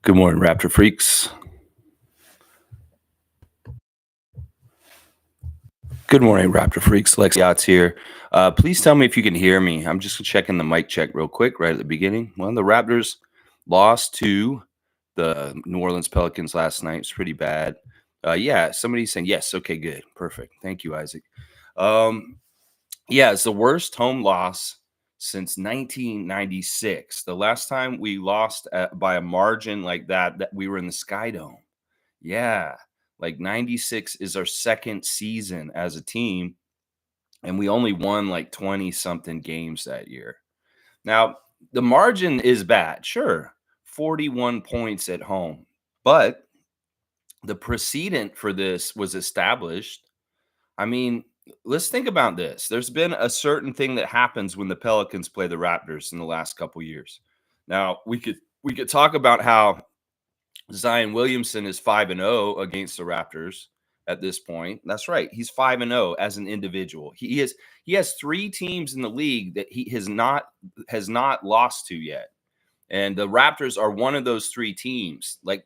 Good morning, Raptor Freaks. Good morning, Raptor Freaks. Lex Yachts here. Please tell me if you can hear me. I'm just checking the mic check real quick right at the beginning. Well, the Raptors lost to the New Orleans Pelicans last night. It's pretty bad. Yeah, somebody's saying yes. Okay, good. Perfect. Thank you, Isaac. Yeah, it's the worst home loss since 1996. The last time we lost by a margin like that we were in the Sky Dome. Yeah, like 96 is our second season as a team, and we only won like 20 something games that year. Now, the margin is bad, sure, 41 points at home, but the precedent for this was established. I mean, let's think about this. There's been a certain thing that happens when the Pelicans play the Raptors in the last couple years. Now, we could talk about how Zion Williamson is 5-0 against the Raptors at this point. That's right. He's 5-0 as an individual. He has three teams in the league that he has not lost to yet. And the Raptors are one of those three teams. Like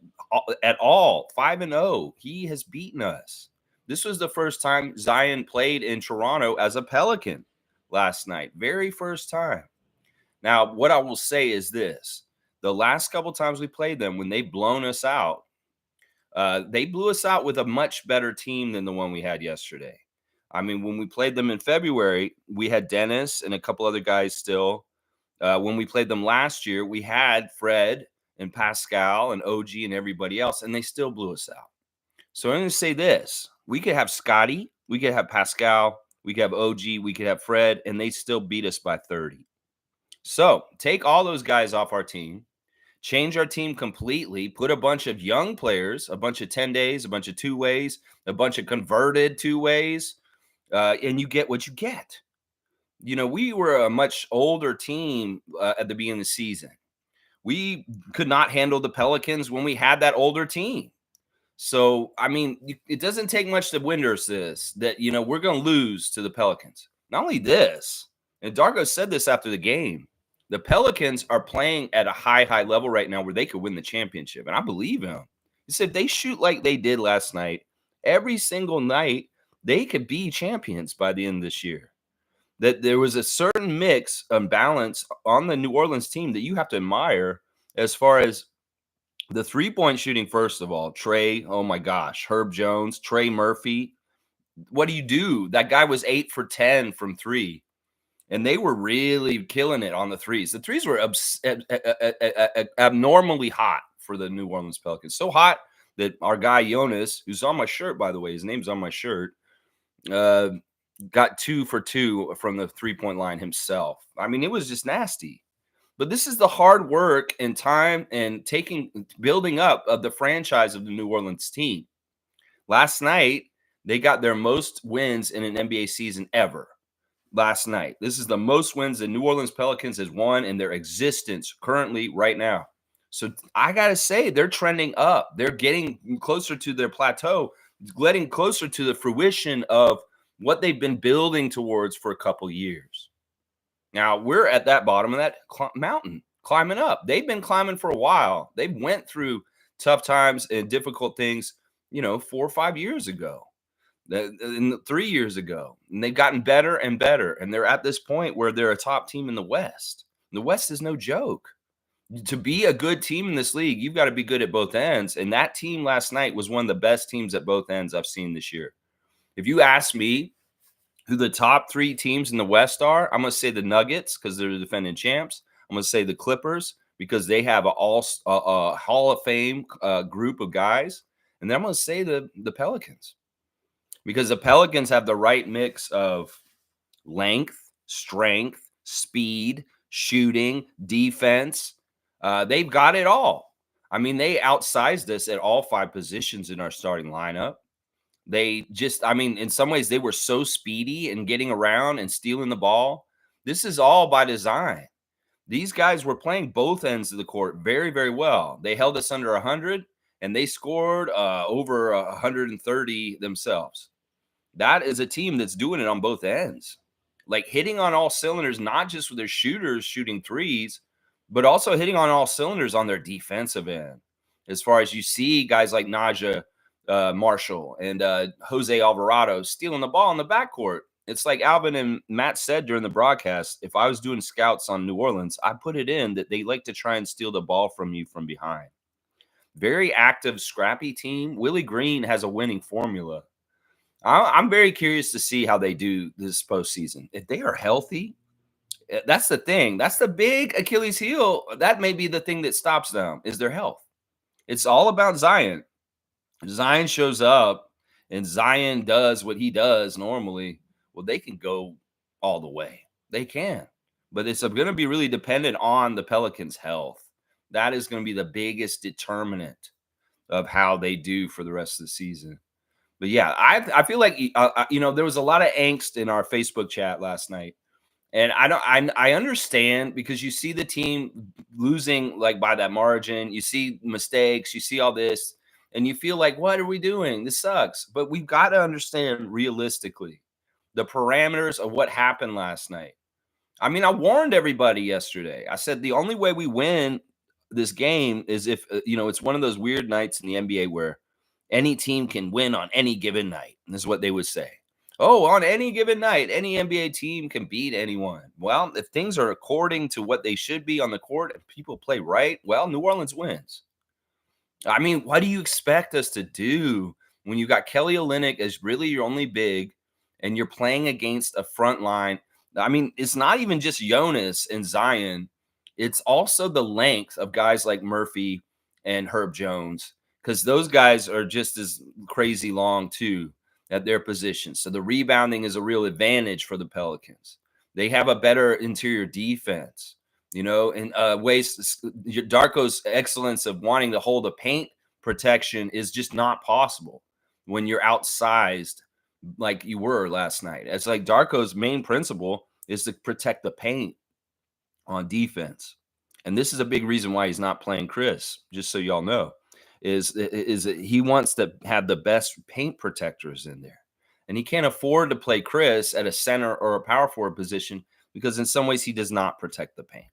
at all, 5-0. He has beaten us. This was the first time Zion played in Toronto as a Pelican last night. Very first time. Now, what I will say is this. The last couple times we played them, when they've blown us out, they blew us out with a much better team than the one we had yesterday. I mean, when we played them in February, we had Dennis and a couple other guys still. When we played them last year, we had Fred and Pascal and OG and everybody else, and they still blew us out. So I'm going to say this. We could have Scotty, we could have Pascal, we could have OG, we could have Fred, and they still beat us by 30. So take all those guys off our team, change our team completely, put a bunch of young players, a bunch of 10 days, a bunch of two ways, a bunch of converted two ways, and you get what you get. You know, we were a much older team at the beginning of the season. We could not handle the Pelicans when we had that older team. So, I mean, it doesn't take much to win this, that, you know, we're going to lose to the Pelicans. Not only this, and Darko said this after the game, the Pelicans are playing at a high level right now where they could win the championship. And I believe him. He said they shoot like they did last night. Every single night, they could be champions by the end of this year. That there was a certain mix and balance on the New Orleans team that you have to admire as far as the three-point shooting. First of all, Trey, oh my gosh, Herb Jones, Trey Murphy. What do you do? That guy was 8 for 10 from three. And they were really killing it on the threes. The threes were abnormally hot for the New Orleans Pelicans. So hot that our guy Jonas, who's on my shirt, by the way, his name's on my shirt, got 2 for 2 from the three-point line himself. I mean, it was just nasty. But this is the hard work and time and building up of the franchise of the New Orleans team. Last night, they got their most wins in an NBA season ever. Last night. This is the most wins the New Orleans Pelicans has won in their existence currently right now. So I got to say, they're trending up. They're getting closer to their plateau, getting closer to the fruition of what they've been building towards for a couple years. Now, we're at that bottom of that mountain, climbing up. They've been climbing for a while. They went through tough times and difficult things, 4 or 5 years ago. 3 years ago, and they've gotten better and better, and they're at this point where they're a top team in the West. The West is no joke. To be a good team in this league, you've got to be good at both ends, and that team last night was one of the best teams at both ends I've seen this year. If you ask me who the top 3 teams in the West are, I'm going to say the Nuggets because they're the defending champs. I'm going to say the Clippers because they have a Hall of Fame group of guys, and then I'm going to say the Pelicans. Because the Pelicans have the right mix of length, strength, speed, shooting, defense. They've got it all. I mean, they outsized us at all 5 positions in our starting lineup. In some ways, they were so speedy and getting around and stealing the ball. This is all by design. These guys were playing both ends of the court very, very well. They held us under 100, and they scored over 130 themselves. That is a team that's doing it on both ends, like hitting on all cylinders, not just with their shooters shooting threes, but also hitting on all cylinders on their defensive end. As far as you see guys like Naja Marshall and Jose Alvarado stealing the ball in the backcourt. It's like Alvin and Matt said during the broadcast. If I was doing scouts on New Orleans, I put it in that they like to try and steal the ball from you from behind. Very active, scrappy team. Willie Green has a winning formula. I'm very curious to see how they do this postseason. If they are healthy, that's the thing. That's the big Achilles heel. That may be the thing that stops them is their health. It's all about Zion. Zion shows up and Zion does what he does normally. Well, they can go all the way. They can. But it's going to be really dependent on the Pelicans' health. That is going to be the biggest determinant of how they do for the rest of the season. But yeah, I feel like there was a lot of angst in our Facebook chat last night, and I understand because you see the team losing like by that margin, you see mistakes, you see all this, and you feel like what are we doing? This sucks. But we've got to understand realistically the parameters of what happened last night. I mean, I warned everybody yesterday. I said the only way we win this game is if it's one of those weird nights in the NBA where any team can win on any given night. And this is what they would say. Oh, on any given night, any NBA team can beat anyone. Well, if things are according to what they should be on the court and people play right, well, New Orleans wins. I mean, what do you expect us to do when you got Kelly Olynyk as really your only big and you're playing against a front line? I mean, it's not even just Jonas and Zion. It's also the length of guys like Murphy and Herb Jones, because those guys are just as crazy long too at their position. So the rebounding is a real advantage for the Pelicans. They have a better interior defense, and ways Darko's excellence of wanting to hold a paint protection is just not possible when you're outsized like you were last night. It's like Darko's main principle is to protect the paint on defense. And this is a big reason why he's not playing Chris, just so y'all know, is that he wants to have the best paint protectors in there. And he can't afford to play Chris at a center or a power forward position because in some ways he does not protect the paint.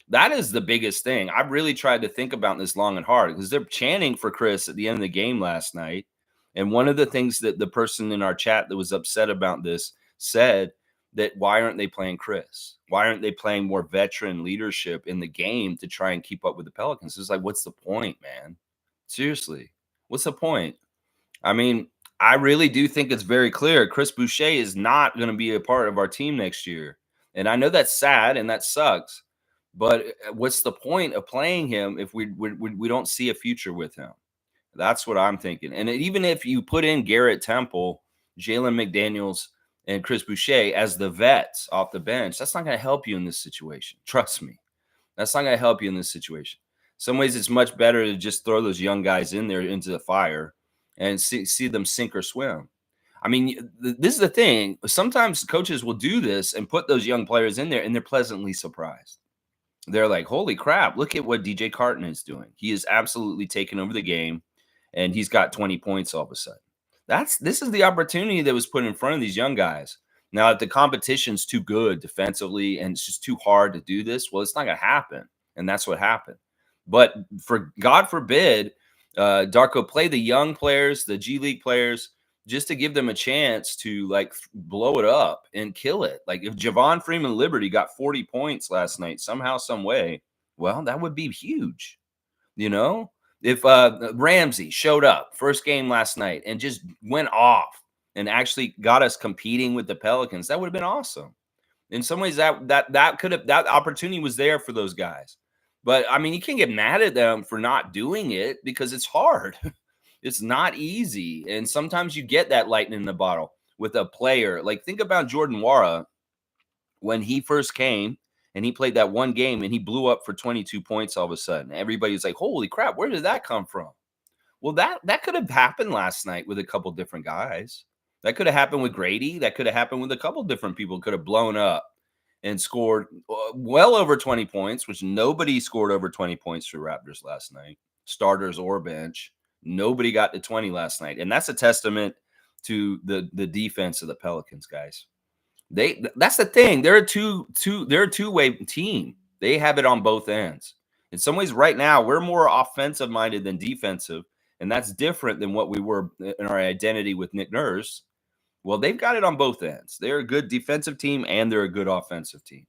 That is the biggest thing. I've really tried to think about this long and hard because they're chanting for Chris at the end of the game last night. And one of the things that the person in our chat that was upset about this said that why aren't they playing Chris? Why aren't they playing more veteran leadership in the game to try and keep up with the Pelicans? It's like, what's the point, man? Seriously, what's the point? I mean, I really do think it's very clear Chris Boucher is not going to be a part of our team next year. And I know that's sad and that sucks. But what's the point of playing him if we don't see a future with him? That's what I'm thinking. And even if you put in Garrett Temple, Jalen McDaniels, and Chris Boucher as the vets off the bench, that's not going to help you in this situation. Trust me. That's not going to help you in this situation. Some ways it's much better to just throw those young guys in there into the fire and see them sink or swim. I mean, this is the thing. Sometimes coaches will do this and put those young players in there, and they're pleasantly surprised. They're like, holy crap, look at what DJ Carton is doing. He is absolutely taking over the game, and he's got 20 points all of a sudden. This is the opportunity that was put in front of these young guys. Now, if the competition's too good defensively and it's just too hard to do this, well, it's not going to happen. And that's what happened. But for God forbid, Darko play the young players, the G League players, just to give them a chance to like blow it up and kill it. Like if Javon Freeman Liberty got 40 points last night, somehow, some way, well, that would be huge. If Ramsey showed up first game last night and just went off and actually got us competing with the Pelicans, that would have been awesome. In some ways, that could have, that opportunity was there for those guys. But I mean, you can't get mad at them for not doing it because it's hard. It's not easy. And sometimes you get that lightning in the bottle with a player. Like think about Jordan Nwora when he first came and he played that one game and he blew up for 22 points all of a sudden. Everybody's like, holy crap, where did that come from? Well, that could have happened last night with a couple different guys. That could have happened with Grady. That could have happened with a couple different people. Could have blown up and scored well over 20 points, which nobody scored over 20 points for Raptors last night, starters or bench. Nobody got to 20 last night. And that's a testament to the defense of the Pelicans, guys. That's the thing. They're a two-way team. They have it on both ends. In some ways, right now, we're more offensive minded than defensive. And that's different than what we were in our identity with Nick Nurse. Well, they've got it on both ends. They're a good defensive team and they're a good offensive team.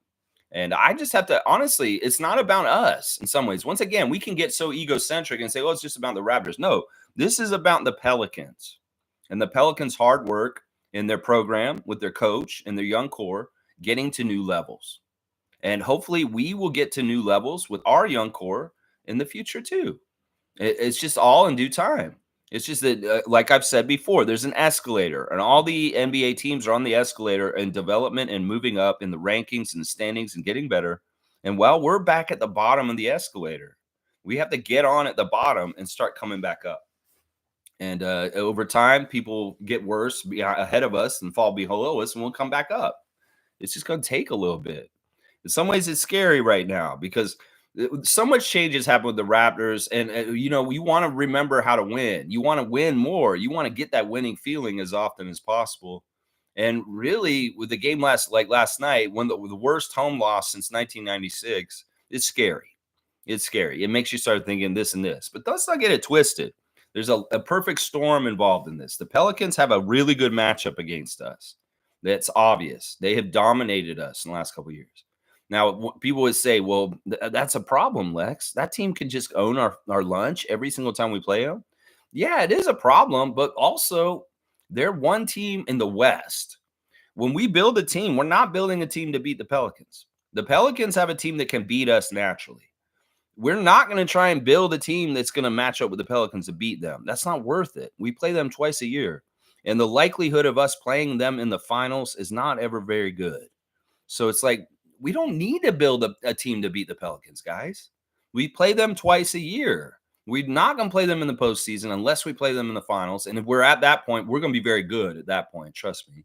And I just have to honestly, it's not about us in some ways. Once again, we can get so egocentric and say, oh, it's just about the Raptors. No, this is about the Pelicans and the Pelicans' hard work in their program with their coach and their young core getting to new levels. And hopefully we will get to new levels with our young core in the future too. It's just all in due time. It's just that, like I've said before, there's an escalator, and all the NBA teams are on the escalator in development and moving up in the rankings and the standings and getting better. And while we're back at the bottom of the escalator, we have to get on at the bottom and start coming back up. And over time, people get worse ahead of us and fall below us, and we'll come back up. It's just going to take a little bit. In some ways, it's scary right now because so much change has happened with the Raptors, and you want to remember how to win. You want to win more. You want to get that winning feeling as often as possible. And really, with the game last night, when the worst home loss since 1996, it's scary. It's scary. It makes you start thinking this and this. But let's not get it twisted. There's a perfect storm involved in this. The Pelicans have a really good matchup against us. That's obvious. They have dominated us in the last couple of years. Now, people would say, well, that's a problem, Lex. That team can just own our lunch every single time we play them. Yeah, it is a problem, but also they're one team in the West. When we build a team, we're not building a team to beat the Pelicans. The Pelicans have a team that can beat us naturally. We're not going to try and build a team that's going to match up with the Pelicans to beat them. That's not worth it. We play them twice a year, and the likelihood of us playing them in the finals is not ever very good. So it's like, we don't need to build a team to beat the Pelicans, guys. We play them twice a year. We're not going to play them in the postseason unless we play them in the finals. And if we're at that point, we're going to be very good at that point. Trust me.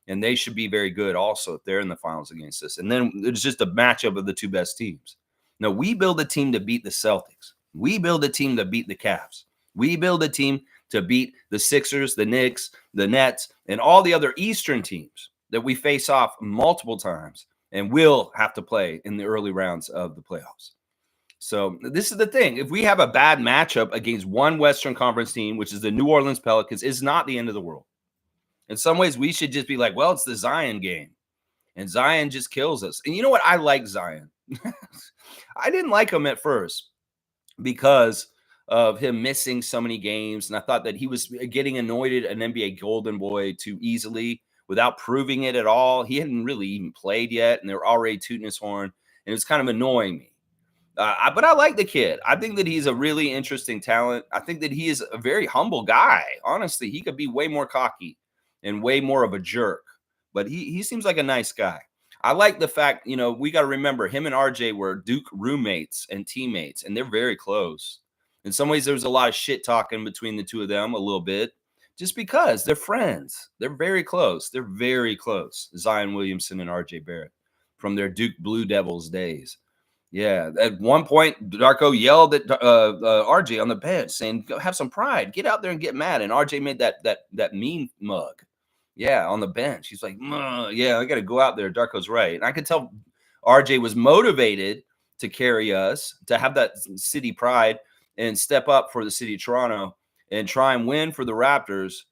And they should be very good also if they're in the finals against us. And then it's just a matchup of the two best teams. No, we build a team to beat the Celtics. We build a team to beat the Cavs. We build a team to beat the Sixers, the Knicks, the Nets, and all the other Eastern teams that we face off multiple times and will have to play in the early rounds of the playoffs. So this is the thing. If we have a bad matchup against one Western Conference team, which is the New Orleans Pelicans, it's not the end of the world. In some ways, we should just be like, well, it's the Zion game. And Zion just kills us. And you know what? I like Zion. I didn't like him at first because of him missing so many games. And I thought that he was getting anointed an NBA golden boy too easily without proving it at all. He hadn't really even played yet, and they were already tooting his horn. And it was kind of annoying me. But I like the kid. I think that he's a really interesting talent. I think that he is a very humble guy. Honestly, he could be way more cocky and way more of a jerk. But he seems like a nice guy. I like the fact, we got to remember him and RJ were Duke roommates and teammates, and they're very close. In some ways, there was a lot of shit talking between the two of them a little bit, just because they're friends. They're very close. They're very close. Zion Williamson and RJ Barrett from their Duke Blue Devils days. Yeah. At one point, Darko yelled at RJ on the bench saying, "Go have some pride. Get out there and get mad." And RJ made that mean mug. Yeah, on the bench. He's like, yeah, I got to go out there. Darko's right. And I could tell RJ was motivated to carry us, to have that city pride and step up for the city of Toronto and try and win for the Raptors.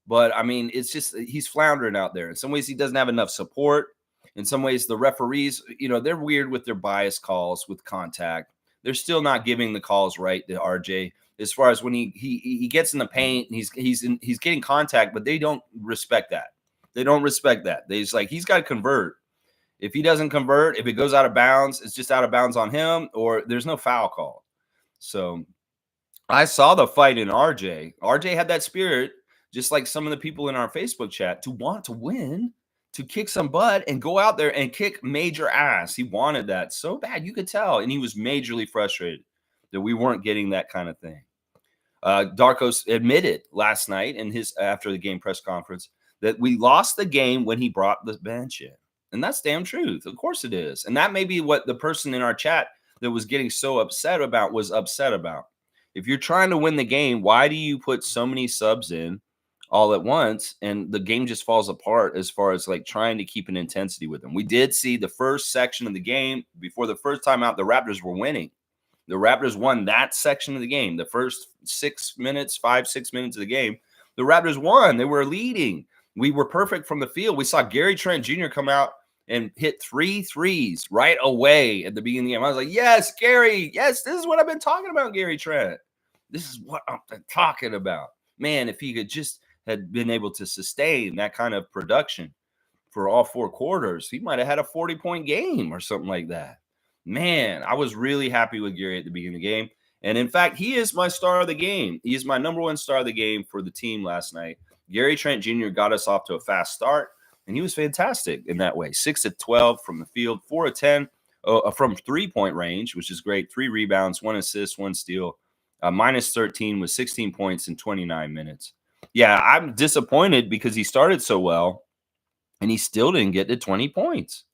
But, I mean, it's just he's floundering out there. In some ways, he doesn't have enough support. In some ways, the referees, they're weird with their bias calls with contact. They're still not giving the calls right to RJ. As far as when he gets in the paint, he's getting contact, but they don't respect that. They don't respect that. They just like, he's got to convert. If he doesn't convert, if it goes out of bounds, it's just out of bounds on him, or there's no foul call. So I saw the fight in RJ. RJ had that spirit, just like some of the people in our Facebook chat, to want to win, to kick some butt and go out there and kick major ass. He wanted that so bad, you could tell, and he was majorly frustrated that we weren't getting that kind of thing. Darko admitted last night in his after the game press conference that we lost the game when he brought the bench in. And that's damn truth. Of course it is. And that may be what the person in our chat that was getting so upset about was upset about. If you're trying to win the game, why do you put so many subs in all at once and the game just falls apart as far as like trying to keep an intensity with them? We did see the first section of the game before the first time out, the Raptors were winning. The Raptors won that section of the game. The first 6 minutes, 5, 6 minutes of the game, the Raptors won. They were leading. We were perfect from the field. We saw Gary Trent Jr. come out and hit 3 threes right away at the beginning of the game. I was like, yes, Gary. Yes, this is what I've been talking about, Gary Trent. This is what I'm talking about. Man, if he could just had been able to sustain that kind of production for all 4 quarters, he might have had a 40-point game or something like that. Man, I was really happy with Gary at the beginning of the game. And in fact, he is my star of the game. He is my number one star of the game for the team last night. Gary Trent Jr. got us off to a fast start, and he was fantastic in that way. 6 of 12 from the field, 4 of 10 from 3-point range, which is great. 3 rebounds, 1 assist, 1 steal. Minus 13 with 16 points in 29 minutes. Yeah, I'm disappointed because he started so well, and he still didn't get to 20 points.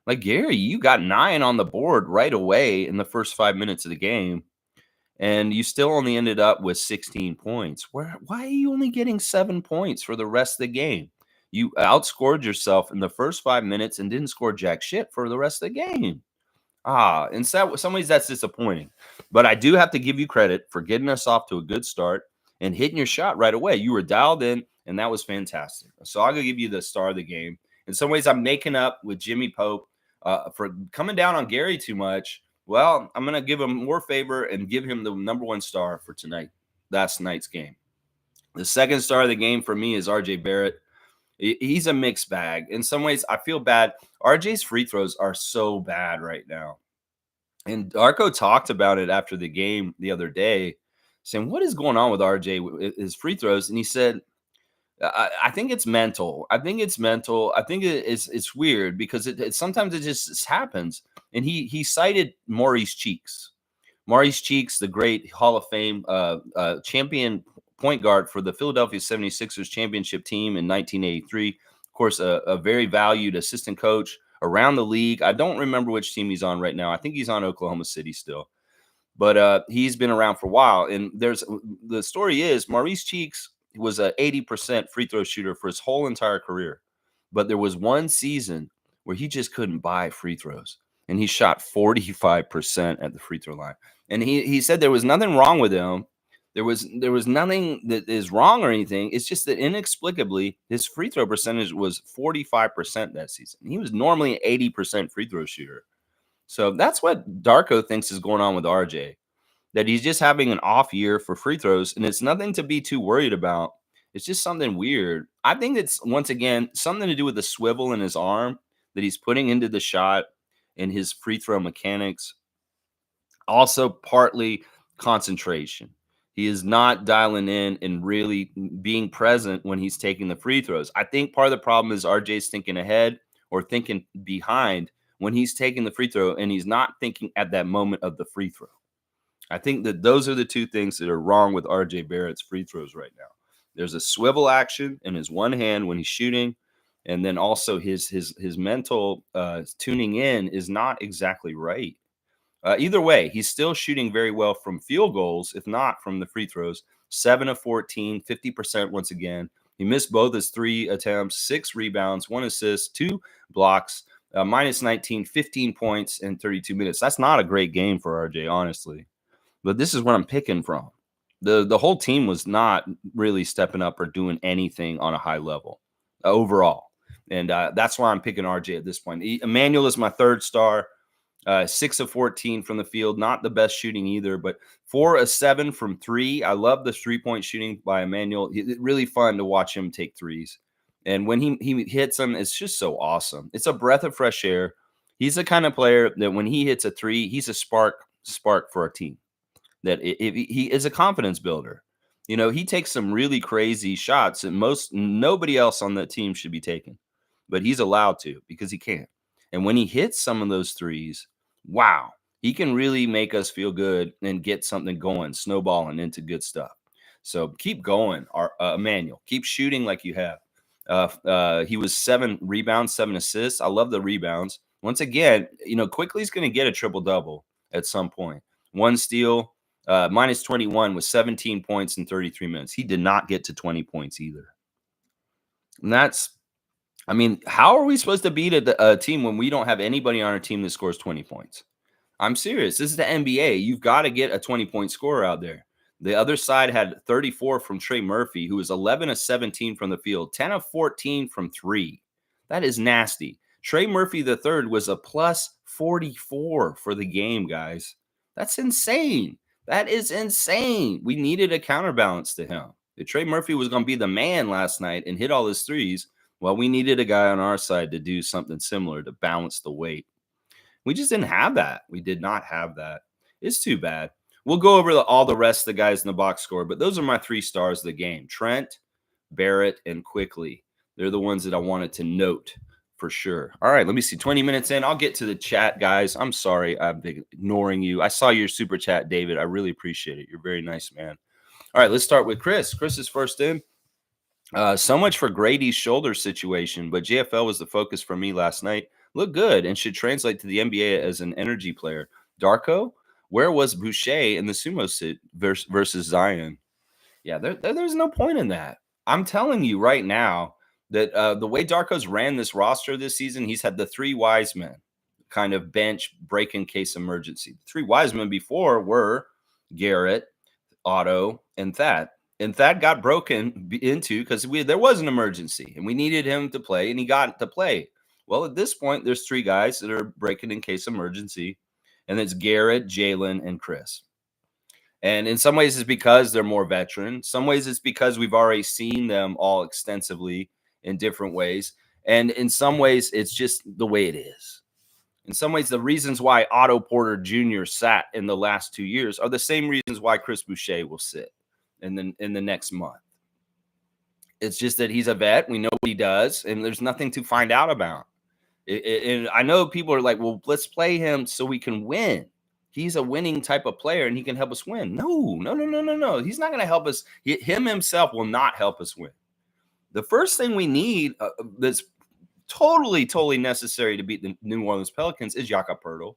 Like, Gary, you got 9 on the board right away in the first 5 minutes of the game, and you still only ended up with 16 points. Why are you only getting 7 points for the rest of the game? You outscored yourself in the first 5 minutes and didn't score jack shit for the rest of the game. In some ways that's disappointing. But I do have to give you credit for getting us off to a good start and hitting your shot right away. You were dialed in, and that was fantastic. So I'm going to give you the star of the game. In some ways, I'm making up with Jimmy Pope for coming down on Gary too much. Well, I'm going to give him more favor and give him the number one star for tonight. That's tonight's game. The second star of the game for me is RJ Barrett. He's a mixed bag. In some ways, I feel bad. RJ's free throws are so bad right now. And Darko talked about it after the game the other day, saying, what is going on with RJ with his free throws? And he said, I think it's mental. I think it's mental. I think it's weird because sometimes it just happens. And he cited Maurice Cheeks. Maurice Cheeks, the great Hall of Fame champion point guard for the Philadelphia 76ers championship team in 1983. Of course, a very valued assistant coach around the league. I don't remember which team he's on right now. I think he's on Oklahoma City still. But he's been around for a while. And the story is Maurice Cheeks was an 80% free throw shooter for his whole entire career. But there was one season where he just couldn't buy free throws. And he shot 45% at the free throw line. And he said there was nothing wrong with him. There was nothing that is wrong or anything. It's just that inexplicably his free throw percentage was 45% that season. He was normally an 80% free throw shooter. So that's what Darko thinks is going on with RJ, that he's just having an off year for free throws, and it's nothing to be too worried about. It's just something weird. I think it's, once again, something to do with the swivel in his arm that he's putting into the shot and his free throw mechanics. Also, partly concentration. He is not dialing in and really being present when he's taking the free throws. I think part of the problem is RJ's thinking ahead or thinking behind when he's taking the free throw, and he's not thinking at that moment of the free throw. I think that those are the two things that are wrong with RJ Barrett's free throws right now. There's a swivel action in his one hand when he's shooting, and then also his mental tuning in is not exactly right. Either way, he's still shooting very well from field goals, if not from the free throws. 7 of 14, 50% once again. He missed both his 3 attempts, 6 rebounds, 1 assist, 2 blocks, minus 19, 15 points in 32 minutes. That's not a great game for RJ, honestly. But this is what I'm picking from. The whole team was not really stepping up or doing anything on a high level overall. And that's why I'm picking RJ at this point. Emmanuel is my third star. 6 of 14 from the field, not the best shooting either, but 4 of 7 from 3. I love the 3-point shooting by Emmanuel. It's really fun to watch him take threes. And when he hits them, it's just so awesome. It's a breath of fresh air. He's the kind of player that when he hits a 3, he's a spark for a team. That if he is a confidence builder. You know, he takes some really crazy shots that nobody else on that team should be taking. But he's allowed to because he can. And when he hits some of those threes, wow, he can really make us feel good and get something going, snowballing into good stuff. So keep going, Emmanuel. Keep shooting like you have. He was 7 rebounds, 7 assists. I love the rebounds. Once again, you know, Quickly's going to get a triple-double at some point. 1 steal, minus 21 with 17 points in 33 minutes. He did not get to 20 points either. And that's, I mean, how are we supposed to beat a team when we don't have anybody on our team that scores 20 points? I'm serious. This is the NBA. You've got to get a 20-point scorer out there. The other side had 34 from Trey Murphy, who was 11 of 17 from the field, 10 of 14 from three. That is nasty. Trey Murphy the third was a plus 44 for the game, guys. That's insane. That is insane. We needed a counterbalance to him. If Trey Murphy was going to be the man last night and hit all his threes, well, we needed a guy on our side to do something similar to balance the weight. We just didn't have that. We did not have that. It's too bad. We'll go over all the rest of the guys in the box score, but those are my 3 stars of the game. Trent, Barrett, and Quickly. They're the ones that I wanted to note for sure. All right, let me see. 20 minutes in. I'll get to the chat, guys. I'm sorry I've been ignoring you. I saw your super chat, David. I really appreciate it. You're a very nice man. All right, let's start with Chris. Chris is first in. So much for Grady's shoulder situation, but JFL was the focus for me last night. Looked good and should translate to the NBA as an energy player. Darko, where was Boucher in the sumo sit versus Zion? Yeah, there's no point in that. I'm telling you right now that the way Darko's ran this roster this season, he's had the 3 wise men kind of bench break in case emergency. The 3 wise men before were Garrett, Otto, and Thad. And Thad got broken into because there was an emergency and we needed him to play, and he got to play. Well, at this point, there's 3 guys that are breaking in case emergency, and it's Garrett, Jalen, and Chris. And in some ways, it's because they're more veteran. Some ways, it's because we've already seen them all extensively in different ways. And in some ways, it's just the way it is. In some ways, the reasons why Otto Porter Jr. sat in the last 2 years are the same reasons why Chris Boucher will sit in the next month. It's just that he's a vet. We know what he does, and there's nothing to find out about. And I know people are like, well, let's play him so we can win. He's a winning type of player, and he can help us win. No. He's not going to help us. Him himself will not help us win. The first thing we need that's totally necessary to beat the New Orleans Pelicans is Jakob Poeltl.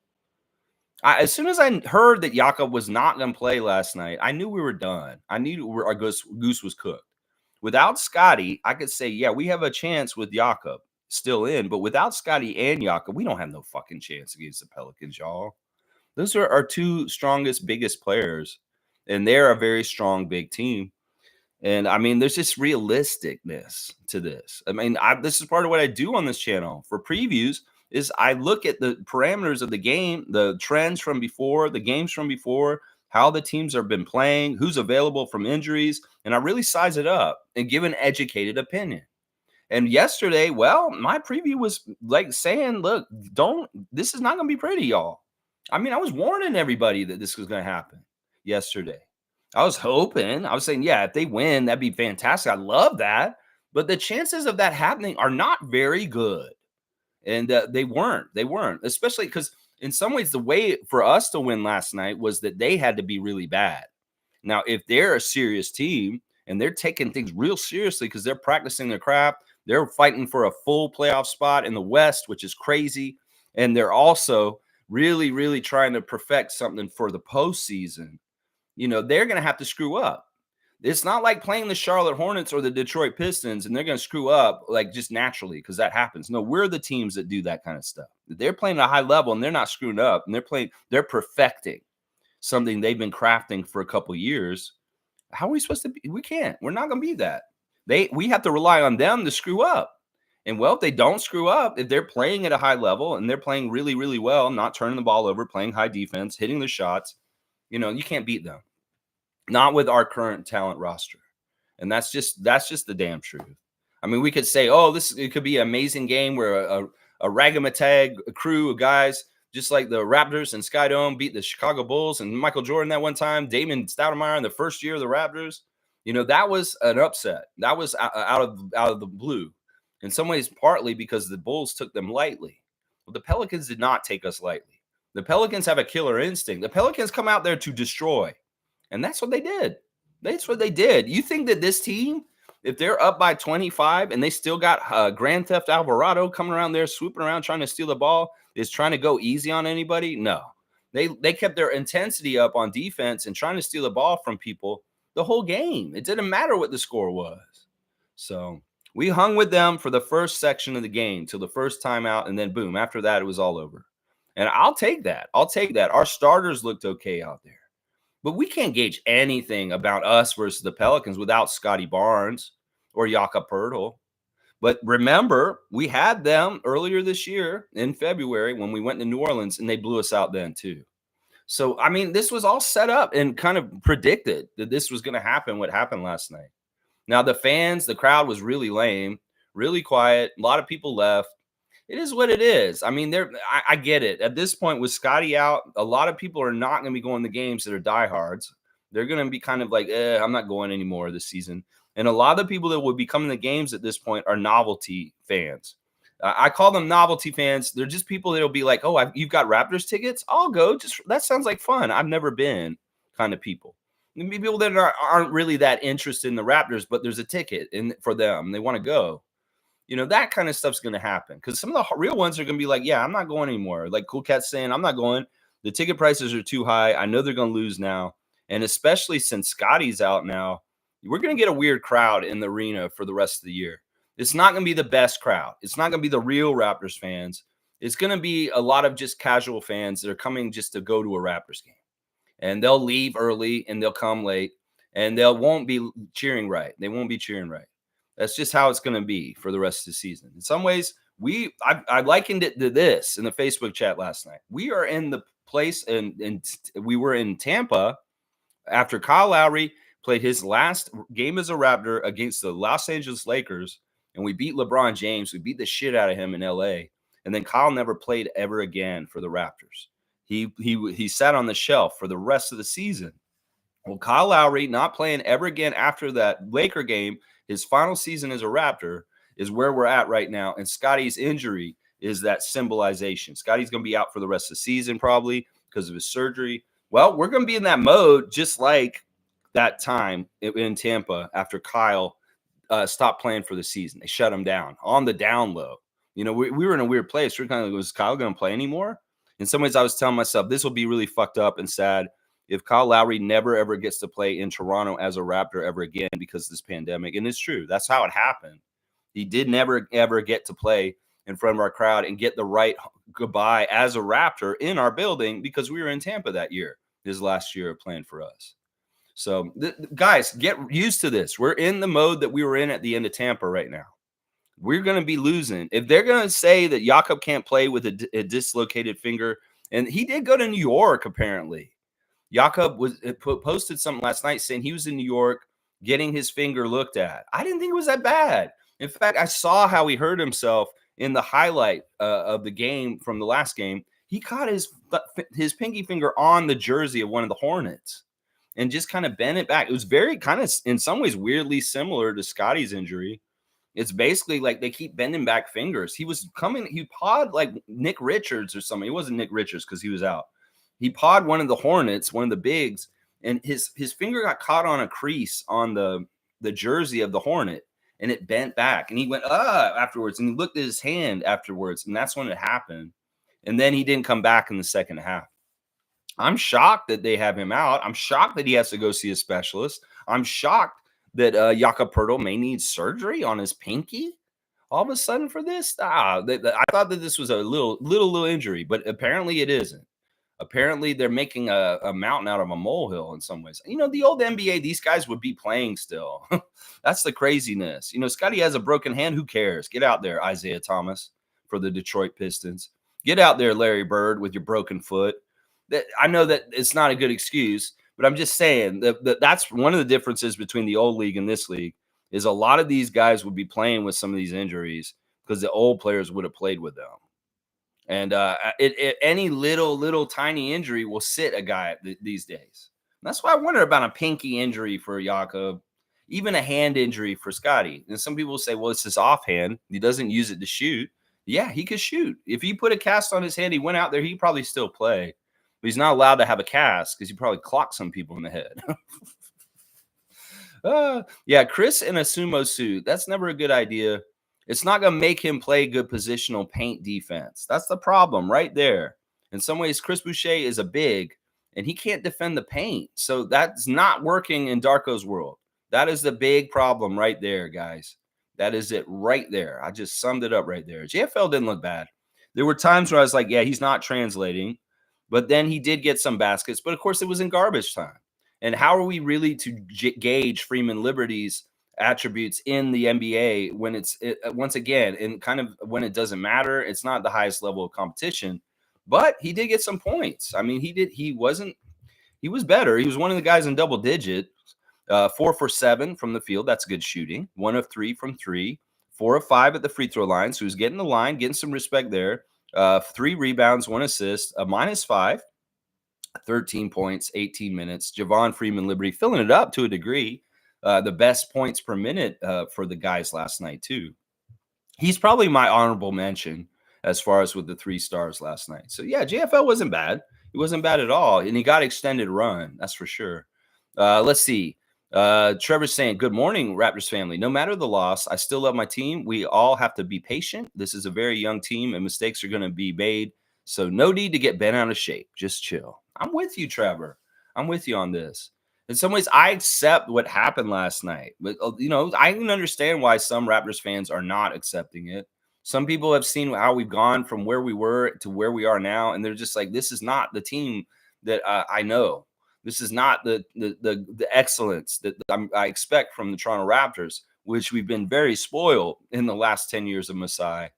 As soon as I heard that Jakob was not going to play last night, I knew we were done. I knew our goose was cooked. Without Scotty, I could say, yeah, we have a chance with Jakob still in, but without Scotty and Jakob, we don't have no fucking chance against the Pelicans, y'all. Those are our 2 strongest, biggest players, and they're a very strong, big team. And I mean, there's just realisticness to this. I mean, this is part of what I do on this channel for previews is I look at the parameters of the game, the trends from before, the games from before, how the teams have been playing, who's available from injuries, and I really size it up and give an educated opinion. And yesterday, well, my preview was like saying, look, this is not going to be pretty, y'all. I mean, I was warning everybody that this was going to happen yesterday. I was hoping, I was saying, yeah, if they win, that'd be fantastic. I love that. But the chances of that happening are not very good. And they weren't, especially because in some ways, the way for us to win last night was that they had to be really bad. Now, if they're a serious team and they're taking things real seriously because they're practicing their craft, they're fighting for a full playoff spot in the West, which is crazy. And they're also really trying to perfect something for the postseason. You know, they're going to have to screw up. It's not like playing the Charlotte Hornets or the Detroit Pistons and they're going to screw up like just naturally because that happens. No, we're the teams that do that kind of stuff. They're playing at a high level and they're not screwing up, and they're perfecting something they've been crafting for a couple years. How are we supposed to be? We can't. We're not going to be that. We have to rely on them to screw up. And well, if they don't screw up, if they're playing at a high level and they're playing really well, not turning the ball over, playing high defense, hitting the shots, you know, you can't beat them. Not with our current talent roster. And that's just the damn truth. I mean, we could say, oh, it could be an amazing game where a ragamatag crew of guys, just like the Raptors and Skydome beat the Chicago Bulls and Michael Jordan that one time, Damon Stoudemire in the first year of the Raptors. You know, that was an upset. That was out of the blue. In some ways, partly because the Bulls took them lightly. Well, the Pelicans did not take us lightly. The Pelicans have a killer instinct. The Pelicans come out there to destroy. And that's what they did. That's what they did. You think that this team, if they're up by 25 and they still got Grand Theft Alvarado coming around there, swooping around, trying to steal the ball, is trying to go easy on anybody? No. They kept their intensity up on defense and trying to steal the ball from people the whole game. It didn't matter what the score was. So we hung with them for the first section of the game till the first timeout, and then boom, after that, it was all over. And I'll take that. I'll take that. Our starters looked okay out there. But we can't gauge anything about us versus the Pelicans without Scotty Barnes or Jakob Poeltl. But remember, we had them earlier this year in February when we went to New Orleans, and they blew us out then too. So, I mean, this was all set up and kind of predicted that this was going to happen, what happened last night. Now, the crowd was really lame, really quiet. A lot of people left. It is what it is. I mean, I get it. At this point, with Scotty out, a lot of people are not going to be going to games that are diehards. They're going to be kind of like, I'm not going anymore this season. And a lot of the people that would be coming to games at this point are novelty fans. I call them novelty fans. They're just people that'll be like, oh, you've got Raptors tickets? I'll go. Just that sounds like fun. I've never been kind of people. People that aren't really that interested in the Raptors, but there's a ticket for them. They want to go. That kind of stuff's going to happen because some of the real ones are going to be like, yeah, I'm not going anymore. Like Cool Cat's saying, I'm not going. The ticket prices are too high. I know they're going to lose now. And especially since Scotty's out now, we're going to get a weird crowd in the arena for the rest of the year. It's not going to be the best crowd. It's not going to be the real Raptors fans. It's going to be a lot of just casual fans that are coming just to go to a Raptors game. And they'll leave early and they'll come late and they won't be cheering right. They won't be cheering right. That's just how it's going to be for the rest of the season. In some ways, I likened it to this in the Facebook chat last night. We are in the place and we were in Tampa after Kyle Lowry played his last game as a Raptor against the Los Angeles Lakers, and we beat LeBron James. We beat the shit out of him in LA. And then Kyle never played ever again for the Raptors. He sat on the shelf for the rest of the season. Well, Kyle Lowry not playing ever again after that Laker game, his final season as a Raptor, is where we're at right now. And Scotty's injury is that symbolization. Scotty's going to be out for the rest of the season probably because of his surgery. Well, we're going to be in that mode just like that time in Tampa after Kyle stopped playing for the season. They shut him down on the down low. We were in a weird place. We're kind of like, was Kyle going to play anymore? In some ways, I was telling myself this will be really fucked up and sad if Kyle Lowry never, ever gets to play in Toronto as a Raptor ever again because of this pandemic. And it's true. That's how it happened. He did never, ever get to play in front of our crowd and get the right goodbye as a Raptor in our building because we were in Tampa that year, his last year of playing for us. So, guys, get used to this. We're in the mode that we were in at the end of Tampa right now. We're going to be losing. If they're going to say that Jakob can't play with a dislocated finger, and he did go to New York, apparently. Jakob posted something last night saying he was in New York getting his finger looked at. I didn't think it was that bad. In fact, I saw how he hurt himself in the highlight of the game from the last game. He caught his pinky finger on the jersey of one of the Hornets and just kind of bent it back. It was very kind of, in some ways, weirdly similar to Scotty's injury. It's basically like they keep bending back fingers. He pawed like Nick Richards or something. It wasn't Nick Richards because he was out. He pawed one of the Hornets, one of the bigs, and his finger got caught on a crease on the jersey of the Hornet, and it bent back. And he went, afterwards, and he looked at his hand afterwards, and that's when it happened. And then he didn't come back in the second half. I'm shocked that they have him out. I'm shocked that he has to go see a specialist. I'm shocked that Jakob Poeltl may need surgery on his pinky all of a sudden for this. I thought that this was a little injury, but apparently it isn't. Apparently they're making a mountain out of a molehill in some ways. The old NBA, these guys would be playing still. That's the craziness. Scotty has a broken hand. Who cares? Get out there, Isaiah Thomas, for the Detroit Pistons. Get out there, Larry Bird, with your broken foot. I know that it's not a good excuse, but I'm just saying that's one of the differences between the old league and this league is a lot of these guys would be playing with some of these injuries because the old players would have played with them. And any little tiny injury will sit a guy these days. And that's why I wonder about a pinky injury for Jakob, even a hand injury for Scotty. And some people say, well, it's his offhand. He doesn't use it to shoot. Yeah, he could shoot. If he put a cast on his hand, he went out there, he'd probably still play. But he's not allowed to have a cast because he probably clocked some people in the head. Yeah, Chris in a sumo suit. That's never a good idea. It's not going to make him play good positional paint defense. That's the problem right there. In some ways, Chris Boucher is a big, and he can't defend the paint. So that's not working in Darko's world. That is the big problem right there, guys. That is it right there. I just summed it up right there. JFL didn't look bad. There were times where I was like, yeah, he's not translating, but then he did get some baskets. But of course, it was in garbage time. And how are we really to gauge Freeman Liberty's attributes in the NBA when once again, and kind of when it doesn't matter? It's not the highest level of competition, but he did get some points. I mean, he was better. He was one of the guys in double digit. 4 for 7 from the field. That's good shooting. 1 of 3 from three. 4 of 5 at the free throw line. So he's getting the line, getting some respect there. 3 rebounds, 1 assist, a -5, 13 points, 18 minutes. Javon Freeman Liberty filling it up to a degree. The best points per minute for the guys last night, too. He's probably my honorable mention as far as with the 3 stars last night. So, yeah, JFL wasn't bad. He wasn't bad at all. And he got extended run. That's for sure. Let's see. Trevor's saying, good morning, Raptors family. No matter the loss, I still love my team. We all have to be patient. This is a very young team and mistakes are going to be made. So no need to get bent out of shape. Just chill. I'm with you, Trevor. I'm with you on this. In some ways, I accept what happened last night. But, I can understand why some Raptors fans are not accepting it. Some people have seen how we've gone from where we were to where we are now. And they're just like, this is not the team that I know. This is not the excellence that I expect from the Toronto Raptors, which we've been very spoiled in the last 10 years of Masai.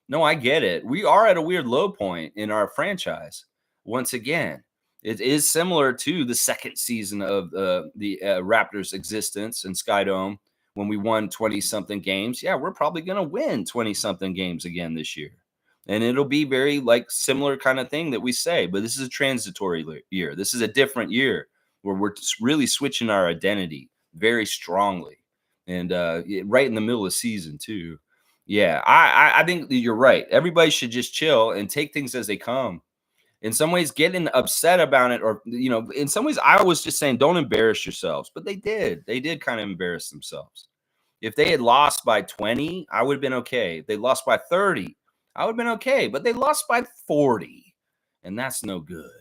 No, I get it. We are at a weird low point in our franchise. Once again, it is similar to the second season of the Raptors' existence in Skydome when we won 20-something games. Yeah, we're probably going to win 20-something games again this year. And it'll be very like similar kind of thing that we say, but this is a transitory year. This is a different year where we're really switching our identity very strongly, and right in the middle of the season too. Yeah, I think that you're right. Everybody should just chill and take things as they come. In some ways, getting upset about it, or in some ways, I was just saying, don't embarrass yourselves, but they did. They did kind of embarrass themselves. If they had lost by 20, I would have been okay. If they lost by 30, I would have been okay. But they lost by 40, and that's no good.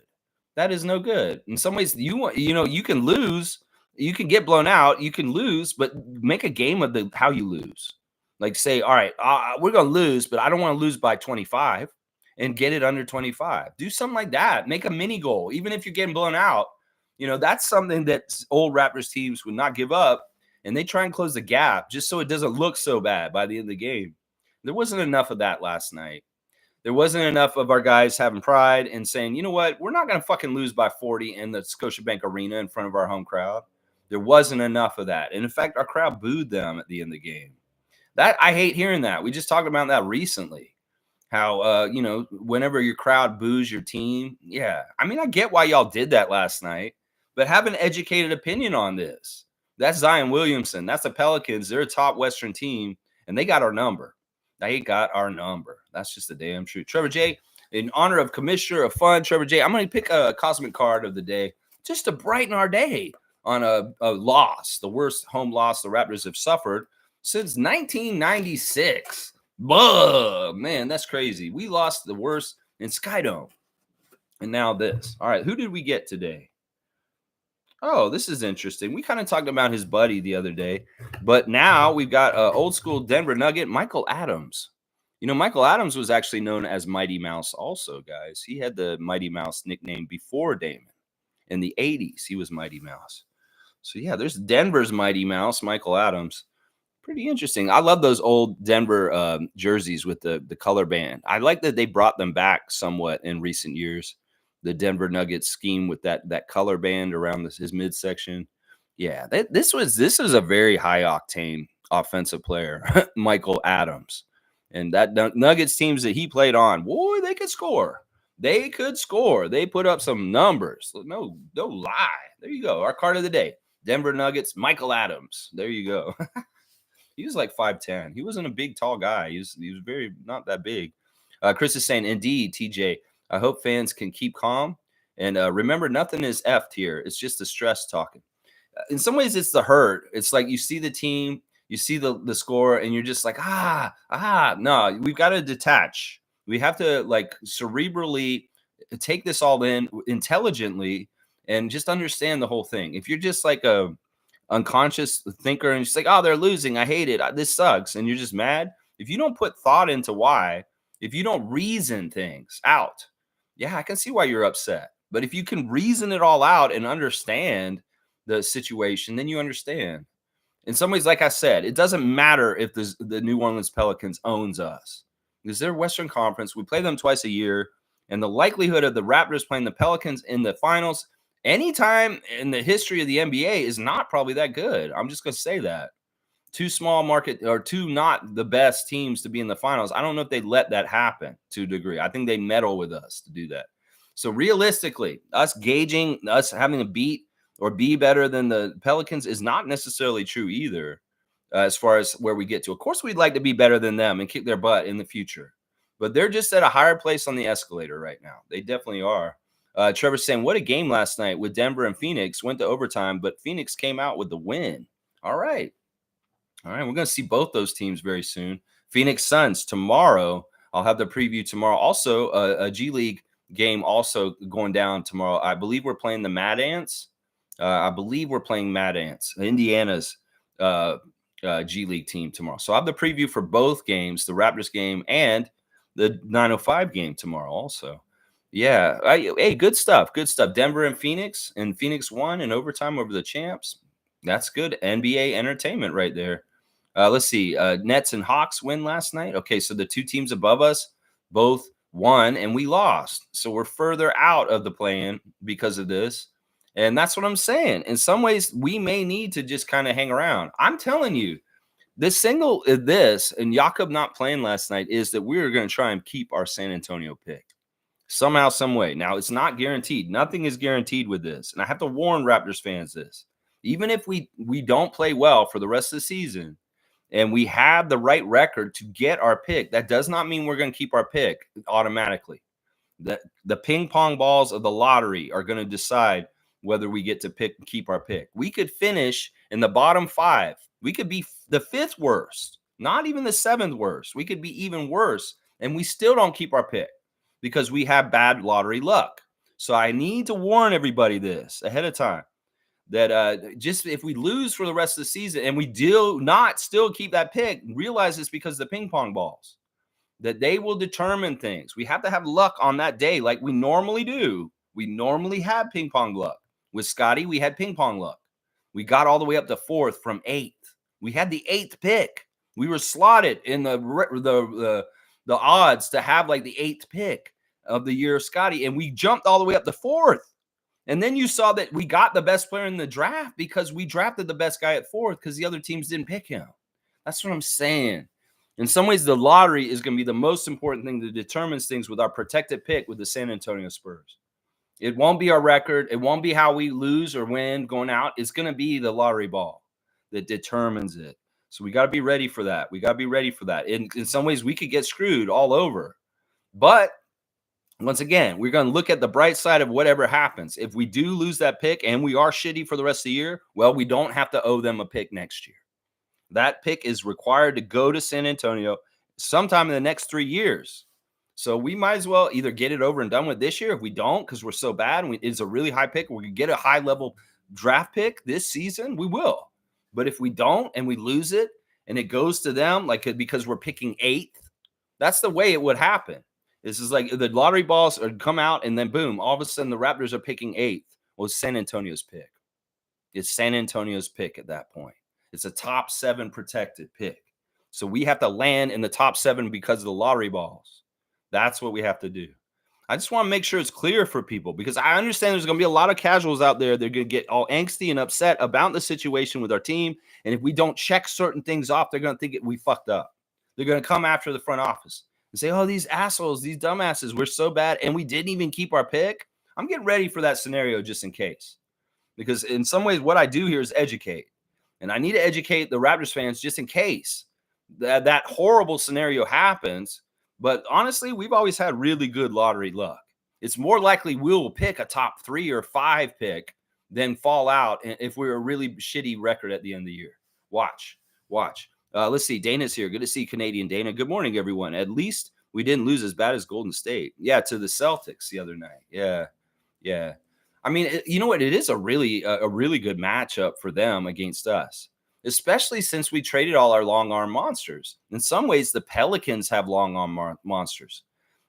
That is no good. In some ways, you can lose, you can get blown out, you can lose, but make a game of how you lose. Like say, all right, we're gonna lose, but I don't want to lose by 25, and get it under 25. Do something like that. Make a mini goal, even if you're getting blown out. That's something that old Raptors teams would not give up. And they try and close the gap just so it doesn't look so bad by the end of the game. There wasn't enough of that last night. There wasn't enough of our guys having pride and saying, you know what, we're not going to fucking lose by 40 in the Scotiabank Arena in front of our home crowd. There wasn't enough of that. And in fact, our crowd booed them at the end of the game. That I hate hearing that. We just talked about that recently. How, whenever your crowd boos your team. Yeah. I mean, I get why y'all did that last night, but have an educated opinion on this. That's Zion Williamson. That's the Pelicans. They're a top Western team, and they got our number. They got our number. That's just the damn truth. Trevor J, in honor of Commissioner of Fun, Trevor J, I'm going to pick a cosmic card of the day just to brighten our day on a loss, the worst home loss the Raptors have suffered since 1996. Buh, man, that's crazy. We lost the worst in Skydome. And now this. All right, who did we get today? Oh, this is interesting. We kind of talked about his buddy the other day, but now we've got old school Denver Nugget, Michael Adams. Michael Adams was actually known as Mighty Mouse also, guys. He had the Mighty Mouse nickname before Damon. In the 80s, he was Mighty Mouse. So, yeah, there's Denver's Mighty Mouse, Michael Adams. Pretty interesting. I love those old Denver jerseys with the color band. I like that they brought them back somewhat in recent years. The Denver Nuggets scheme with that color band around his midsection. Yeah, this was a very high octane offensive player, Michael Adams. And that Nuggets teams that he played on, boy, they could score. They could score. They put up some numbers. No lie. There you go. Our card of the day. Denver Nuggets, Michael Adams. There you go. He was like 5'10". He wasn't a big, tall guy. He was very not that big. Chris is saying, indeed, TJ, I hope fans can keep calm. And remember, nothing is effed here. It's just the stress talking. In some ways, it's the hurt. It's like you see the team, you see the score, and you're just like, no, we've got to detach. We have to like cerebrally take this all in intelligently and just understand the whole thing. If you're just like a unconscious thinker and just like, oh, they're losing, I hate it, this sucks, and you're just mad, if you don't put thought into why, If you don't reason things out, yeah, I can see why you're upset. But if you can reason it all out and understand the situation, then you understand. In some ways, like I said, it doesn't matter if the New Orleans Pelicans owns us because they're Western Conference. We play them twice a year, and the likelihood of the Raptors playing the Pelicans in the finals anytime in the history of the NBA is not probably that good. I'm just going to say that. Two small market or two not the best teams to be in the finals. I don't know if they let that happen to a degree. I think they meddle with us to do that. So realistically, us gauging us having a beat or be better than the Pelicans is not necessarily true either, as far as where we get to. Of course, we'd like to be better than them and kick their butt in the future, but they're just at a higher place on the escalator right now. They definitely are. Trevor's saying, what a game last night with Denver and Phoenix. Went to overtime, but Phoenix came out with the win. All right. All right. We're going to see both those teams very soon. Phoenix Suns tomorrow. I'll have the preview tomorrow. Also, a G League game also going down tomorrow. I believe we're playing the Mad Ants. Indiana's G League team tomorrow. So I have the preview for both games, the Raptors game and the 905 game tomorrow also. Yeah. Hey, good stuff. Good stuff. Denver and Phoenix won in overtime over the champs. That's good NBA entertainment right there. Let's see. Nets and Hawks win last night. Okay, so the two teams above us both won and we lost. So we're further out of the play-in because of this. And that's what I'm saying. In some ways, we may need to just kind of hang around. I'm telling you, and Jakob not playing last night is that we're going to try and keep our San Antonio pick somehow, some way. Now, it's not guaranteed. Nothing is guaranteed with this. And I have to warn Raptors fans this. Even if we don't play well for the rest of the season and we have the right record to get our pick, that does not mean we're going to keep our pick automatically. The ping pong balls of the lottery are going to decide whether we get to keep our pick. We could finish in the bottom 5. We could be the 5th worst, not even the 7th worst. We could be even worse, and we still don't keep our pick because we have bad lottery luck. So I need to warn everybody this ahead of time, that just if we lose for the rest of the season and we do not still keep that pick, realize it's because of the ping pong balls, that they will determine things. We have to have luck on that day like we normally do. We normally have ping pong luck. With Scotty, we had ping pong luck. We got all the way up to 4th from 8th. We had the 8th pick. We were slotted in the odds to have like the 8th pick of the year of Scotty, and we jumped all the way up to 4th. And then you saw that we got the best player in the draft because we drafted the best guy at 4th because the other teams didn't pick him. That's what I'm saying. In some ways, the lottery is going to be the most important thing that determines things with our protected pick with the San Antonio Spurs. It won't be our record. It won't be how we lose or win going out. It's going to be the lottery ball that determines it. So we got to be ready for that. In some ways, we could get screwed all over. But once again, we're going to look at the bright side of whatever happens. If we do lose that pick and we are shitty for the rest of the year, well, we don't have to owe them a pick next year. That pick is required to go to San Antonio sometime in the next 3 years. So we might as well either get it over and done with this year. If we don't, because we're so bad and it's a really high pick, we could get a high-level draft pick this season, we will. But if we don't and we lose it and it goes to them because we're picking 8th, that's the way it would happen. This is like the lottery balls are come out and then boom, all of a sudden the Raptors are picking 8th. Well, it's San Antonio's pick. It's San Antonio's pick at that point. It's a top 7 protected pick. So we have to land in the top 7 because of the lottery balls. That's what we have to do. I just want to make sure it's clear for people because I understand there's going to be a lot of casuals out there. They're going to get all angsty and upset about the situation with our team. And if we don't check certain things off, they're going to think we fucked up. They're going to come after the front office and say, oh, these assholes, these dumbasses, we're so bad. And we didn't even keep our pick. I'm getting ready for that scenario just in case. Because in some ways, what I do here is educate. And I need to educate the Raptors fans just in case that horrible scenario happens. But honestly, we've always had really good lottery luck. It's more likely we'll pick a top 3 or 5 pick than fall out if we're a really shitty record at the end of the year. Watch. Let's see. Dana's here. Good to see Canadian Dana. Good morning, everyone. At least we didn't lose as bad as Golden State. Yeah, to the Celtics the other night. Yeah. I mean, you know what? It is a really good matchup for them against us. especially since we traded all our long arm monsters. In some ways, the Pelicans have long arm monsters.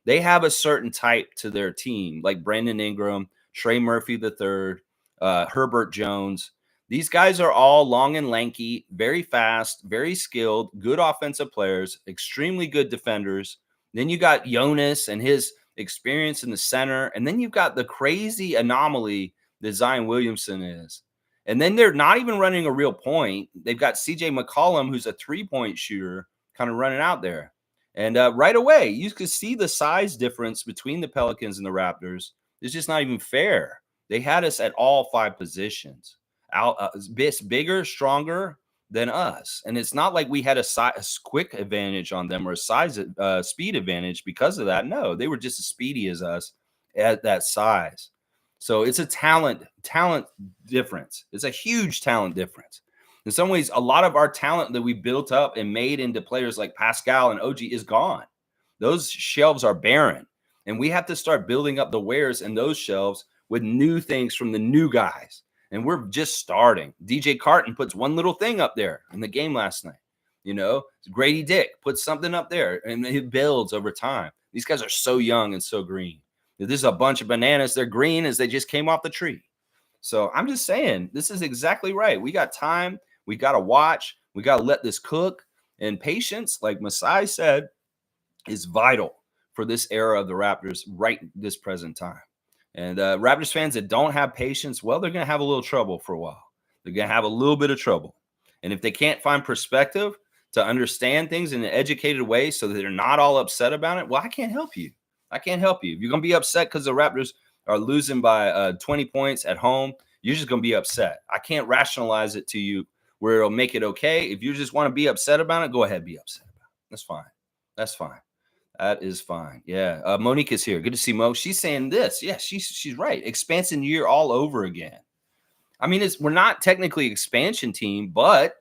They have a certain type to their team, like Brandon Ingram, Trey Murphy III, Herbert Jones. These guys are all long and lanky, very fast, very skilled, good offensive players, extremely good defenders. Then you got Jonas and his experience in the center. And then you've got the crazy anomaly that Zion Williamson is. And then they're not even running a real point. They've got CJ McCollum, who's a 3-point shooter, kind of running out there. And right away, you could see the size difference between the Pelicans and the Raptors. It's just not even fair. They had us at all 5 positions, bigger, stronger than us. And it's not like we had a quick advantage on them or a size speed advantage because of that. No, they were just as speedy as us at that size. So it's a talent difference. It's a huge talent difference. In some ways, a lot of our talent that we built up and made into players like Pascal and OG is gone. Those shelves are barren. And we have to start building up the wares in those shelves with new things from the new guys. And we're just starting. DJ Carton puts one little thing up there in the game last night. You know, Grady Dick puts something up there, and it builds over time. These guys are so young and so green. This is a bunch of bananas. They're green as they just came off the tree. So I'm just saying, this is exactly right. We got time. We got to watch. We got to let this cook. And patience, like Masai said, is vital for this era of the Raptors right this present time. And Raptors fans that don't have patience, well, they're going to have a little trouble for a while. They're going to have a little bit of trouble. And if they can't find perspective to understand things in an educated way so that they're not all upset about it, well, I can't help you. I can't help you. If you're going to be upset because the Raptors are losing by 20 points at home, you're just going to be upset. I can't rationalize it to you where it'll make it okay. If you just want to be upset about it, go ahead, be upset about it. That's fine. That's fine. That is fine. Yeah. Monique is here. Good to see Mo. She's saying this. Yeah, she's right. Expansion year all over again. I mean, we're not technically expansion team, but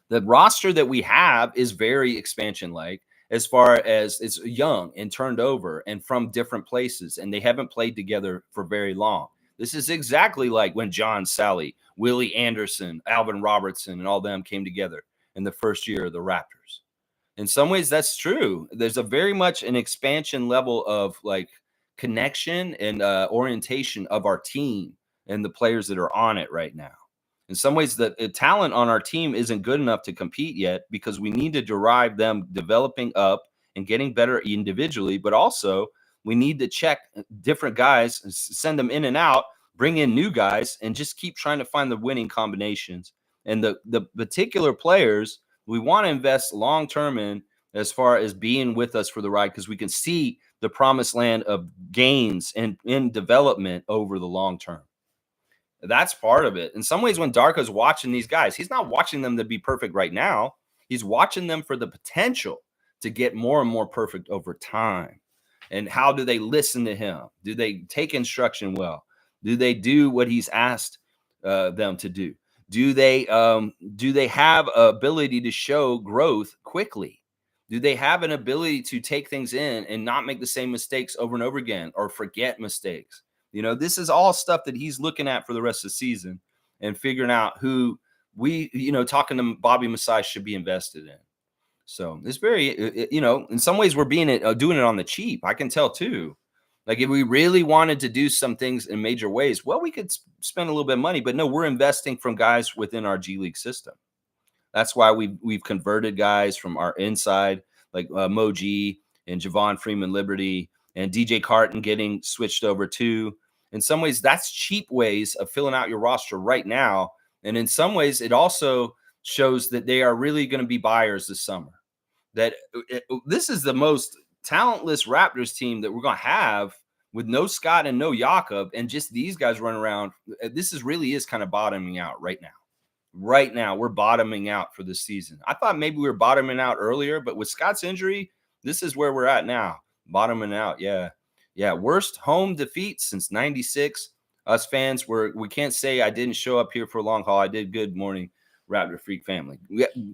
the roster that we have is very expansion-like as far as it's young and turned over and from different places, and they haven't played together for very long. This is exactly like when John Sally, Willie Anderson, Alvin Robertson, and all them came together in the first year of the Raptors. In some ways, that's true. There's a very much an expansion level of like connection and orientation of our team and the players that are on it right now. In some ways, the talent on our team isn't good enough to compete yet because we need to derive them developing up and getting better individually, but also we need to check different guys, send them in and out, bring in new guys, and just keep trying to find the winning combinations. And the particular players we want to invest long-term in as far as being with us for the ride because we can see the promised land of gains and in development over the long term. That's part of it. In some ways, when Darko's watching these guys, he's not watching them to be perfect right now. He's watching them for the potential to get more and more perfect over time. And how do they listen to him? Do they take instruction well? Do they do what he's asked them to do? Do they have ability to show growth quickly? Do they have an ability to take things in and not make the same mistakes over and over again or forget mistakes? You know, this is all stuff that he's looking at for the rest of the season and figuring out who we, talking to Bobby Masai should be invested in. So it's very, in some ways we're doing it on the cheap. I can tell too. Like if we really wanted to do some things in major ways, well, we could spend a little bit of money, but no, we're investing from guys within our G League system. That's why we've converted guys from our inside, like Moji and Javon Freeman Liberty and DJ Carton getting switched over to. In some ways, that's cheap ways of filling out your roster right now. And in some ways, it also shows that they are really going to be buyers this summer. That this is the most talentless Raptors team that we're going to have with no Scott and no Jakob and just these guys running around. This really is kind of bottoming out right now. Right now, we're bottoming out for this season. I thought maybe we were bottoming out earlier, but with Scott's injury, this is where we're at now. Bottoming out, yeah. Yeah, worst home defeat since 96. Us fans, we can't say I didn't show up here for a long haul. I did good morning, Raptor Freak family.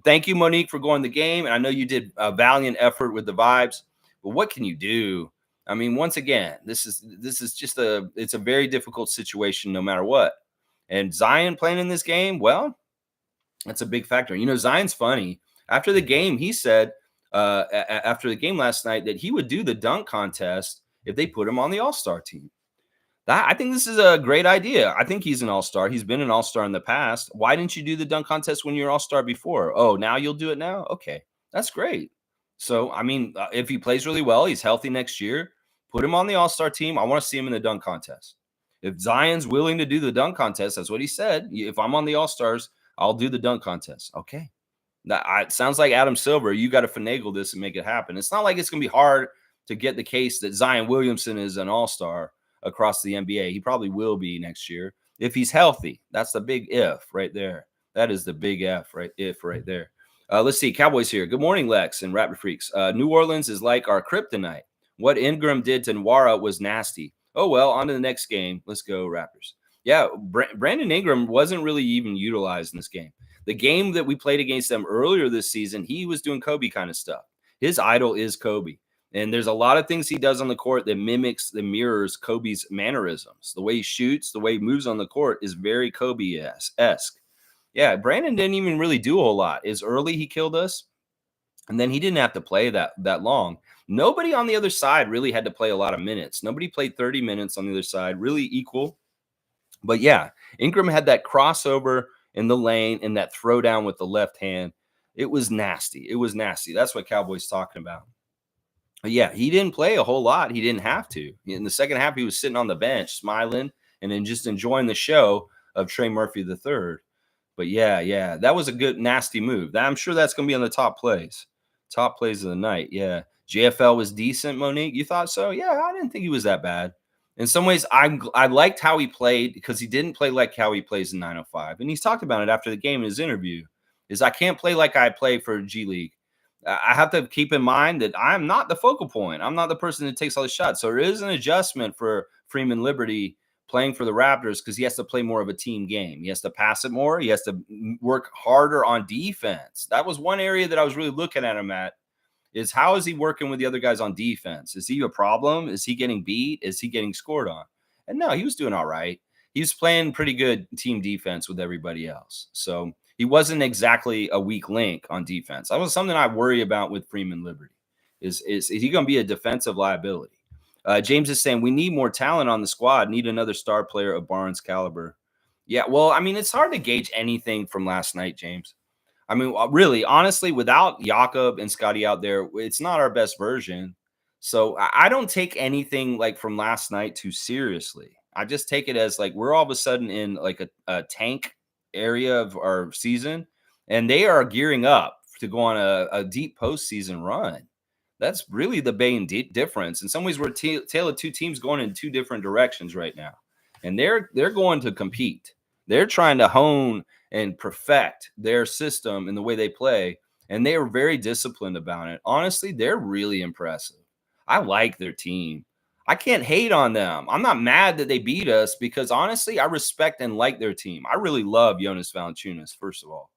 Thank you, Monique, for going the game. And I know you did a valiant effort with the vibes. But what can you do? I mean, once again, this is just it's a very difficult situation no matter what. And Zion playing in this game, well, That's a big factor. Zion's funny. After the game, he said after the game last night that he would do the dunk contest if they put him on the All Star team. I think this is a great idea. I think he's an all-star. He's been an all-star in the past. Why didn't you do the dunk contest when you were all-star before? Oh, now you'll do it now? Okay. That's great. So, I mean, if he plays really well, he's healthy next year, put him on the all-star team. I want to see him in the dunk contest. If Zion's willing to do the dunk contest, that's what he said. If I'm on the all-stars, I'll do the dunk contest. Okay. It sounds like Adam Silver. You got to finagle this and make it happen. It's not like it's going to be hard to get the case that Zion Williamson is an all-star across the NBA. He probably will be next year if he's healthy. That's the big if right there. That is the big if right there. Let's see. Cowboys here. Good morning, Lex and Raptor Freaks. New Orleans is like our kryptonite. What Ingram did to Nwara was nasty. Oh, well, on to the next game. Let's go, Raptors. Yeah, Brandon Ingram wasn't really even utilized in this game. The game that we played against them earlier this season, he was doing Kobe kind of stuff. His idol is Kobe. And there's a lot of things he does on the court that mirrors Kobe's mannerisms. The way he shoots, the way he moves on the court is very Kobe-esque. Yeah, Brandon didn't even really do a whole lot. Is early he killed us, and then he didn't have to play that long. Nobody on the other side really had to play a lot of minutes. Nobody played 30 minutes on the other side, really equal. But yeah, Ingram had that crossover in the lane and that throwdown with the left hand. It was nasty. It was nasty. That's what Cowboys talking about. But yeah, he didn't play a whole lot. He didn't have to. In the second half, he was sitting on the bench, smiling, and then just enjoying the show of Trey Murphy III. But yeah, that was a good, nasty move. I'm sure that's going to be on the top plays of the night. Yeah. JFL was decent, Monique. You thought so? Yeah, I didn't think he was that bad. In some ways, I liked how he played because he didn't play like how he plays in 905. And he's talked about it after the game in his interview, is I can't play like I play for G League. I have to keep in mind that I'm not the focal point. I'm not the person that takes all the shots. So there is an adjustment for Freeman Liberty playing for the Raptors because he has to play more of a team game. He has to pass it more. He has to work harder on defense. That was one area that I was really looking at him at, is how is he working with the other guys on defense? Is he a problem? Is he getting beat? Is he getting scored on? And no, he was doing all right. He was playing pretty good team defense with everybody else. So he wasn't exactly a weak link on defense. That was something I worry about with Freeman Liberty. Is he going to be a defensive liability? James is saying we need more talent on the squad. Need another star player of Barnes' caliber. Yeah, well, I mean, it's hard to gauge anything from last night, James. I mean, really, honestly, without Jakob and Scotty out there, it's not our best version. So I don't take anything like from last night too seriously. I just take it as like we're all of a sudden in like a tank area of our season, and they are gearing up to go on a deep postseason run. That's really the main difference. In some ways, we're tale of two teams going in two different directions right now, and they're going to compete. They're trying to hone and perfect their system and the way they play, and they are very disciplined about it. Honestly, they're really impressive. I like their team. I can't hate on them. I'm not mad that they beat us because honestly, I respect and like their team. I really love Jonas Valanciunas, first of all.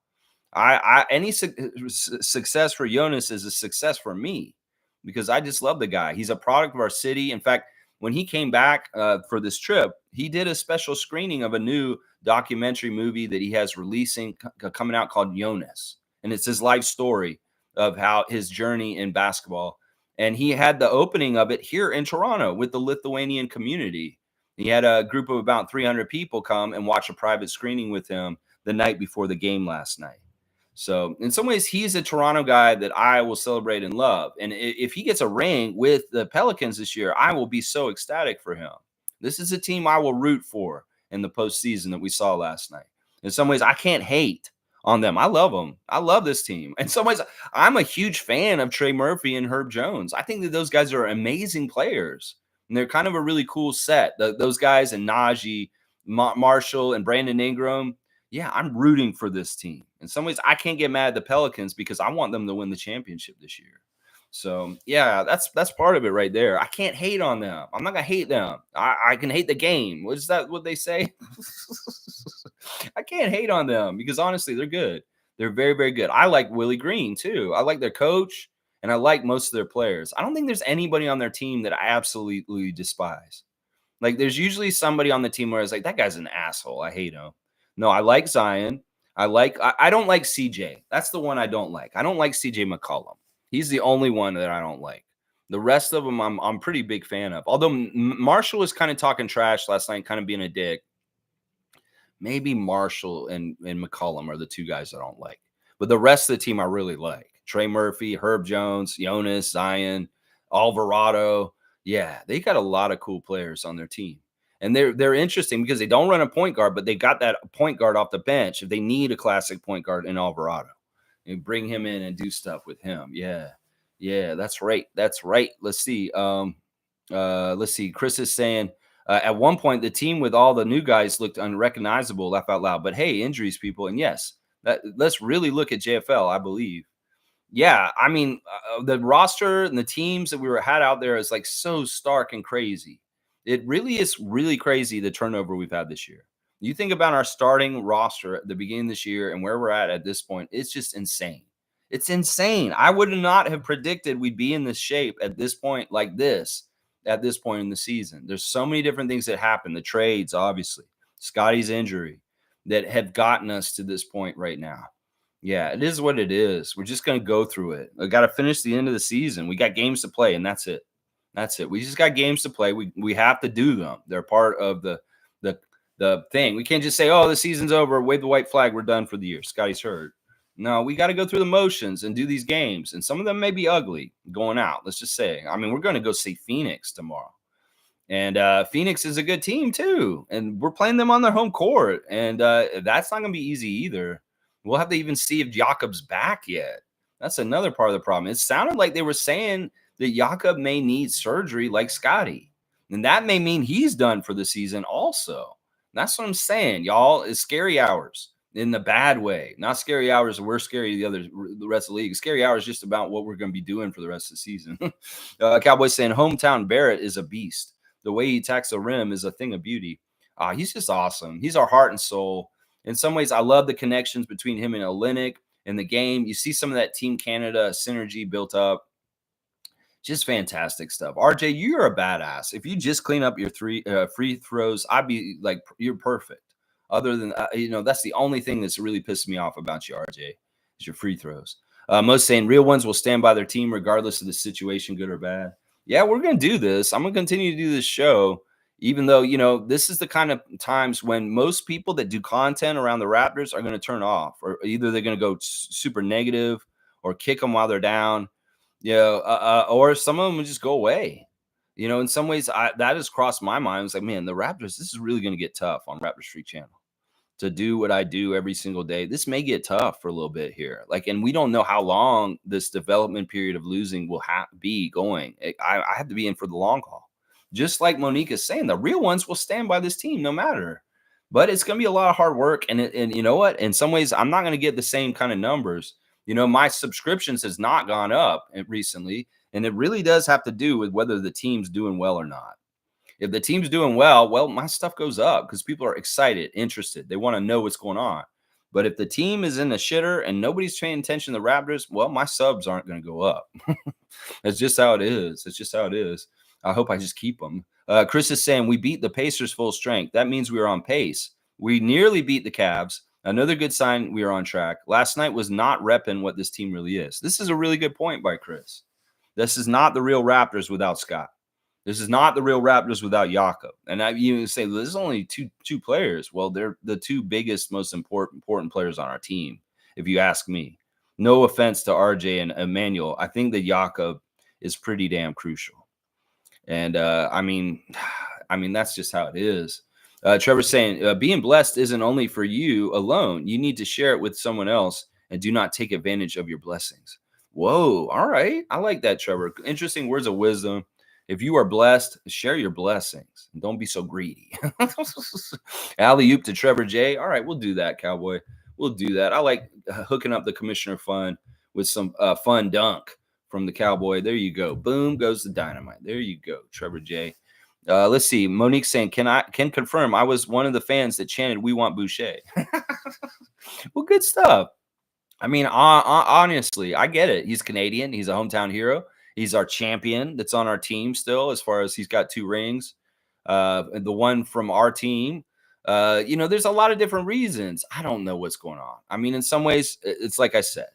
Any success for Jonas is a success for me because I just love the guy. He's a product of our city. In fact, when he came back for this trip, he did a special screening of a new documentary movie that he has coming out called Jonas. And it's his life story of how his journey in basketball. And he had the opening of it here in Toronto with the Lithuanian community. He had a group of about 300 people come and watch a private screening with him the night before the game last night. So in some ways, he's a Toronto guy that I will celebrate and love. And if he gets a ring with the Pelicans this year, I will be so ecstatic for him. This is a team I will root for in the postseason that we saw last night. In some ways, I can't hate on them. I love them. I love this team. In some ways, I'm a huge fan of Trey Murphy and Herb Jones. I think that those guys are amazing players. And they're kind of a really cool set. Those guys and Najee, Marshall, and Brandon Ingram. Yeah, I'm rooting for this team. In some ways, I can't get mad at the Pelicans because I want them to win the championship this year. So, yeah, that's part of it right there. I can't hate on them. I'm not going to hate them. I can hate the game. Is that what they say? I can't hate on them because, honestly, they're good. They're very, very good. I like Willie Green, too. I like their coach, and I like most of their players. I don't think there's anybody on their team that I absolutely despise. Like, there's usually somebody on the team where it's like, that guy's an asshole. I hate him. No, I like Zion. I don't like CJ. That's the one I don't like. I don't like CJ McCollum. He's the only one that I don't like. The rest of them, I'm pretty big fan of. Although Marshall was kind of talking trash last night, kind of being a dick. Maybe Marshall and McCollum are the two guys I don't like. But the rest of the team I really like. Trey Murphy, Herb Jones, Jonas, Zion, Alvarado. Yeah, they got a lot of cool players on their team. And they're interesting because they don't run a point guard, but they got that point guard off the bench if they need a classic point guard in Alvarado. And bring him in and do stuff with him. Yeah. Yeah, that's right. That's right. Let's see. Let's see. Chris is saying at one point the team with all the new guys looked unrecognizable. Laugh out loud. But hey, injuries, people, and yes, let's really look at JFL. I believe. Yeah, I mean the roster and the teams that had out there is like so stark and crazy. It really is really crazy the turnover we've had this year. You think about our starting roster at the beginning of this year and where we're at this point. It's just insane. It's insane. I would not have predicted we'd be in this shape at this point, like this, at this point in the season. There's so many different things that happen. The trades, obviously, Scotty's injury, that have gotten us to this point right now. Yeah, it is what it is. We're just going to go through it. We got to finish the end of the season. We got games to play, and that's it. That's it. We just got games to play. We have to do them. They're part of the thing. We can't just say, "Oh, the season's over. Wave the white flag. We're done for the year." Scotty's hurt. No, we got to go through the motions and do these games, and some of them may be ugly going out. Let's just say. I mean, we're going to go see Phoenix tomorrow. And Phoenix is a good team too, and we're playing them on their home court, and that's not going to be easy either. We'll have to even see if Jakob's back yet. That's another part of the problem. It sounded like they were saying that Jakob may need surgery like Scotty, and that may mean he's done for the season also. That's what I'm saying, y'all. It's scary hours in the bad way, not scary hours. We're scary to the rest of the league. Scary hours just about what we're going to be doing for the rest of the season. Cowboys saying hometown Barrett is a beast. The way he attacks the rim is a thing of beauty. He's just awesome. He's our heart and soul. In some ways, I love the connections between him and Olynyk in the game. You see some of that Team Canada synergy built up. Just fantastic stuff. RJ, you're a badass. If you just clean up your free throws, I'd be like, you're perfect. Other than, that's the only thing that's really pissed me off about you, RJ, is your free throws. Most saying real ones will stand by their team regardless of the situation, good or bad. Yeah, we're going to do this. I'm going to continue to do this show, even though, this is the kind of times when most people that do content around the Raptors are going to turn off, or either they're going to go super negative or kick them while they're down, or some of them will just go away. In some ways, that has crossed my mind. It's like, man, the Raptors, this is really going to get tough on Raptors Freak Channel to do what I do every single day. This may get tough for a little bit here. And we don't know how long this development period of losing will be going. I have to be in for the long haul. Just like Monique is saying, the real ones will stand by this team no matter. But it's going to be a lot of hard work. And you know what? In some ways, I'm not going to get the same kind of numbers. My subscriptions has not gone up recently. And it really does have to do with whether the team's doing well or not. If the team's doing well, my stuff goes up because people are excited, interested. They want to know what's going on. But if the team is in the shitter and nobody's paying attention to the Raptors, well, my subs aren't going to go up. That's just how it is. It's just how it is. I hope I just keep them. Chris is saying we beat the Pacers full strength. That means we are on pace. We nearly beat the Cavs. Another good sign we are on track. Last night was not repping what this team really is. This is a really good point by Chris. This is not the real Raptors without Scott. This is not the real Raptors without Jakob. And you say, there's only two players. Well, they're the two biggest, most important players on our team, if you ask me. No offense to RJ and Emmanuel. I think that Jakob is pretty damn crucial. And, I mean, that's just how it is. Trevor's saying, being blessed isn't only for you alone. You need to share it with someone else and do not take advantage of your blessings. Whoa. All right. I like that, Trevor. Interesting words of wisdom. If you are blessed, share your blessings. And don't be so greedy. Alley-oop to Trevor J. All right, we'll do that, Cowboy. We'll do that. I like hooking up the Commissioner Fund with some fun dunk from the Cowboy. There you go. Boom goes the dynamite. There you go, Trevor J. Let's see. Monique saying, can confirm I was one of the fans that chanted, "We want Boucher." Well, good stuff. I mean, honestly, I get it. He's Canadian. He's a hometown hero. He's our champion that's on our team still, as far as he's got 2 rings. The one from our team, There's a lot of different reasons. I don't know what's going on. I mean, in some ways, it's like I said,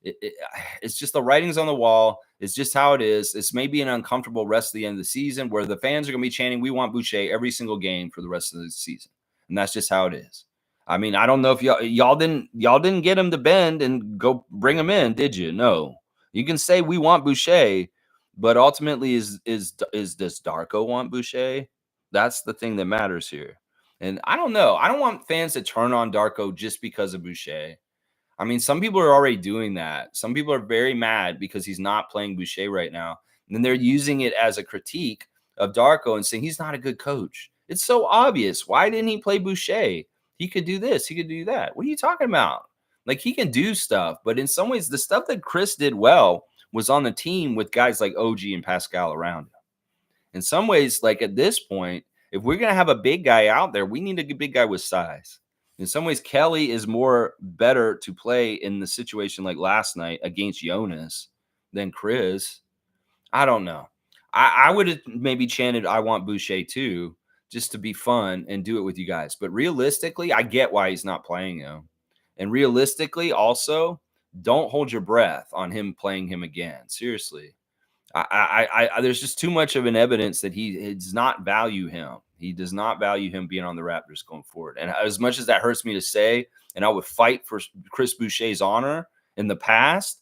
it's just the writings on the wall. It's just how it is. It's maybe an uncomfortable rest of the end of the season where the fans are going to be chanting, "We want Boucher" every single game for the rest of the season, and that's just how it is. I mean, I don't know if y'all didn't get him to bend and go bring him in, did you? No. You can say we want Boucher, but ultimately, does Darko want Boucher? That's the thing that matters here. And I don't know. I don't want fans to turn on Darko just because of Boucher. I mean, some people are already doing that. Some people are very mad because he's not playing Boucher right now. And then they're using it as a critique of Darko and saying he's not a good coach. It's so obvious. Why didn't he play Boucher? He could do this. He could do that. What are you talking about? Like, he can do stuff. But in some ways, the stuff that Chris did well was on the team with guys like OG and Pascal around him. In some ways, like at this point, if we're going to have a big guy out there, we need a big guy with size. In some ways, Kelly is more better to play in the situation like last night against Jonas than Chris. I don't know. I would have maybe chanted, "I want Boucher too," just to be fun and do it with you guys. But realistically, I get why he's not playing him. And realistically, also, don't hold your breath on him playing him again. Seriously. There's just too much of an evidence that he does not value him. He does not value him being on the Raptors going forward. And as much as that hurts me to say, and I would fight for Chris Boucher's honor in the past,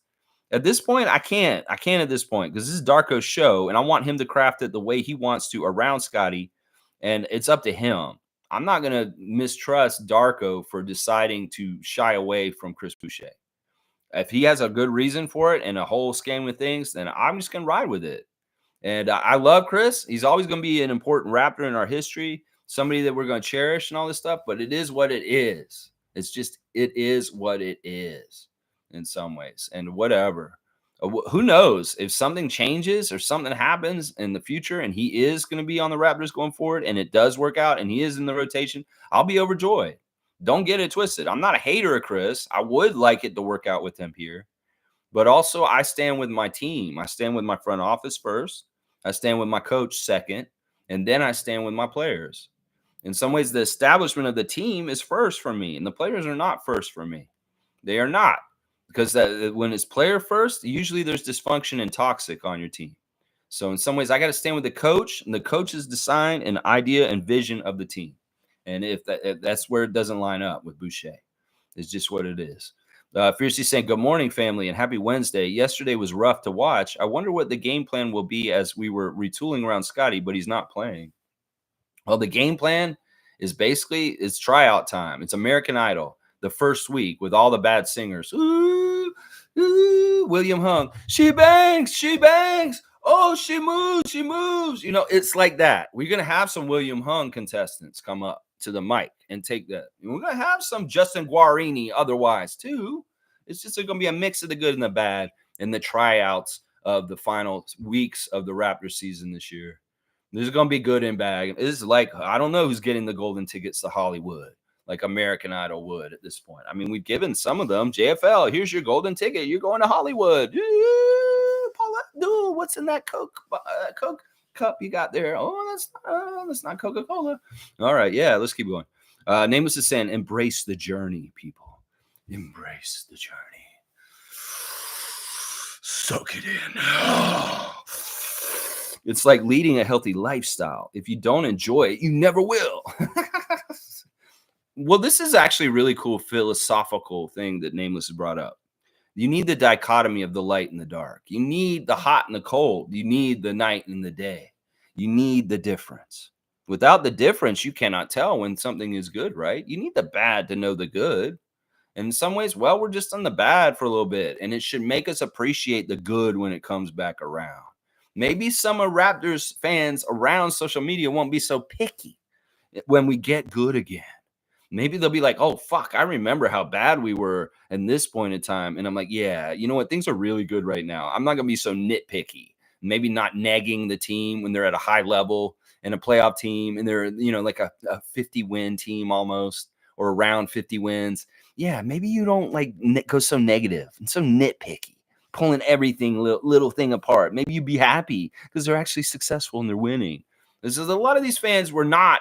at this point, I can't. I can't at this point because this is Darko's show, and I want him to craft it the way he wants to around Scotty, and it's up to him. I'm not going to mistrust Darko for deciding to shy away from Chris Boucher. If he has a good reason for it and a whole scheme of things, then I'm just going to ride with it. And I love Chris. He's always going to be an important Raptor in our history, somebody that we're going to cherish and all this stuff. But it is what it is. It's just, it is what it is in some ways. And whatever. Who knows if something changes or something happens in the future and he is going to be on the Raptors going forward and it does work out and he is in the rotation, I'll be overjoyed. Don't get it twisted. I'm not a hater of Chris. I would like it to work out with him here. But also, I stand with my team. I stand with my front office first. I stand with my coach second. And then I stand with my players. In some ways, the establishment of the team is first for me. And the players are not first for me. They are not. Because when it's player first, usually there's dysfunction and toxic on your team. So in some ways, I got to stand with the coach. And the coach's design and idea and vision of the team. And if that's where it doesn't line up with Boucher, it's just what it is. Fiercely saying, "Good morning, family, and happy Wednesday. Yesterday was rough to watch. I wonder what the game plan will be as we were retooling around Scotty, but he's not playing." Well, the game plan is basically it's tryout time. It's American Idol, the first week with all the bad singers. Ooh, ooh, William Hung. She bangs, she bangs. Oh, she moves, she moves. It's like that. We're going to have some William Hung contestants come up to the mic and take that. And we're going to have some Justin Guarini otherwise, too. It's just going to be a mix of the good and the bad in the tryouts of the final weeks of the Raptors season this year. There's going to be good and bad. It's like, I don't know who's getting the golden tickets to Hollywood, like American Idol would at this point. I mean, we've given some of them. JFL, here's your golden ticket. You're going to Hollywood. Dude, what's in that Coke cup you got there? Oh, that's not Coca-Cola. All right, yeah, let's keep going. Nameless is saying, embrace the journey, people. Embrace the journey. Soak it in. It's like leading a healthy lifestyle. If you don't enjoy it, you never will. Well, this is actually a really cool philosophical thing that Nameless has brought up. You need the dichotomy of the light and the dark. You need the hot and the cold. You need the night and the day. You need the difference. Without the difference, you cannot tell when something is good, right? You need the bad to know the good. And in some ways, well, we're just on the bad for a little bit, and it should make us appreciate the good when it comes back around. Maybe some of Raptors fans around social media won't be so picky when we get good again. Maybe they'll be like, oh, fuck, I remember how bad we were at this point in time. And I'm like, yeah, you know what? Things are really good right now. I'm not going to be so nitpicky. Maybe not nagging the team when they're at a high level and a playoff team and they're, like a 50-win team almost or around 50 wins. Yeah, maybe you don't like go so negative and so nitpicky, pulling everything, little thing apart. Maybe you'd be happy because they're actually successful and they're winning. This is a lot of these fans were not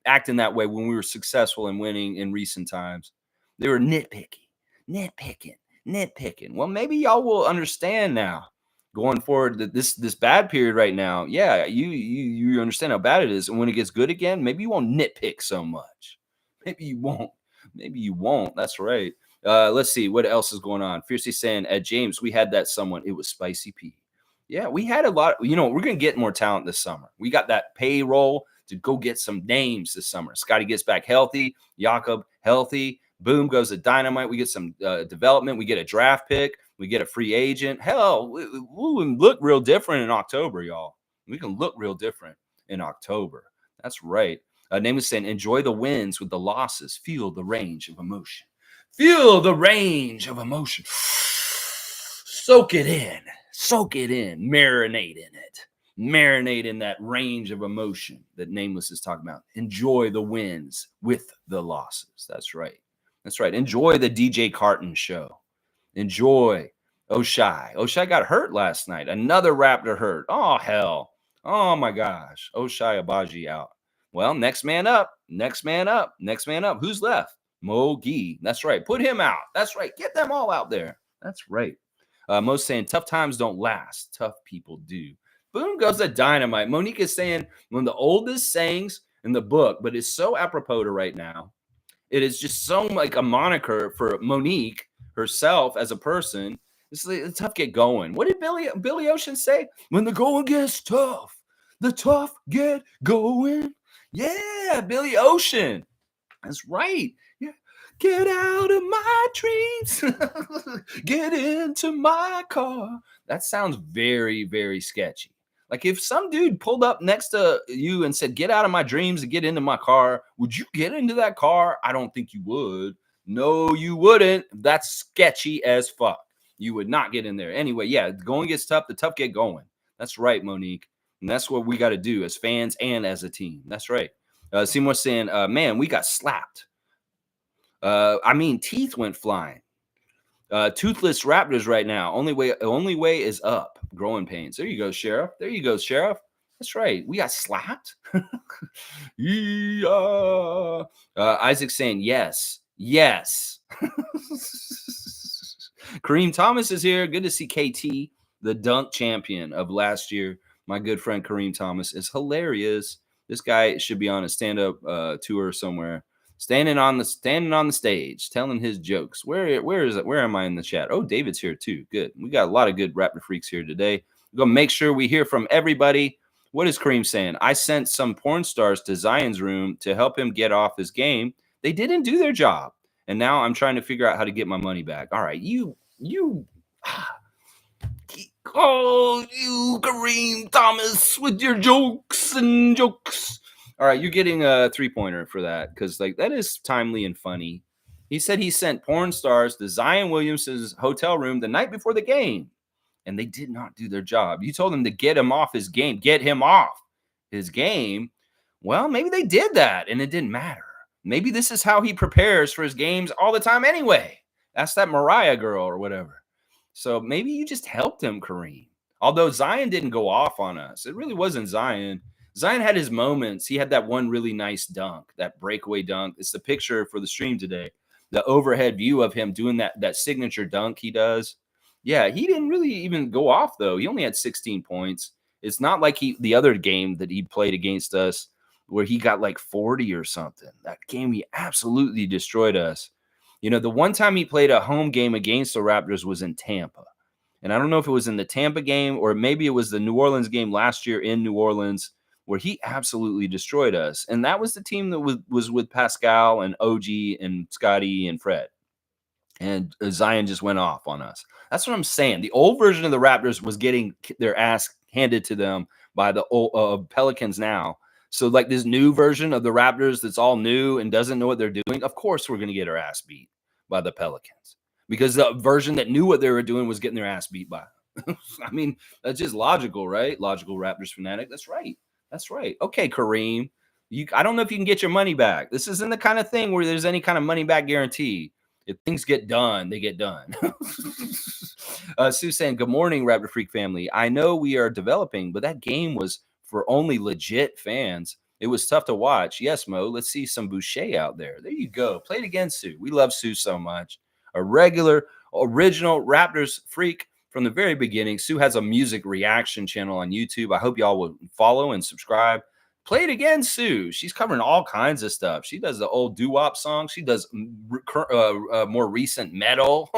acting that way when we were successful and winning in recent times. They were nitpicking, nitpicking. Well, maybe y'all will understand now going forward that this bad period right now, yeah, you understand how bad it is. And when it gets good again, maybe you won't nitpick so much. Maybe you won't. Maybe you won't. That's right. Let's see what else is going on. Fiercely saying at James, we had that someone. It was Spicy P. Yeah, we had a lot. We're gonna get more talent this summer. We got that payroll to go get some names this summer. Scotty gets back healthy. Jakob healthy. Boom goes to dynamite. We get some development. We get a draft pick. We get a free agent. Hell, we can look real different in October, y'all. We can look real different in October. That's right. Name is saying, enjoy the wins with the losses. Feel the range of emotion. Feel the range of emotion. Soak it in. Soak it in. Marinate in it. Marinate in that range of emotion that Nameless is talking about. Enjoy the wins with the losses. That's right. That's right. Enjoy the DJ Carton show. Enjoy Oshai. Oshai got hurt last night. Another Raptor hurt. Oh, hell. Oh, my gosh. Oshai Abaji out. Well, next man up. Next man up. Next man up. Who's left? Mo Gee. That's right. Put him out. That's right. Get them all out there. That's right. Mo's saying tough times don't last. Tough people do. Boom goes the dynamite. Monique is saying one of the oldest sayings in the book, but it's so apropos to right now. It is just so like a moniker for Monique herself as a person. It's like, tough get going. What did Billy Ocean say? When the going gets tough, the tough get going. Yeah, Billy Ocean. That's right. Yeah. Get out of my dreams. Get into my car. That sounds very, very sketchy. Like if some dude pulled up next to you and said, get out of my dreams and get into my car, would you get into that car? I don't think you would. No, you wouldn't. That's sketchy as fuck. You would not get in there. Anyway, yeah, going gets tough. The tough get going. That's right, Monique. And that's what we got to do as fans and as a team. That's right. Seymour's saying, man, we got slapped. Teeth went flying. Toothless Raptors right now. Only way is up. Growing pains. There you go, Sheriff. There you go, Sheriff. That's right. We got slapped. Yeah. Isaac saying yes. Yes. Kareem Thomas is here. Good to see KT, the dunk champion of last year. My good friend Kareem Thomas is hilarious. This guy should be on a stand-up tour somewhere. Standing on the stage, telling his jokes. Where is it? Where am I in the chat? Oh, David's here too. Good. We got a lot of good Raptor freaks here today. We're gonna make sure we hear from everybody. What is Kareem saying? I sent some porn stars to Zion's room to help him get off his game. They didn't do their job, and now I'm trying to figure out how to get my money back. All right, you. Oh, you Kareem Thomas with your jokes. All right, you're getting a 3-pointer for that because like that is timely and funny. He said he sent porn stars to Zion Williamson's hotel room the night before the game, and they did not do their job. You told him to get him off his game. Get him off his game. Well, maybe they did that, and it didn't matter. Maybe this is how he prepares for his games all the time anyway. That's that Mariah girl or whatever. So maybe you just helped him, Kareem. Although Zion didn't go off on us. It really wasn't Zion. Zion had his moments. He had that one really nice dunk, that breakaway dunk. It's the picture for the stream today. The overhead view of him doing that signature dunk he does. Yeah, he didn't really even go off, though. He only had 16 points. It's not like the other game that he played against us where he got like 40 or something. That game, he absolutely destroyed us. You know, the one time he played a home game against the Raptors was in Tampa. And I don't know if it was in the Tampa game or maybe it was the New Orleans game last year in New Orleans where he absolutely destroyed us. And that was the team that was with Pascal and OG and Scotty and Fred. And Zion just went off on us. That's what I'm saying. The old version of the Raptors was getting their ass handed to them by the old, Pelicans now. So like this new version of the Raptors that's all new and doesn't know what they're doing, of course we're going to get our ass beat by the Pelicans. Because the version that knew what they were doing was getting their ass beat by them. I mean, that's just logical, right? Logical Raptors fanatic. That's right. That's right. Okay, Kareem. I don't know if you can get your money back. This isn't the kind of thing where there's any kind of money back guarantee. If things get done, they get done. Sue saying, good morning, Raptor Freak family. I know we are developing, but that game was for only legit fans. It was tough to watch. Yes, Mo. Let's see some Boucher out there. There you go. Play it again, Sue. We love Sue so much. A regular, original Raptors freak from the very beginning. Sue has a music reaction channel on YouTube. I hope y'all will follow and subscribe. Play it again, Sue. She's covering all kinds of stuff. She does the old doo-wop songs. She does more recent metal.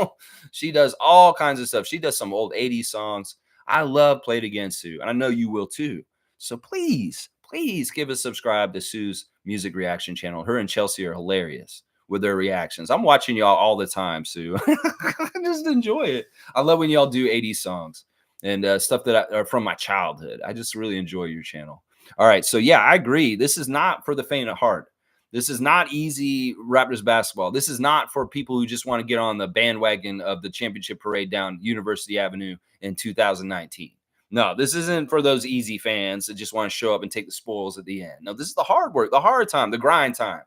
She does all kinds of stuff. She does some old 80s songs. I love Play It Again, Sue, and I know you will too. So please give a subscribe to Sue's music reaction channel. Her and Chelsea are hilarious with their reactions. I'm watching y'all all the time, Sue. I just enjoy it. I love when y'all do 80s songs and stuff that are from my childhood. I just really enjoy your channel. All right. So, yeah, I agree. This is not for the faint of heart. This is not easy Raptors basketball. This is not for people who just want to get on the bandwagon of the championship parade down University Avenue in 2019. No, this isn't for those easy fans that just want to show up and take the spoils at the end. No, this is the hard work, the hard time, the grind time.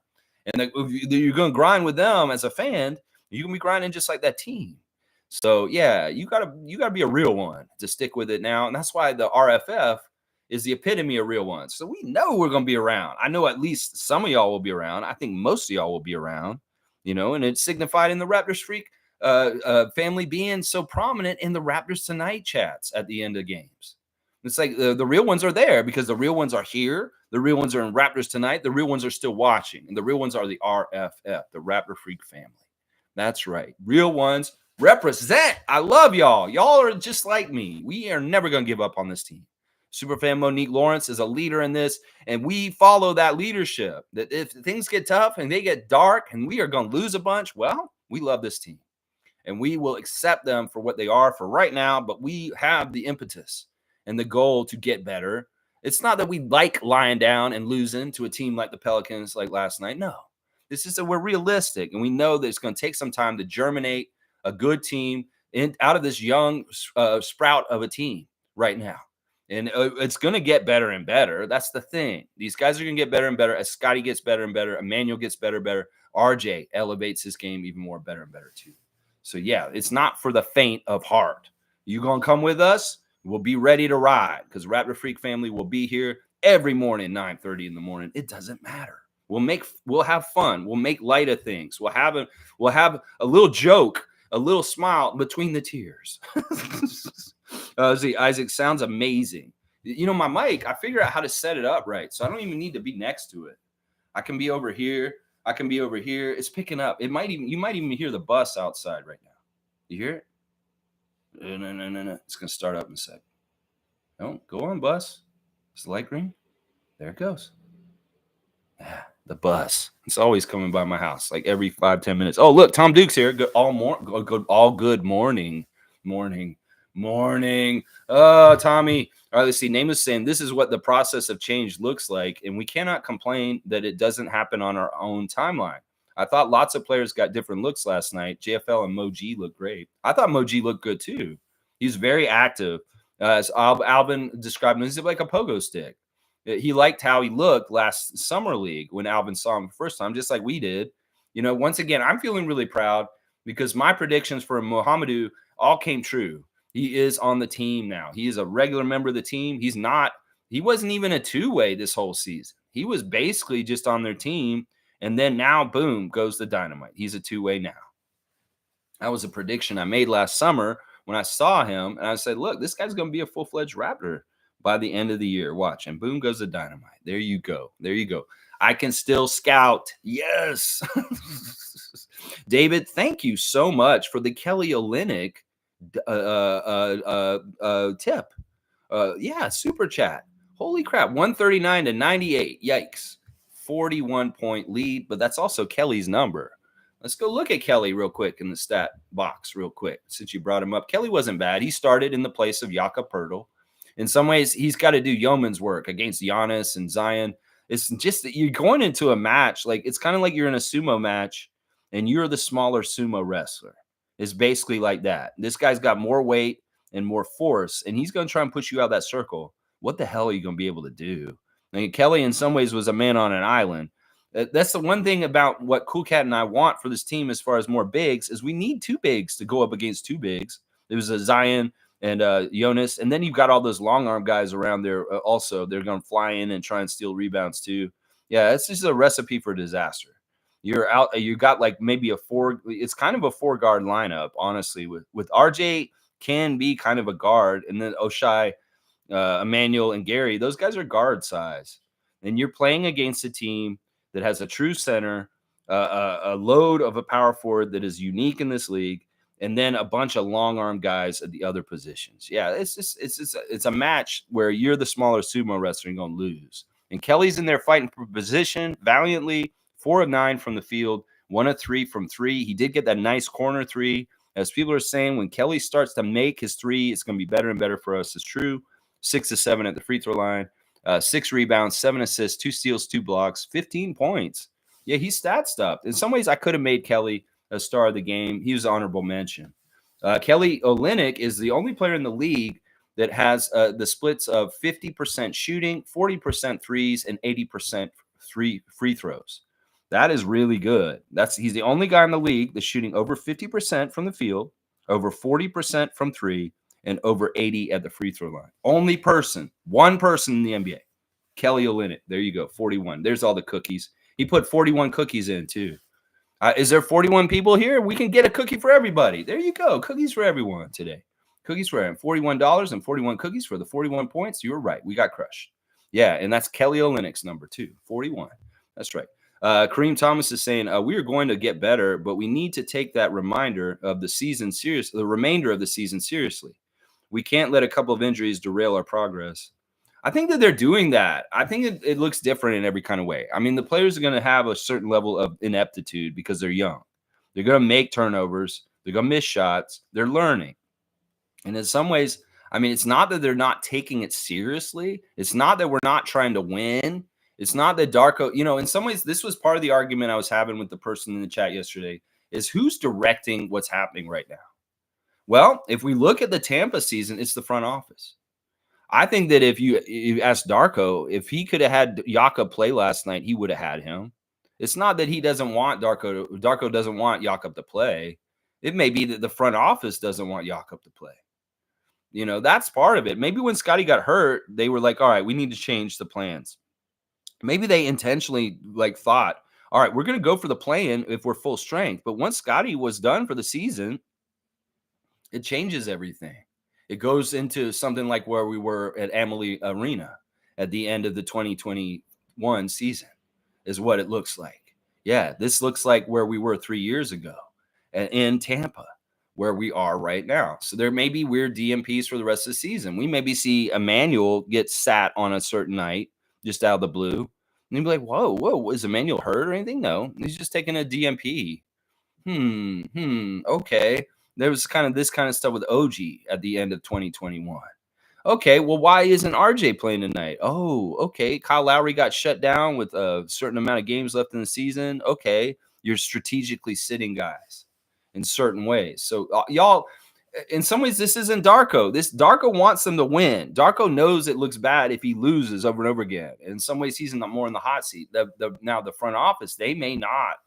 And if you're going to grind with them as a fan, you're going to be grinding just like that team. So, yeah, you gotta be a real one to stick with it now. And that's why the RFF is the epitome of real ones. So we know we're going to be around. I know at least some of y'all will be around. I think most of y'all will be around, and it's signified in the Raptors Freak family being so prominent in the Raptors Tonight chats at the end of games. It's like the real ones are there because the real ones are here. The real ones are in Raptors Tonight. The real ones are still watching. And the real ones are the RFF, the Raptor Freak family. That's right. Real ones represent. I love y'all. Y'all are just like me. We are never going to give up on this team. Superfan Monique Lawrence is a leader in this, and we follow that leadership. That if things get tough and they get dark and we are going to lose a bunch, well, we love this team. And we will accept them for what they are for right now, but we have the impetus and the goal to get better. It's not that we like lying down and losing to a team like the Pelicans like last night. No, it's just that we're realistic, and we know that it's going to take some time to germinate a good team out of this young sprout of a team right now. And it's going to get better and better. That's the thing. These guys are going to get better and better as Scotty gets better and better. Emmanuel gets better and better. RJ elevates his game even more better and better too. So, yeah, it's not for the faint of heart. You going to come with us? We'll be ready to ride because Raptor Freak family will be here every morning, 9:30 in the morning. It doesn't matter. We'll have fun. We'll make light of things. We'll have a little joke, a little smile between the tears. See, Isaac, sounds amazing. My mic, I figured out how to set it up right. So I don't even need to be next to it. I can be over here. It's picking up. You might even hear the bus outside right now. You hear it? No. It's going to start up in a sec. No, go on, bus. Is the light green? There it goes. Yeah, the bus. It's always coming by my house, like every 5-10 minutes. Oh, look, Tom Duke's here. Good morning. Oh, Tommy. All right, let's see. Name is saying this is what the process of change looks like, and we cannot complain that it doesn't happen on our own timeline. I thought lots of players got different looks last night. JFL and Moji looked great. I thought Moji looked good too. He's very active. As Alvin described him, he's like a pogo stick. He liked how he looked last summer league when Alvin saw him the first time, just like we did. Once again, I'm feeling really proud because my predictions for Mohamedou all came true. He is on the team now. He is a regular member of the team. He wasn't even a two-way this whole season. He was basically just on their team. And then now, boom, goes the dynamite. He's a two-way now. That was a prediction I made last summer when I saw him. And I said, look, this guy's going to be a full-fledged Raptor by the end of the year. Watch. And boom goes the dynamite. There you go. I can still scout. Yes. David, thank you so much for the Kelly Olynyk tip. Yeah, super chat. Holy crap, 139-98. Yikes. 41-point lead, but that's also Kelly's number. Let's go look at Kelly real quick in the stat box real quick since you brought him up. Kelly wasn't bad. He started in the place of Jakob Poeltl. In some ways, he's got to do yeoman's work against Giannis and Zion. It's just that you're going into a match. Like, it's kind of like you're in a sumo match and you're the smaller sumo wrestler. It's basically like that. This guy's got more weight and more force, and he's going to try and push you out of that circle. What the hell are you going to be able to do? I mean, Kelly, in some ways, was a man on an island. That's the one thing about what Cool Cat and I want for this team as far as more bigs is we need two bigs to go up against two bigs. There was a Zion and Jonas, and then you've got all those long arm guys around there. Also, they're going to fly in and try and steal rebounds too. Yeah, it's just a recipe for disaster. You're out. You got like maybe a four. It's kind of a four guard lineup, honestly. With RJ can be kind of a guard, and then Oshai, Emmanuel, and Gary. Those guys are guard size, and you're playing against a team that has a true center, a load of a power forward that is unique in this league, and then a bunch of long arm guys at the other positions. Yeah, it's a match where you're the smaller sumo wrestler and going to lose. And Kelly's in there fighting for position valiantly. 4 of 9 from the field, 1 of 3 from 3. He did get that nice corner 3. As people are saying, when Kelly starts to make his 3, it's going to be better and better for us. It's true. 6 of 7 at the free throw line, 6 rebounds, 7 assists, 2 steals, 2 blocks, 15 points. Yeah, he's stat stuffed. In some ways, I could have made Kelly a star of the game. He was honorable mention. Kelly Olynyk is the only player in the league that has the splits of 50% shooting, 40% threes, and 80% free throws. That is really good. He's the only guy in the league that's shooting over 50% from the field, over 40% from 3, and over 80 at the free throw line. Only person, one person in the NBA. Kelly Olynyk. There you go, 41. There's all the cookies. He put 41 cookies in too. Is there 41 people here? We can get a cookie for everybody. There you go. Cookies for everyone today. Cookies for everyone. $41 and 41 cookies for the 41 points. You were right. We got crushed. Yeah, and that's Kelly Olynyk's number 2, 41. That's right. Kareem Thomas is saying, we are going to get better, but we need to take that reminder of the season seriously, the remainder of the season seriously. We can't let a couple of injuries derail our progress. I think that they're doing that. I think it looks different in every kind of way. I mean, the players are going to have a certain level of ineptitude because they're young. They're going to make turnovers. They're going to miss shots. They're learning. And in some ways, I mean, it's not that they're not taking it seriously. It's not that we're not trying to win. It's not that Darko, in some ways, this was part of the argument I was having with the person in the chat yesterday, is who's directing what's happening right now? Well, if we look at the Tampa season, it's the front office. I think that if you ask Darko, if he could have had Jakob play last night, he would have had him. It's not that he doesn't want Darko doesn't want Jakob to play. It may be that the front office doesn't want Jakob to play. That's part of it. Maybe when Scotty got hurt, they were like, all right, we need to change the plans. Maybe they intentionally thought, all right, we're going to go for the play-in if we're full strength. But once Scotty was done for the season, it changes everything. It goes into something like where we were at Amalie Arena at the end of the 2021 season is what it looks like. Yeah, this looks like where we were 3 years ago in Tampa, where we are right now. So there may be weird DMPs for the rest of the season. We maybe see Emmanuel get sat on a certain night just out of the blue. And you'd be like, whoa, is Emmanuel hurt or anything? No, he's just taking a DMP. Okay. There was this kind of stuff with OG at the end of 2021. Okay, well, why isn't RJ playing tonight? Oh, okay. Kyle Lowry got shut down with a certain amount of games left in the season. Okay, you're strategically sitting guys in certain ways. So y'all, in some ways, this isn't Darko. Darko wants them to win. Darko knows it looks bad if he loses over and over again. In some ways, he's more in the hot seat. Now the front office, they may not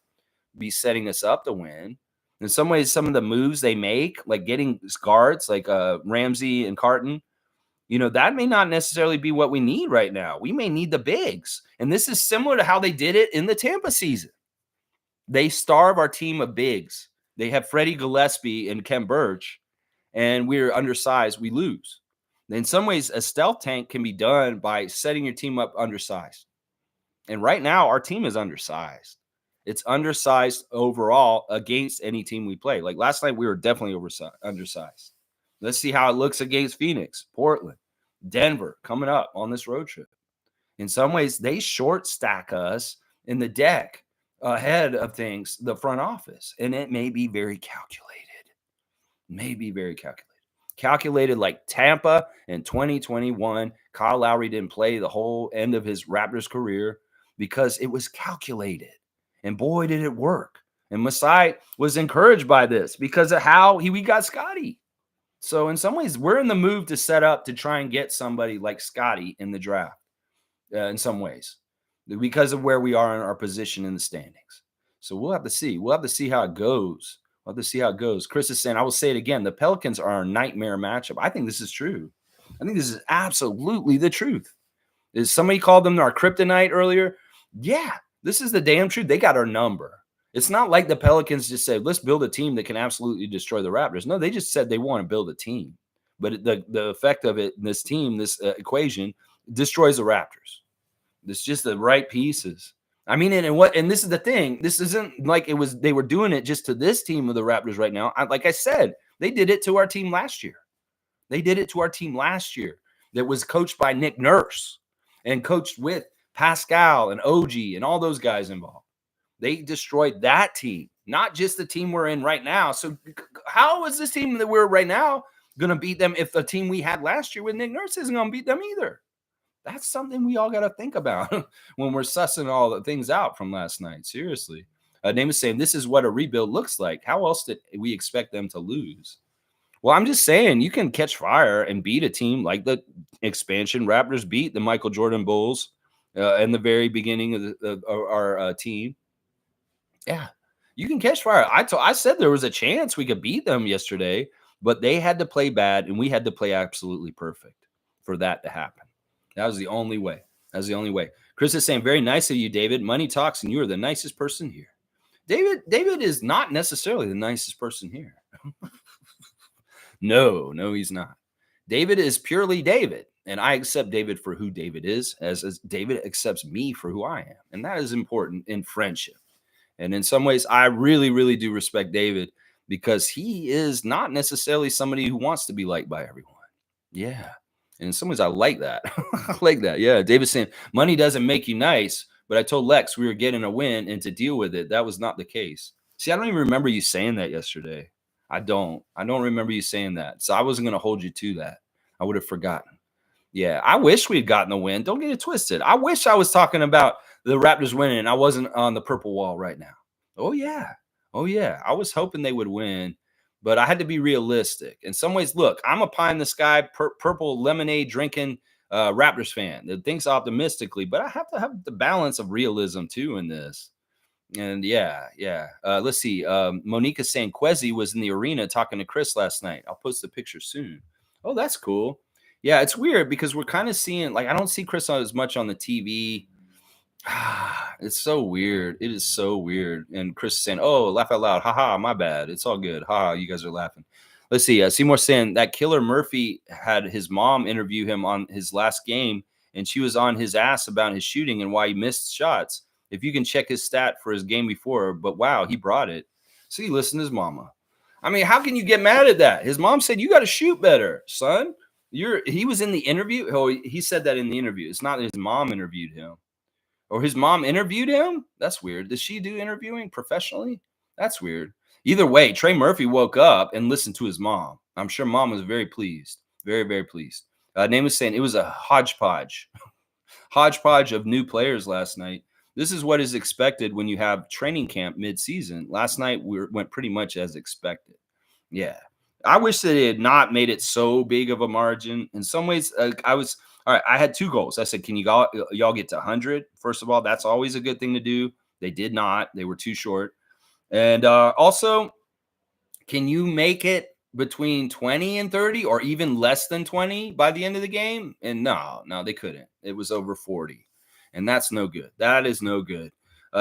be setting us up to win. In some ways, some of the moves they make, like getting guards like Ramsey and Carton, that may not necessarily be what we need right now. We may need the bigs. And this is similar to how they did it in the Tampa season. They starve our team of bigs. They have Freddie Gillespie and Kem Birch, and we're undersized. We lose. In some ways, a stealth tank can be done by setting your team up undersized. And right now, our team is undersized. It's undersized overall against any team we play. Like last night, we were definitely undersized. Let's see how it looks against Phoenix, Portland, Denver coming up on this road trip. In some ways, they short stack us in the deck ahead of things, the front office. And it may be very calculated. Calculated like Tampa in 2021. Kyle Lowry didn't play the whole end of his Raptors career because it was calculated. And boy, did it work. And Masai was encouraged by this because of how we got Scotty. So in some ways, we're in the move to set up to try and get somebody like Scotty in the draft in some ways because of where we are in our position in the standings. So we'll have to see. We'll have to see how it goes We'll have to see how it goes. Chris is saying, I will say it again. The Pelicans are a nightmare matchup. I think this is true. I think this is absolutely the truth. Is somebody called them our kryptonite earlier? Yeah, this is the damn truth. They got our number. It's not like the Pelicans just said, let's build a team that can absolutely destroy the Raptors. No, they just said they want to build a team. But the effect of it, this team, this equation, destroys the Raptors. It's just the right pieces. I mean, and this is the thing. This isn't like it was. They were doing it just to this team of the Raptors right now. Like I said, they did it to our team last year. They did it to our team last year. That was coached by Nick Nurse and coached with Pascal and OG and all those guys involved. They destroyed that team, not just the team we're in right now. So how is this team that we're right now going to beat them if the team we had last year with Nick Nurse isn't going to beat them either? That's something we all got to think about when we're sussing all the things out from last night. Seriously. Name is saying this is what a rebuild looks like. How else did we expect them to lose? Well, I'm just saying you can catch fire and beat a team like the expansion Raptors beat the Michael Jordan Bulls in the very beginning of our team. Yeah, you can catch fire. I said there was a chance we could beat them yesterday, but they had to play bad and we had to play absolutely perfect for that to happen. That was the only way. That was the only way. Chris is saying, very nice of you, David. Money talks, and you are the nicest person here. David is not necessarily the nicest person here. No, he's not. David is purely David, and I accept David for who David is, as David accepts me for who I am, and that is important in friendship. And in some ways, I really, really do respect David because he is not necessarily somebody who wants to be liked by everyone. Yeah. And in some ways, I like that. I like that. Yeah. David's saying money doesn't make you nice, but I told Lex we were getting a win and to deal with it. That was not the case. See, I don't even remember you saying that yesterday. I don't remember you saying that. So I wasn't going to hold you to that. I would have forgotten. Yeah. I wish we had gotten a win. Don't get it twisted. I wish I was talking about the Raptors winning and I wasn't on the purple wall right now. Oh, yeah. Oh, yeah. I was hoping they would win. But I had to be realistic. In some ways, look, I'm a pie in the sky, purple lemonade drinking Raptors fan that thinks optimistically, but I have to have the balance of realism too in this. And yeah. Let's see. Monica's saying Quezzy was in the arena talking to Chris last night. I'll post the picture soon. Oh, that's cool. Yeah, it's weird because we're kind of seeing, like, I don't see Chris as much on the TV. It's so weird. It is so weird. And Chris is saying, oh, laugh out loud. Haha, my bad. It's all good. Ha, you guys are laughing. Let's see. Seymour saying that Killer Murphy had his mom interview him on his last game, and she was on his ass about his shooting and why he missed shots. If you can check his stat for his game before, but wow, he brought it. So he listened to his mama. I mean, how can you get mad at that? His mom said, you got to shoot better, son. He was in the interview. Oh, he said that in the interview. It's not his mom interviewed him. Or his mom interviewed him? That's weird. Does she do interviewing professionally? That's weird. Either way, Trey Murphy woke up and listened to his mom. I'm sure mom was very pleased. Very, very pleased. Name was saying it was a hodgepodge of new players last night. This is what is expected when you have training camp mid-season. Last night went pretty much as expected. Yeah. I wish that it had not made it so big of a margin. In some ways, all right, I had two goals. I said, can y'all get to 100? First of all, that's always a good thing to do. They did not. They were too short. And also, can you make it between 20 and 30 or even less than 20 by the end of the game? And no, they couldn't. It was over 40. And that's no good. That is no good.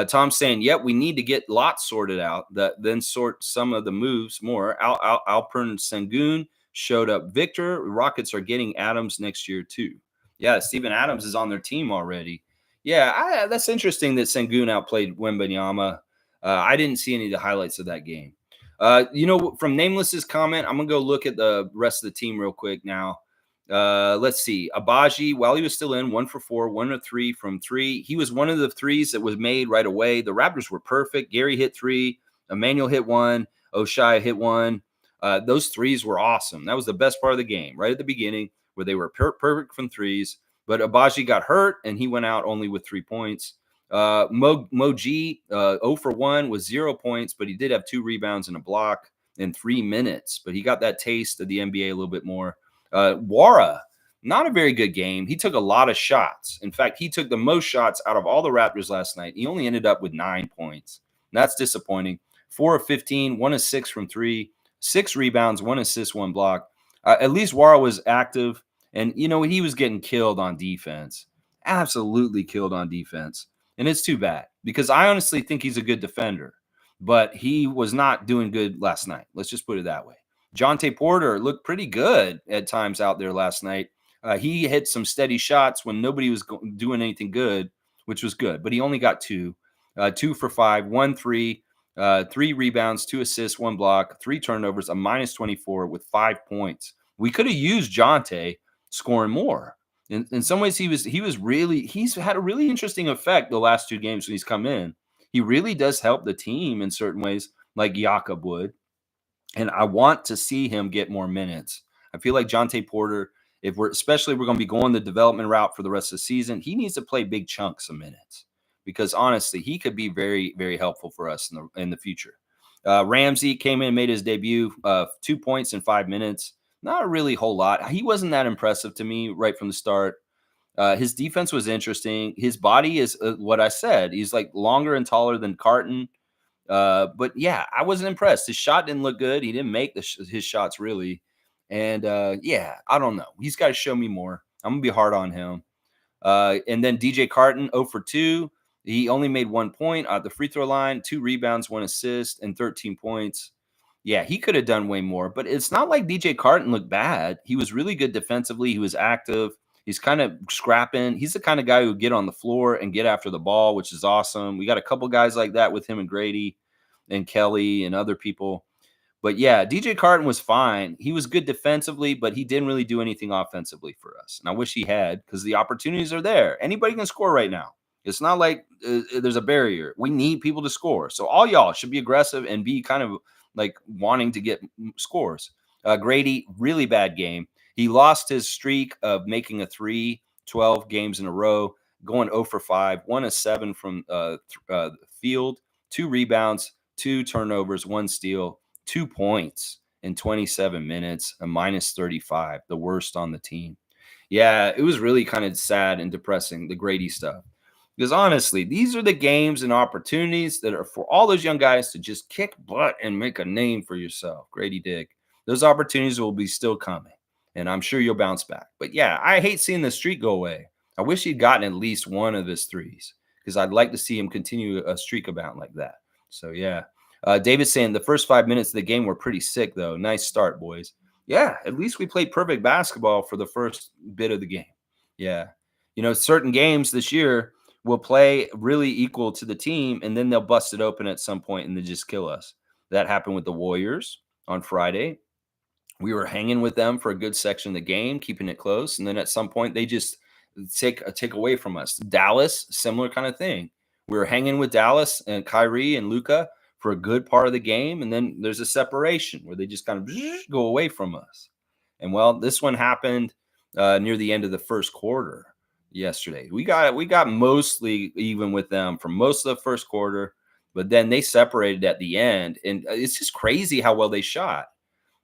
Tom's saying, yep, we need to get lots sorted out, then sort some of the moves more. Alpern Sengun showed up Victor. Rockets are getting Adams next year, too. Yeah, Steven Adams is on their team already. Yeah, that's interesting that Sengun outplayed Wembanyama. I didn't see any of the highlights of that game. From Nameless's comment, I'm going to go look at the rest of the team real quick now. Let's see. Abaji, while he was still in, 1 for 4, 1 of 3 from 3. He was one of the threes that was made right away. The Raptors were perfect. Gary hit 3. Emmanuel hit 1. Oshai hit 1. Those threes were awesome. That was the best part of the game, right at the beginning, where they were perfect from threes. But Abaji got hurt, and he went out only with 3 points. Moji, 0 for 1 with 0 points, but he did have 2 rebounds and a block in 3 minutes. But he got that taste of the NBA a little bit more. Wara, not a very good game. He took a lot of shots. In fact, he took the most shots out of all the Raptors last night. He only ended up with 9 points. That's disappointing. 4 of 15, 1 of 6 from 3, 6 rebounds, 1 assist, 1 block. At least Wara was active, and he was getting killed on defense. Absolutely killed on defense. And it's too bad because I honestly think he's a good defender, but he was not doing good last night. Let's just put it that way. Jonte Porter looked pretty good at times out there last night. He hit some steady shots when nobody was doing anything good, which was good, but he only got 2. 2 for 5, 1 3, 3 rebounds, 2 assists, 1 block, 3 turnovers, a minus 24 with 5 points. We could have used Jonte scoring more. In some ways, he's had a really interesting effect the last 2 games when he's come in. He really does help the team in certain ways, like Jakob would. And I want to see him get more minutes. I feel like Jonte Porter, especially if we're going to be going the development route for the rest of the season, he needs to play big chunks of minutes because honestly, he could be very, very helpful for us in the future. Ramsey came in and made his debut, 2 points in 5 minutes. Not a really whole lot. He wasn't that impressive to me right from the start. His defense was interesting. His body is what I said. He's like longer and taller than Carton. But yeah, I wasn't impressed. His shot didn't look good. He didn't make his shots really. And yeah, I don't know. He's got to show me more. I'm going to be hard on him. And then DJ Carton, 0 for 2. He only made 1 point at the free throw line, 2 rebounds, 1 assist, and 13 points. Yeah, he could have done way more, but it's not like DJ Carton looked bad. He was really good defensively. He was active. He's kind of scrapping. He's the kind of guy who would get on the floor and get after the ball, which is awesome. We got a couple guys like that with him and Grady and Kelly and other people. But yeah, DJ Carton was fine. He was good defensively, but he didn't really do anything offensively for us. And I wish he had because the opportunities are there. Anybody can score right now. It's not like there's a barrier. We need people to score. So all y'all should be aggressive and be kind of like wanting to get scores. Grady, really bad game. He lost his streak of making a 3, 12 games in a row, going 0 for 5, 1 of 7 from the field, 2 rebounds, 2 turnovers, 1 steal, 2 points in 27 minutes, a minus 35, the worst on the team. Yeah, it was really kind of sad and depressing, the Grady stuff. Because honestly, these are the games and opportunities that are for all those young guys to just kick butt and make a name for yourself. Grady Dick. Those opportunities will be still coming, and I'm sure you'll bounce back. But yeah, I hate seeing the streak go away. I wish he'd gotten at least one of his threes because I'd like to see him continue a streak about like that. So yeah. David saying the first 5 minutes of the game were pretty sick, though. Nice start, boys. Yeah, at least we played perfect basketball for the first bit of the game. Yeah. Certain games this year will play really equal to the team, and then they'll bust it open at some point and they just kill us. That happened with the Warriors on Friday. We were hanging with them for a good section of the game, keeping it close, and then at some point they just take away from us. Dallas, similar kind of thing. We were hanging with Dallas and Kyrie and Luka for a good part of the game, and then there's a separation where they just kind of go away from us. And well, this one happened near the end of the first quarter yesterday. We got mostly even with them for most of the first quarter, but then they separated at the end, and it's just crazy how well they shot.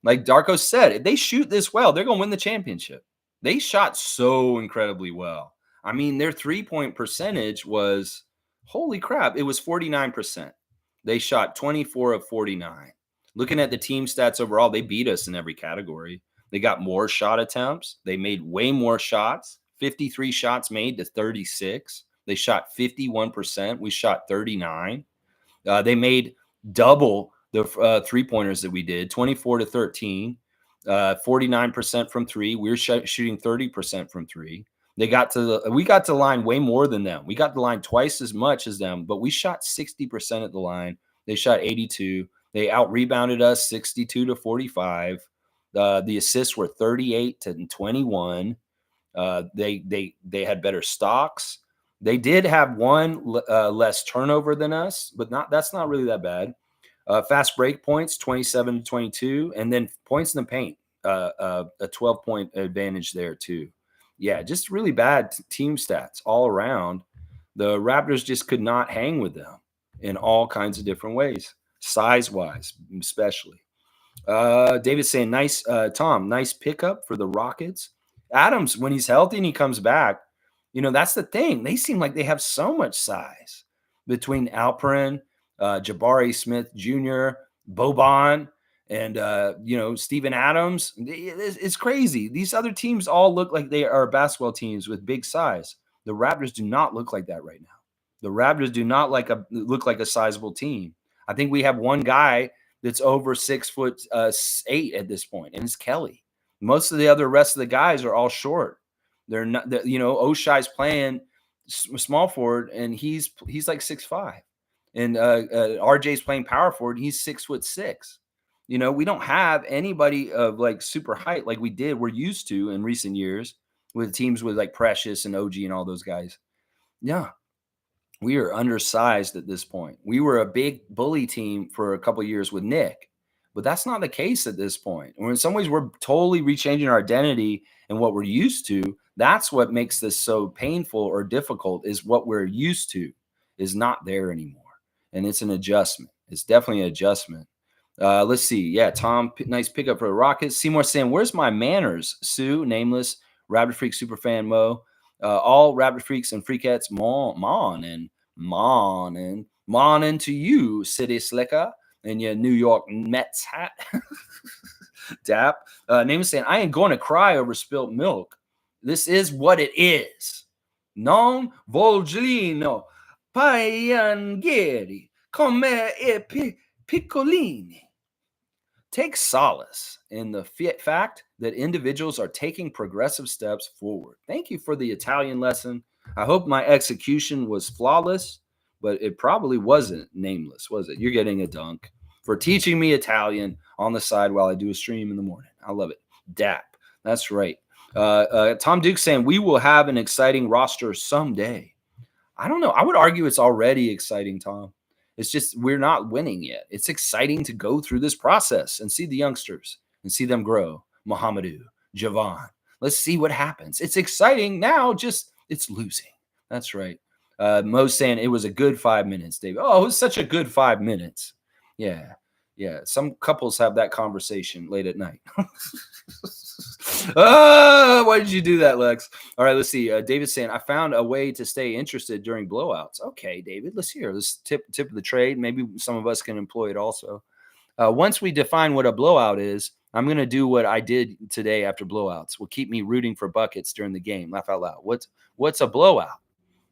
Like Darko said, if they shoot this well, they're going to win the championship. They shot so incredibly well. I mean, their 3-point percentage was, holy crap, it was 49%. They shot 24 of 49. Looking at the team stats overall, they beat us in every category. They got more shot attempts. They made way more shots, 53 shots made to 36. They shot 51%. We shot 39. They made double the 3-pointers that we did, 24 to 13, 49% from 3. We were shooting 30% from 3. We got to the line way more than them. We got the line twice as much as them, but we shot 60% at the line. They shot 82. They out-rebounded us 62 to 45. The assists were 38 to 21. They had better stocks. They did have one less turnover than us, but that's not really that bad. Fast break points, 27 to 22, and then points in the paint, a 12-point advantage there too. Yeah, just really bad team stats all around. The Raptors just could not hang with them in all kinds of different ways, size-wise especially. David's saying, nice, Tom, nice pickup for the Rockets. Adams, when he's healthy and he comes back, that's the thing. They seem like they have so much size between Alperin, Jabari Smith Jr., Boban, and Steven Adams. It's crazy. These other teams all look like they are basketball teams with big size. The Raptors do not look like that right now. The Raptors do not look like a sizable team. I think we have one guy that's over 6'8" at this point, and it's Kelly. Most of the rest of the guys are all short. They're not. Oshai's playing small forward, and he's like 6'5", and RJ's playing power forward. And he's 6'6". We don't have anybody of like super height like we're used to in recent years with teams with like Precious and OG and all those guys. Yeah, we are undersized at this point. We were a big bully team for a couple of years with Nick, but that's not the case at this point. Or in some ways, we're totally rechanging our identity and what we're used to. That's what makes this so painful or difficult, is what we're used to is not there anymore. And it's an adjustment. It's definitely an adjustment. Let's see. Yeah, Tom, nice pickup for the Rockets. Seymour saying, where's my manners? Sue, Nameless, Raptor Freak Superfan Mo. All Raptor Freaks and Freakettes, morning to you, City Slicker, in your New York Mets hat. Dap. Name is saying, I ain't going to cry over spilt milk. This is what it is. Non voglino paianghieri come e piccolini. Take solace in the fact that individuals are taking progressive steps forward. Thank you for the Italian lesson. I hope my execution was flawless, but it probably wasn't. Nameless, was it? You're getting a dunk for teaching me Italian on the side while I do a stream in the morning. I love it. Dap. That's right. Tom Duke saying, we will have an exciting roster someday. I don't know. I would argue it's already exciting, Tom. It's just we're not winning yet. It's exciting to go through this process and see the youngsters and see them grow. Mohamedou, Javon. Let's see what happens. It's exciting now, just it's losing. That's right. Mo's saying it was a good 5 minutes, David. Oh, it was such a good 5 minutes. Yeah. Yeah. Some couples have that conversation late at night. Why did you do that, Lex? All right, let's see. David's saying, I found a way to stay interested during blowouts. Okay, David, let's hear this tip of the trade. Maybe some of us can employ it also. Once we define what a blowout is, I'm going to do what I did today after blowouts. Will keep me rooting for buckets during the game. Laugh out loud. What's a blowout?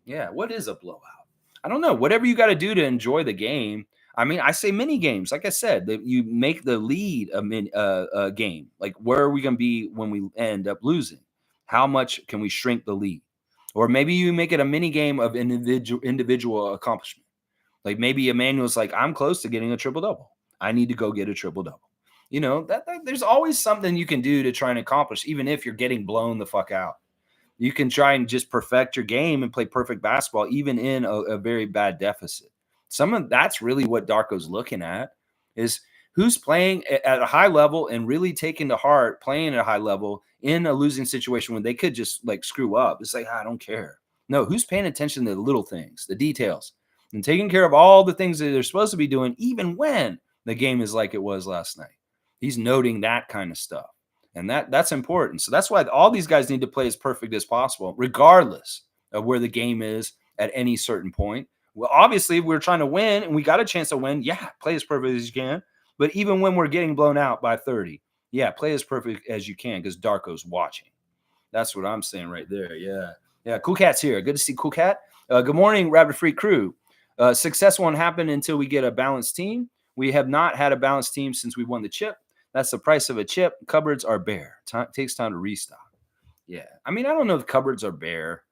Yeah, what is a blowout? I don't know. Whatever you got to do to enjoy the game. I mean, I say mini games. Like I said, that you make the lead a game. Like, where are we going to be when we end up losing? How much can we shrink the lead? Or maybe you make it a mini game of individual accomplishment. Like maybe Emmanuel's like, I'm close to getting a triple-double. I need to go get a triple-double. That there's always something you can do to try and accomplish, even if you're getting blown the fuck out. You can try and just perfect your game and play perfect basketball, even in a very bad deficit. That's really what Darko's looking at, is who's playing at a high level and really taking to heart playing at a high level in a losing situation when they could just like screw up. It's like, I don't care. No, who's paying attention to the little things, the details, and taking care of all the things that they're supposed to be doing, even when the game is like it was last night. He's noting that kind of stuff. And that's important. So that's why all these guys need to play as perfect as possible, regardless of where the game is at any certain point. Well, obviously, we're trying to win, and we got a chance to win. Yeah, play as perfect as you can. But even when we're getting blown out by 30, yeah, play as perfect as you can because Darko's watching. That's what I'm saying right there. Yeah. Yeah, Cool Cat's here. Good to see Cool Cat. Good morning, Raptor Free crew. Success won't happen until we get a balanced team. We have not had a balanced team since we won the chip. That's the price of a chip. Cupboards are bare. Takes time to restock. Yeah. I mean, I don't know if cupboards are bare,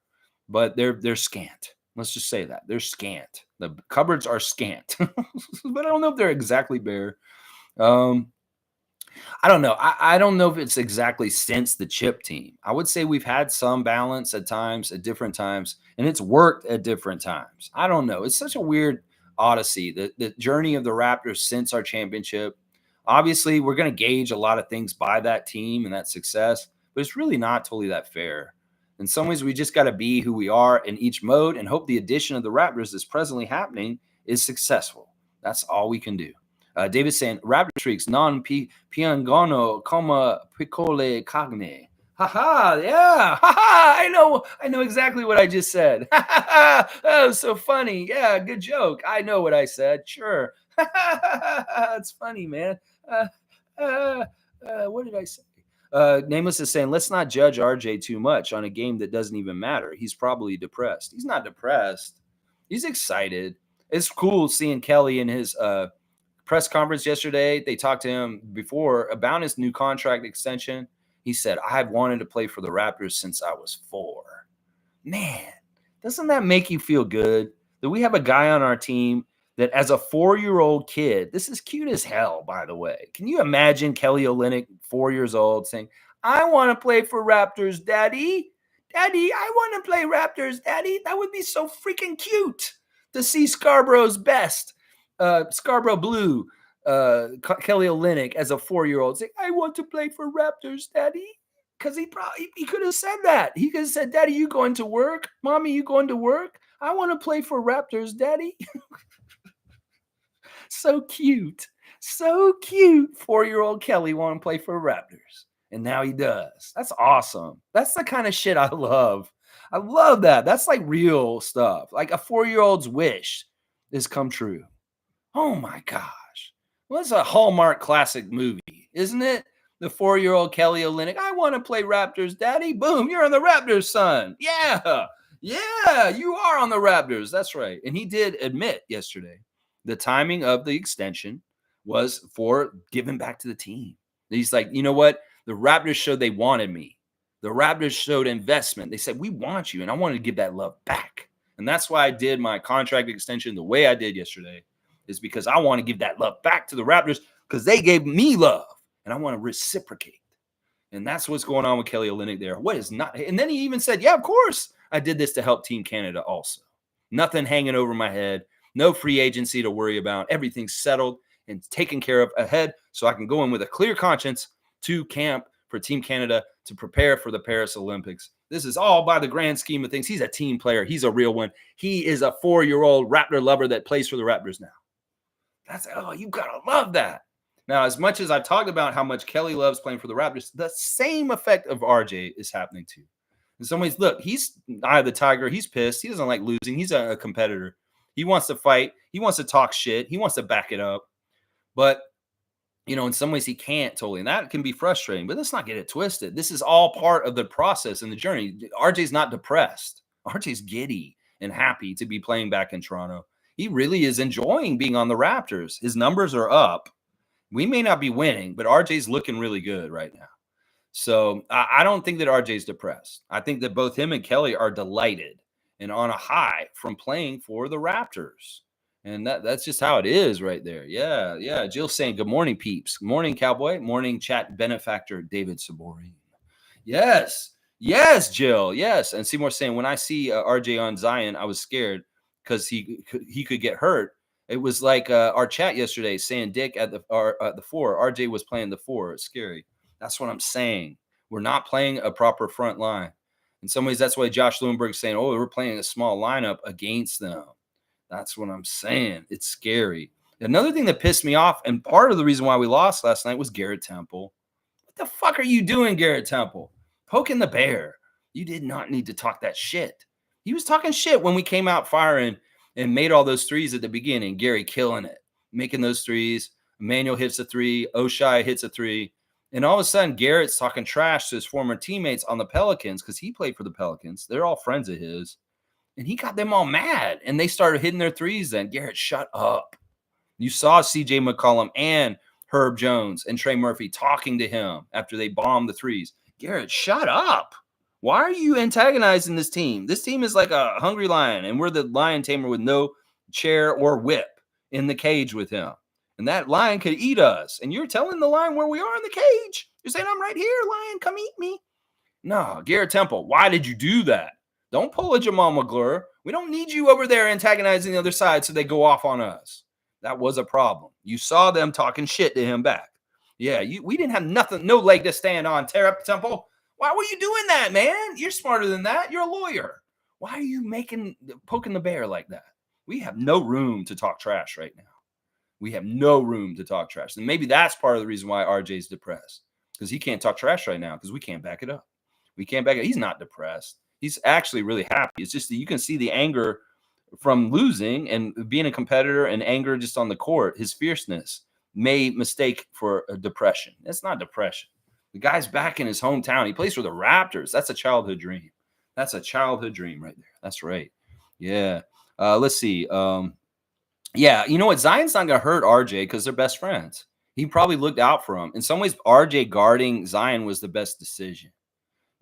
but they're scant. Let's just say that. They're scant. The cupboards are scant. But I don't know if they're exactly bare. I don't know. I don't know if it's exactly since the chip team. I would say we've had some balance at times, at different times, and it's worked at different times. I don't know. It's such a weird odyssey, the journey of the Raptors since our championship. Obviously, we're going to gauge a lot of things by that team and that success, but it's really not totally that fair. In some ways, we just got to be who we are in each mode and hope the addition of the Raptors that's presently happening is successful. That's all we can do. David saying, Raptor streaks non piangono come piccole cagne. Ha ha, yeah. Ha ha. I know exactly what I just said. Ha ha ha. That was so funny. Yeah, good joke. I know what I said. Sure. Ha ha ha ha. It's funny, man. Uh, uh, what did I say? Nameless is saying, let's not judge RJ too much on a game that doesn't even matter. He's probably depressed. He's not depressed. He's excited. It's cool seeing Kelly in his press conference yesterday. They talked to him before about his new contract extension. He said, I've wanted to play for the Raptors since I was 4. Man, doesn't that make you feel good that we have a guy on our team that as a 4-year-old kid, this is cute as hell, by the way. Can you imagine Kelly Olynyk, 4 years old, saying, I want to play for Raptors, Daddy. Daddy, I want to play Raptors, Daddy. That would be so freaking cute to see Scarborough's best, Scarborough Blue, Kelly Olynyk as a 4-year-old saying, I want to play for Raptors, Daddy. Because he could have said that. He could have said, Daddy, you going to work? Mommy, you going to work? I want to play for Raptors, Daddy. So cute. So cute. 4-year-old Kelly want to play for Raptors. And now he does. That's awesome. That's the kind of shit I love. I love that. That's like real stuff. Like a 4-year-old's wish is come true. Oh my gosh. Well, it's a Hallmark classic movie, isn't it? The 4-year-old Kelly Olynyk. I want to play Raptors, Daddy. Boom, you're on the Raptors, son. Yeah. Yeah, you are on the Raptors. That's right. And he did admit yesterday the timing of the extension was for giving back to the team. He's like, you know what? The Raptors showed they wanted me. The Raptors showed investment. They said, we want you. And I wanted to give that love back. And that's why I did my contract extension the way I did yesterday, is because I want to give that love back to the Raptors because they gave me love and I want to reciprocate. And that's what's going on with Kelly Olynyk there. What is not? And then he even said, yeah, of course I did this to help Team Canada also. Nothing hanging over my head. No free agency to worry about. Everything's settled and taken care of ahead so I can go in with a clear conscience to camp for Team Canada to prepare for the Paris Olympics. This is all by the grand scheme of things. He's a team player. He's a real one. He is a 4-year-old Raptor lover that plays for the Raptors now. You got to love that. Now, as much as I've talked about how much Kelly loves playing for the Raptors, the same effect of RJ is happening too. In some ways, look, he's eye of the tiger. He's pissed. He doesn't like losing. He's a competitor. He wants to fight. He wants to talk shit. He wants to back it up. But, in some ways he can't totally. And that can be frustrating. But let's not get it twisted. This is all part of the process and the journey. RJ's not depressed. RJ's giddy and happy to be playing back in Toronto. He really is enjoying being on the Raptors. His numbers are up. We may not be winning, but RJ's looking really good right now. So I don't think that RJ's depressed. I think that both him and Kelly are delighted and on a high from playing for the Raptors. And that's just how it is right there. Yeah, yeah. Jill's saying, good morning, peeps. Good morning, Cowboy. Morning, chat benefactor David Saborin. Yes. Yes, Jill. Yes. And Seymour saying, when I see RJ on Zion, I was scared because he could get hurt. It was like our chat yesterday saying Dick at the 4. RJ was playing the 4. It's scary. That's what I'm saying. We're not playing a proper front line. In some ways, that's why Josh Lewenberg's saying, we're playing a small lineup against them. That's what I'm saying. It's scary. Another thing that pissed me off, and part of the reason why we lost last night was Garrett Temple. What the fuck are you doing, Garrett Temple? Poking the bear. You did not need to talk that shit. He was talking shit when we came out firing and made all those threes at the beginning. Gary killing it, making those threes. Emmanuel hits a 3. Oshai hits a 3. And all of a sudden, Garrett's talking trash to his former teammates on the Pelicans because he played for the Pelicans. They're all friends of his. And he got them all mad. And they started hitting their threes then. Garrett, shut up. You saw C.J. McCollum and Herb Jones and Trey Murphy talking to him after they bombed the threes. Garrett, shut up. Why are you antagonizing this team? This team is like a hungry lion, and we're the lion tamer with no chair or whip in the cage with him. And that lion could eat us. And you're telling the lion where we are in the cage. You're saying, I'm right here, lion, come eat me. No, Garrett Temple, why did you do that? Don't pull a Jamal McGlure. We don't need you over there antagonizing the other side so they go off on us. That was a problem. You saw them talking shit to him back. Yeah, we didn't have nothing, no leg to stand on, Temple. Why were you doing that, man? You're smarter than that. You're a lawyer. Why are you poking the bear like that? We have no room to talk trash right now. We have no room to talk trash. And maybe that's part of the reason why RJ's depressed, because he can't talk trash right now because we can't back it up. We can't back it. He's not depressed. He's actually really happy. It's just that you can see the anger from losing and being a competitor and anger just on the court. His fierceness may mistake for a depression. It's not depression. The guy's back in his hometown. He plays for the Raptors. That's a childhood dream. That's a childhood dream right there. That's right. Yeah. Let's see. Yeah, you know what? Zion's not going to hurt RJ because they're best friends. He probably looked out for him. In some ways, RJ guarding Zion was the best decision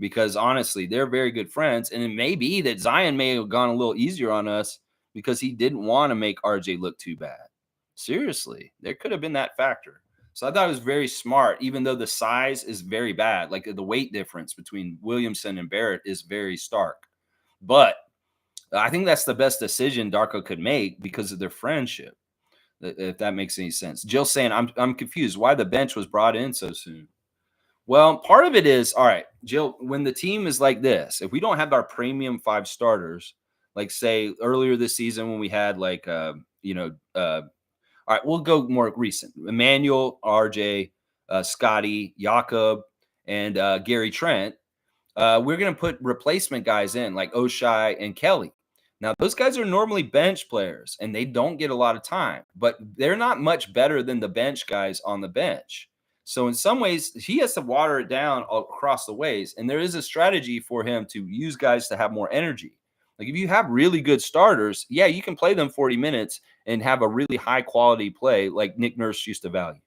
because honestly, they're very good friends. And it may be that Zion may have gone a little easier on us because he didn't want to make RJ look too bad. Seriously, there could have been that factor. So I thought it was very smart, even though the size is very bad. Like the weight difference between Williamson and Barrett is very stark. But I think that's the best decision Darko could make because of their friendship. If that makes any sense. Jill saying, I'm confused why the bench was brought in so soon. Well, part of it is, all right, Jill, when the team is like this, if we don't have our premium 5 starters, like say earlier this season when we had like all right, we'll go more recent. Emmanuel, RJ, Scotty, Jakob, and Gary Trent. We're going to put replacement guys in like Oshai and Kelly. Now, those guys are normally bench players, and they don't get a lot of time, but they're not much better than the bench guys on the bench. So in some ways, he has to water it down across the ways, and there is a strategy for him to use guys to have more energy. Like if you have really good starters, yeah, you can play them 40 minutes and have a really high quality play like Nick Nurse used to value.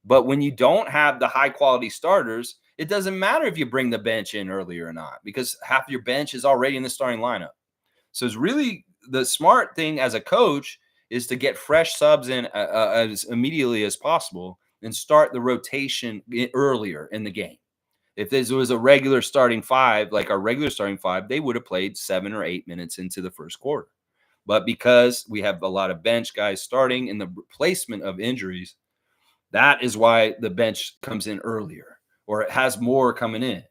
But when you don't have the high quality starters, it doesn't matter if you bring the bench in early or not because half your bench is already in the starting lineup. So it's really the smart thing as a coach is to get fresh subs in as immediately as possible and start the rotation earlier in the game. If this was a regular starting 5, like our regular starting 5, they would have played 7 or 8 minutes into the first quarter. But because we have a lot of bench guys starting and the replacement of injuries, that is why the bench comes in earlier or it has more coming in.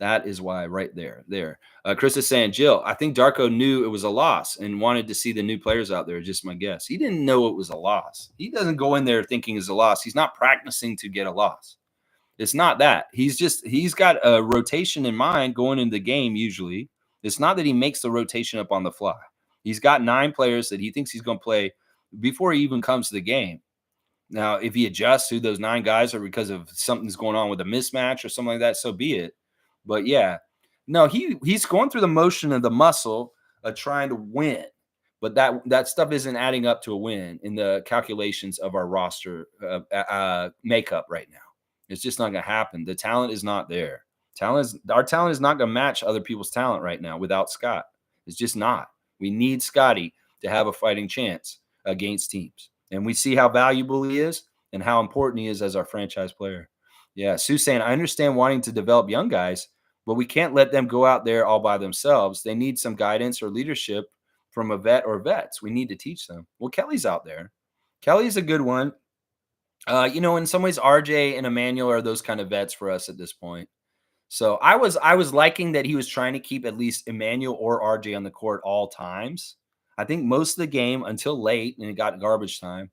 That is why right there. Chris is saying, Jill, I think Darko knew it was a loss and wanted to see the new players out there. Just my guess. He didn't know it was a loss. He doesn't go in there thinking it's a loss. He's not practicing to get a loss. It's not that. He's got a rotation in mind going into the game usually. It's not that he makes the rotation up on the fly. He's got 9 players that he thinks he's going to play before he even comes to the game. Now, if he adjusts who those 9 guys are because of something's going on with a mismatch or something like that, so be it. But yeah, no, he's going through the motion of the muscle of trying to win. But that stuff isn't adding up to a win in the calculations of our roster makeup right now. It's just not going to happen. The talent is not there. Our talent is not going to match other people's talent right now without Scott. It's just not. We need Scotty to have a fighting chance against teams. And we see how valuable he is and how important he is as our franchise player. Yeah, Sue saying, I understand wanting to develop young guys, but we can't let them go out there all by themselves. They need some guidance or leadership from a vet or vets. We need to teach them. Well, Kelly's out there. Kelly's a good one. In some ways, RJ and Emmanuel are those kind of vets for us at this point. So I was liking that he was trying to keep at least Emmanuel or RJ on the court all times. I think most of the game until late, and it got garbage time,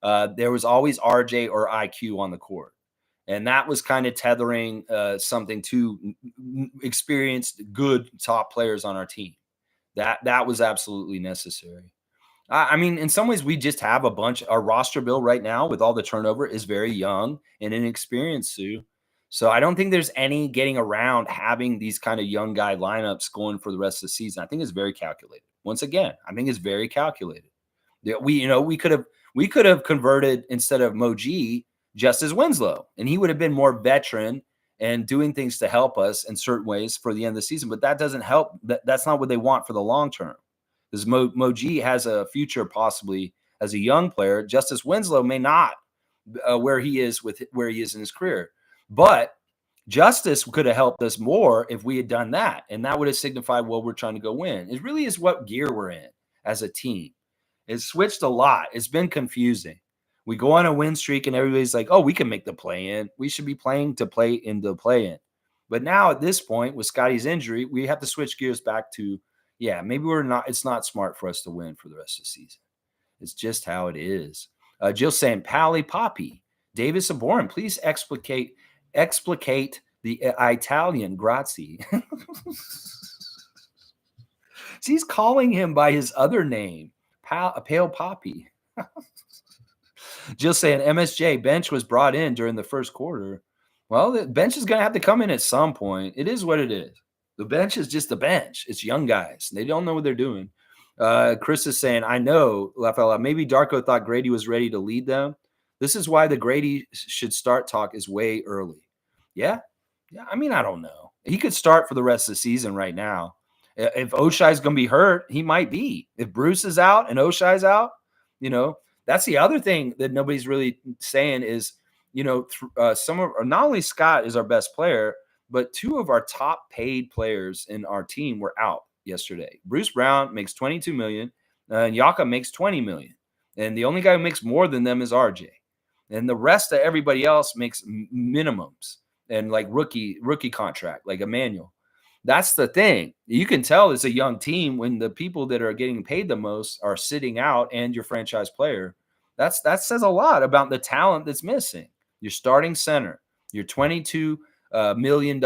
there was always RJ or IQ on the court. And that was kind of tethering something to experienced, good top players on our team. That was absolutely necessary. I mean, in some ways, we just have a bunch. Our roster build right now with all the turnover is very young and inexperienced, Sue. So I don't think there's any getting around having these kind of young guy lineups going for the rest of the season. I think it's very calculated. Once again, I think it's very calculated. We could have converted instead of Moji Justice Winslow, and he would have been more veteran and doing things to help us in certain ways for the end of the season. But that doesn't help. That's not what they want for the long term. Because Moji has a future possibly as a young player. Justice Winslow may not where he is in his career. But Justice could have helped us more if we had done that. And that would have signified, well, we're trying to go win. It really is what gear we're in as a team. It's switched a lot. It's been confusing. We go on a win streak and everybody's like, oh, we can make the play-in. We should be playing to play in the play-in. But now at this point, with Scotty's injury, we have to switch gears back to, yeah, maybe it's not smart for us to win for the rest of the season. It's just how it is. Jill saying, Pally Poppy, Davis Aborin, please explicate The Italian Grazie. She's calling him by his other name, Pale Poppy. Just saying, MSJ bench was brought in during the first quarter. Well, the bench is going to have to come in at some point. It is what it is. The bench is just the bench. It's young guys. They don't know what they're doing. Chris is saying, I know, Lafayette, maybe Darko thought Grady was ready to lead them. This is why the Grady should start talk is way early. Yeah. Yeah. I mean, I don't know. He could start for the rest of the season right now. If Oshai's going to be hurt, he might be. If Bruce is out and Oshai's out, that's the other thing that nobody's really saying is, some of not only Scott is our best player, but two of our top paid players in our team were out yesterday. Bruce Brown makes $22 million, and Yaka makes $20 million. And the only guy who makes more than them is RJ. And the rest of everybody else makes minimums and like rookie contract, like Emmanuel. That's the thing. You can tell it's a young team when the people that are getting paid the most are sitting out and your franchise player. That says a lot about the talent that's missing. Your starting center, your $22 million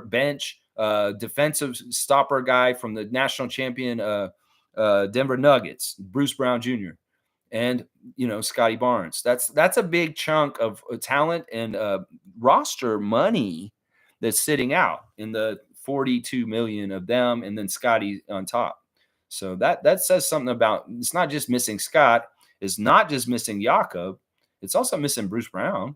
bench defensive stopper guy from the national champion Denver Nuggets, Bruce Brown Jr., and Scotty Barnes. That's a big chunk of talent and roster money that's sitting out in the 42 million of them, and then Scotty on top. So that says something about it's not just missing Scott, it's not just missing Jakob, it's also missing Bruce Brown.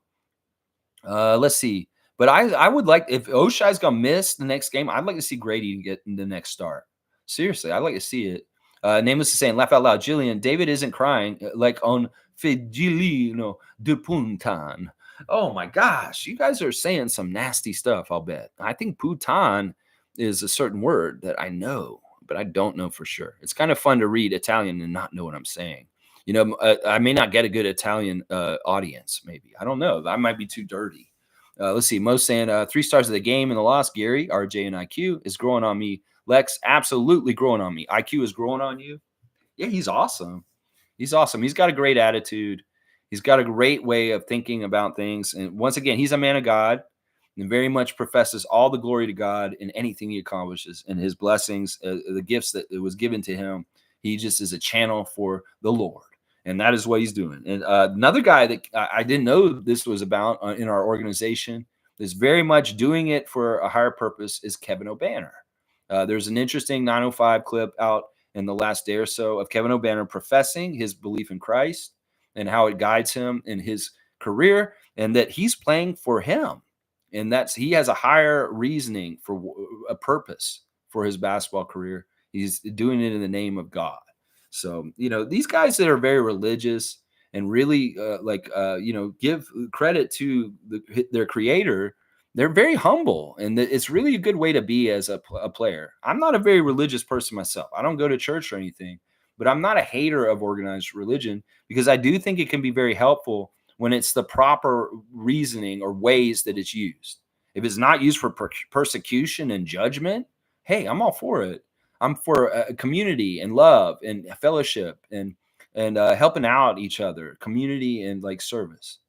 Let's see. But I would like, if Oshai's gonna miss the next game, I'd like to see Grady get in the next start. Seriously, I'd like to see it. Nameless is saying, laugh out loud. Jillian, David isn't crying like on Figilino de Puntan. Oh my gosh, you guys are saying some nasty stuff, I'll bet. I think Putan is a certain word that I know, but I don't know for sure. It's kind of fun to read Italian and not know what I'm saying. I may not get a good Italian audience, maybe. I don't know. I might be too dirty. Let's see. Mo's saying 3 stars of the game in the loss. Gary, RJ, and IQ is growing on me. Lex, absolutely growing on me. IQ is growing on you. Yeah, he's awesome. He's awesome. He's got a great attitude. He's got a great way of thinking about things. And once again, he's a man of God and very much professes all the glory to God in anything he accomplishes, and his blessings, the gifts that it was given to him. He just is a channel for the Lord. And that is what he's doing. And another guy that I didn't know this was about in our organization is very much doing it for a higher purpose is Kevin O'Banner. There's an interesting 905 clip out in the last day or so of Kevin O'Banner professing his belief in Christ and how it guides him in his career, and that he's playing for him. And he has a higher reasoning for a purpose for his basketball career. He's doing it in the name of God. So, these guys that are very religious and really give credit to their creator, they're very humble, and it's really a good way to be as a player. I'm not a very religious person myself. I don't go to church or anything, but I'm not a hater of organized religion, because I do think it can be very helpful when it's the proper reasoning or ways that it's used. If it's not used for persecution and judgment, hey, I'm all for it. I'm for community and love and fellowship and helping out each other, community and like service.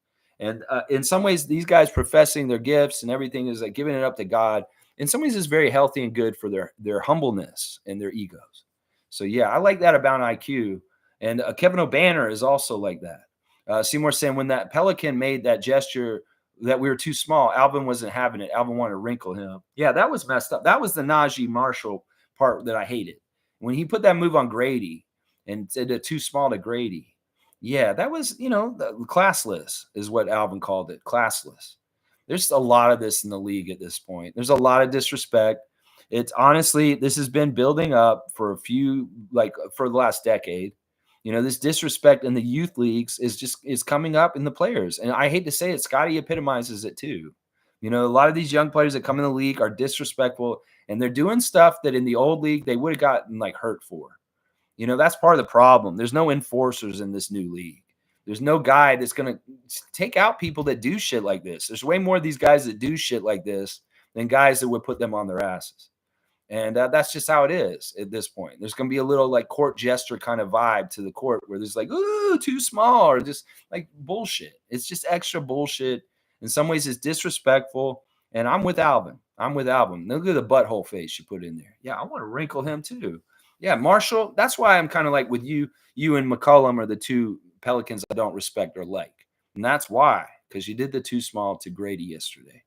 And in some ways, these guys professing their gifts and everything is like giving it up to God. In some ways, is very healthy and good for their humbleness and their egos. So yeah, I like that about IQ. And Kevin O'Banner is also like that. Seymour saying when that Pelican made that gesture that we were too small, Alvin wasn't having it. Alvin wanted to wrinkle him. Yeah, that was messed up. That was the Najee Marshall part that I hated. When he put that move on Grady and said it too small to Grady. Yeah, that was, classless is what Alvin called it. Classless. There's a lot of this in the league at this point. There's a lot of disrespect. It's honestly, this has been building up for for the last decade. This disrespect in the youth leagues is coming up in the players. And I hate to say it, Scotty epitomizes it too. A lot of these young players that come in the league are disrespectful, and they're doing stuff that in the old league they would have gotten hurt for. That's part of the problem. There's no enforcers in this new league. There's no guy that's going to take out people that do shit like this. There's way more of these guys that do shit like this than guys that would put them on their asses. And that's just how it is at this point. There's going to be a little court jester kind of vibe to the court where there's ooh, too small, or just bullshit. It's just extra bullshit. In some ways, it's disrespectful. And I'm with Alvin. I'm with Alvin. Look at the butthole face you put in there. Yeah, I want to wrinkle him too. Yeah, Marshall. That's why I'm kind of like with you. You and McCollum are the two Pelicans I don't respect or like, and that's why, because you did the too small to Grady yesterday.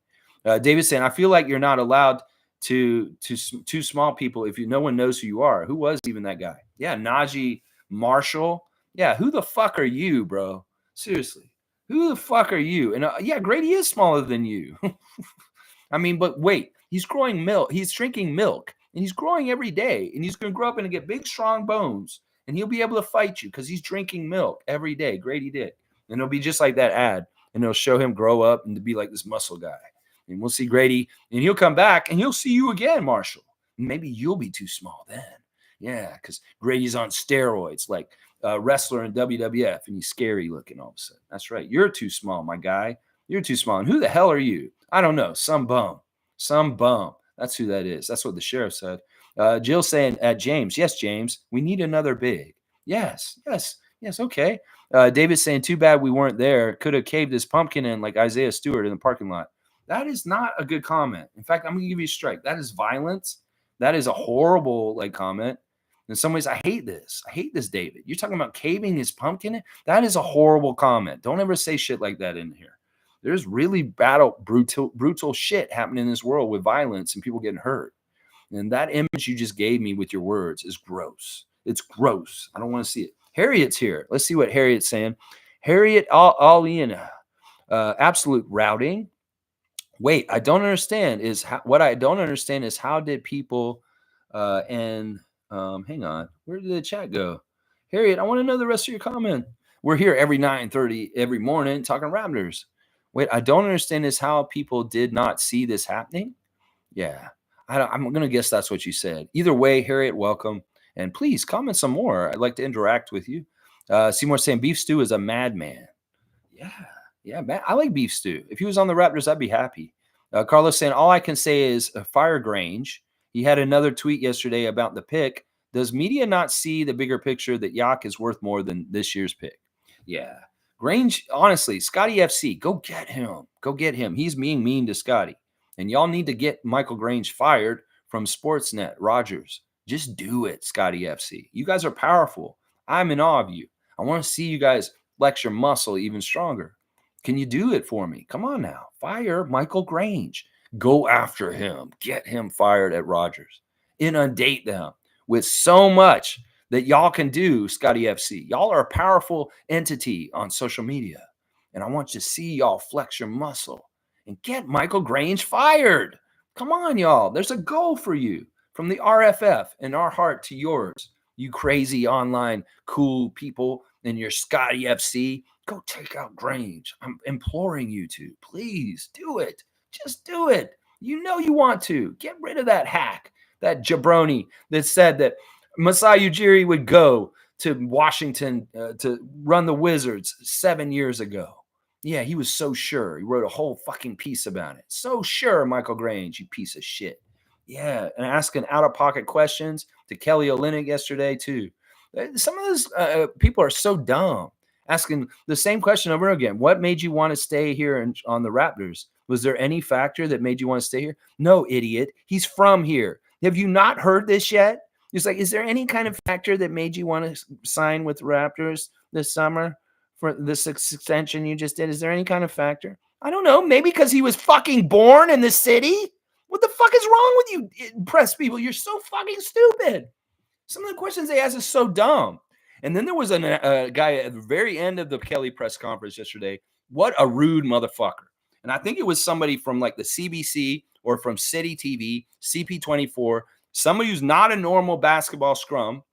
David saying, I feel like you're not allowed to too small people if no one knows who you are. Who was even that guy? Yeah, Najee Marshall. Yeah, who the fuck are you, bro? Seriously, who the fuck are you? And yeah, Grady is smaller than you. I mean, but wait, he's growing milk. He's drinking milk, and he's growing every day, and he's going to grow up and get big, strong bones, and he'll be able to fight you because he's drinking milk every day. Grady did, and it'll be just like that ad, and it'll show him grow up and to be like this muscle guy. And we'll see Grady, and he'll come back, and he'll see you again, Marshall. Maybe you'll be too small then. Yeah, because Grady's on steroids, like a wrestler in WWF, and he's scary looking all of a sudden. That's right. You're too small, my guy. You're too small. And who the hell are you? I don't know. Some bum. Some bum. That's who that is. That's what the sheriff said. Jill saying, James. Yes, James. We need another big. Yes. Okay. David saying, too bad we weren't there. Could have caved his pumpkin in like Isaiah Stewart in the parking lot. That is not a good comment. In fact, I'm going to give you a strike. That is violence. That is a horrible comment. In some ways, I hate this. I hate this, David. You're talking about caving his pumpkin in? That is a horrible comment. Don't ever say shit like that in here. There's really brutal shit happening in this world with violence and people getting hurt. And that image you just gave me with your words is gross. It's gross. I don't want to see it. Harriet's here. Let's see what Harriet's saying. Harriet, all in absolute routing. Wait, I don't understand what I don't understand is how did people hang on. Where did the chat go? Harriet, I want to know the rest of your comment. We're here every 9:30 every morning talking Raptors. Wait, I don't understand is how people did not see this happening. Yeah, I'm going to guess that's what you said. Either way, Harriet, welcome. And please comment some more. I'd like to interact with you. Seymour saying beef stew is a madman. Yeah, man. I like beef stew. If he was on the Raptors, I'd be happy. Carlos saying all I can say is fire Grange. He had another tweet yesterday about the pick. Does media not see the bigger picture that Yak is worth more than this year's pick? Yeah. Grange, honestly, Scotty FC, go get him. Go get him. He's being mean to Scotty. And y'all need to get Michael Grange fired from Sportsnet, Rogers. Just do it, Scotty FC. You guys are powerful. I'm in awe of you. I want to see you guys flex your muscle even stronger. Can you do it for me? Come on now. Fire Michael Grange. Go after him. Get him fired at Rogers. Inundate them with so much that y'all can do, Scotty FC. Y'all are a powerful entity on social media. And I want you to see y'all flex your muscle and get Michael Grange fired. Come on, y'all. There's a goal for you from the RFF and our heart to yours. You crazy online cool people in your Scotty FC. Go take out Grange. I'm imploring you to. Please do it. Just do it. You know you want to. Get rid of that hack, that jabroni that said that Masai Ujiri would go to Washington to run the Wizards 7 years ago. Yeah, he was so sure. He wrote a whole fucking piece about it. So sure, Michael Grange, you piece of shit. Yeah, and asking out-of-pocket questions to Kelly Olynyk yesterday, too. Some of those people are so dumb, asking the same question over and again. What made you want to stay here on the Raptors? Was there any factor that made you want to stay here? No, idiot. He's from here. Have you not heard this yet? He's like, is there any kind of factor that made you want to sign with Raptors this summer for this extension you just did? Is there any kind of factor? I don't know. Maybe because he was fucking born in the city? What the fuck is wrong with you press people? You're so fucking stupid. Some of the questions they ask is so dumb. And then there was a guy at the very end of the Kelly press conference yesterday. What a rude motherfucker. And I think it was somebody from like the CBC or from City TV, CP24, somebody who's not a normal basketball scrum,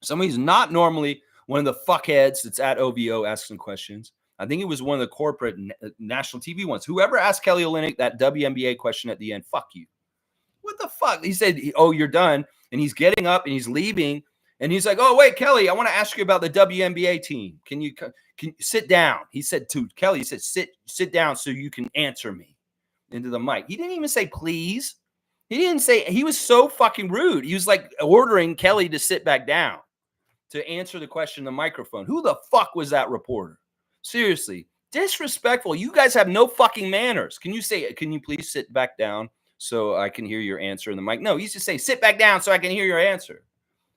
somebody who's not normally one of the fuckheads that's at OVO asking questions. I think it was one of the corporate national TV ones. Whoever asked Kelly Olynyk that WNBA question at the end, fuck you. What the fuck? He said, oh, you're done. And he's getting up and he's leaving. And he's like, oh, wait, Kelly, I want to ask you about the WNBA team. Can you sit down? He said to Kelly, he said, sit down so you can answer me into the mic. He didn't even say, please. He didn't say, he was so fucking rude. He was like ordering Kelly to sit back down to answer the question in the microphone. Who the fuck was that reporter? Seriously, Disrespectful. You guys have no fucking manners. Can you please sit back down so I can hear your answer in the mic? No, he used to say, sit back down so I can hear your answer.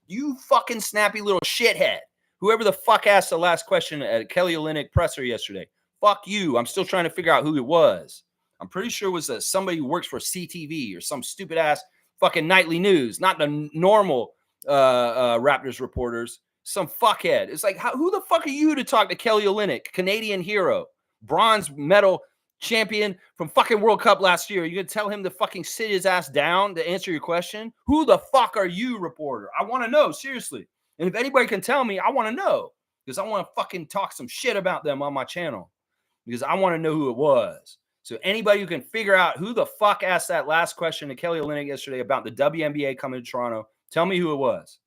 You fucking snappy little shithead. Whoever the fuck asked the last question at Kelly Olynyk presser yesterday. Fuck you. I'm still trying to figure out who it was. I'm pretty sure it was somebody who works for CTV or some stupid ass fucking nightly news, not the normal Raptors reporters. Some fuckhead. It's like, who the fuck are you to talk to Kelly Olynyk, Canadian hero, bronze medal champion from fucking World Cup last year? You gonna tell him to fucking sit his ass down to answer your question? Who the fuck are you, reporter? I want to know, seriously. And if anybody can tell me, I want to know, because I want to fucking talk some shit about them on my channel, because I want to know who it was. So anybody who can figure out who the fuck asked that last question to Kelly Olynyk yesterday about the WNBA coming to Toronto, tell me who it was,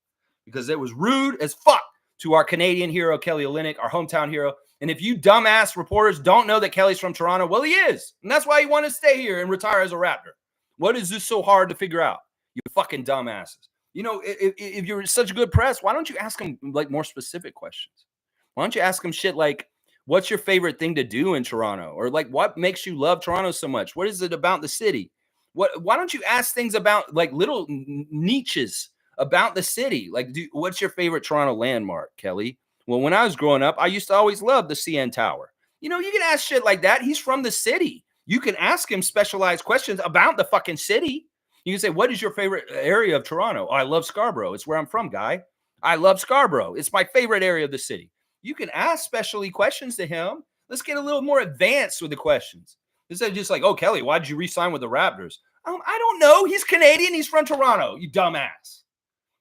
because it was rude as fuck to our Canadian hero, Kelly Olynyk, our hometown hero. And if you dumbass reporters don't know that Kelly's from Toronto, well, he is. And that's why he wanted to stay here and retire as a Raptor. What is this so hard to figure out? You fucking dumbasses. You know, if you're such a good press, why don't you ask him like more specific questions? Why don't you ask him shit like, what's your favorite thing to do in Toronto? Or like, what makes you love Toronto so much? What is it about the city? Why don't you ask things about like little niches about the city? Like, what's your favorite Toronto landmark, Kelly? Well, when I was growing up, I used to always love the CN Tower. You know, you can ask shit like that. He's from the city. You can ask him specialized questions about the fucking city. You can say, what is your favorite area of Toronto? Oh, I love Scarborough. It's where I'm from, guy. I love Scarborough. It's my favorite area of the city. You can ask specially questions to him. Let's get a little more advanced with the questions. Instead of just like, oh, Kelly, why did you re-sign with the Raptors? I don't know. He's Canadian. He's from Toronto, you dumbass.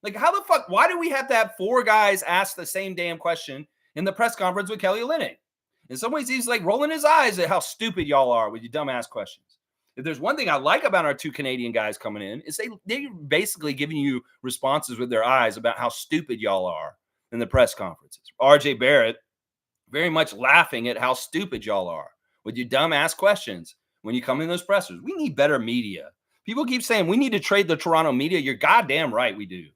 Like, how the fuck, why do we have to have four guys ask the same damn question in the press conference with Kelly Olynyk? In some ways, he's like rolling his eyes at how stupid y'all are with your dumbass questions. If there's one thing I like about our two Canadian guys coming in, is they're basically giving you responses with their eyes about how stupid y'all are in the press conferences. RJ Barrett, very much laughing at how stupid y'all are with your dumbass questions when you come in those pressers. We need better media. People keep saying we need to trade the Toronto media. You're goddamn right we do.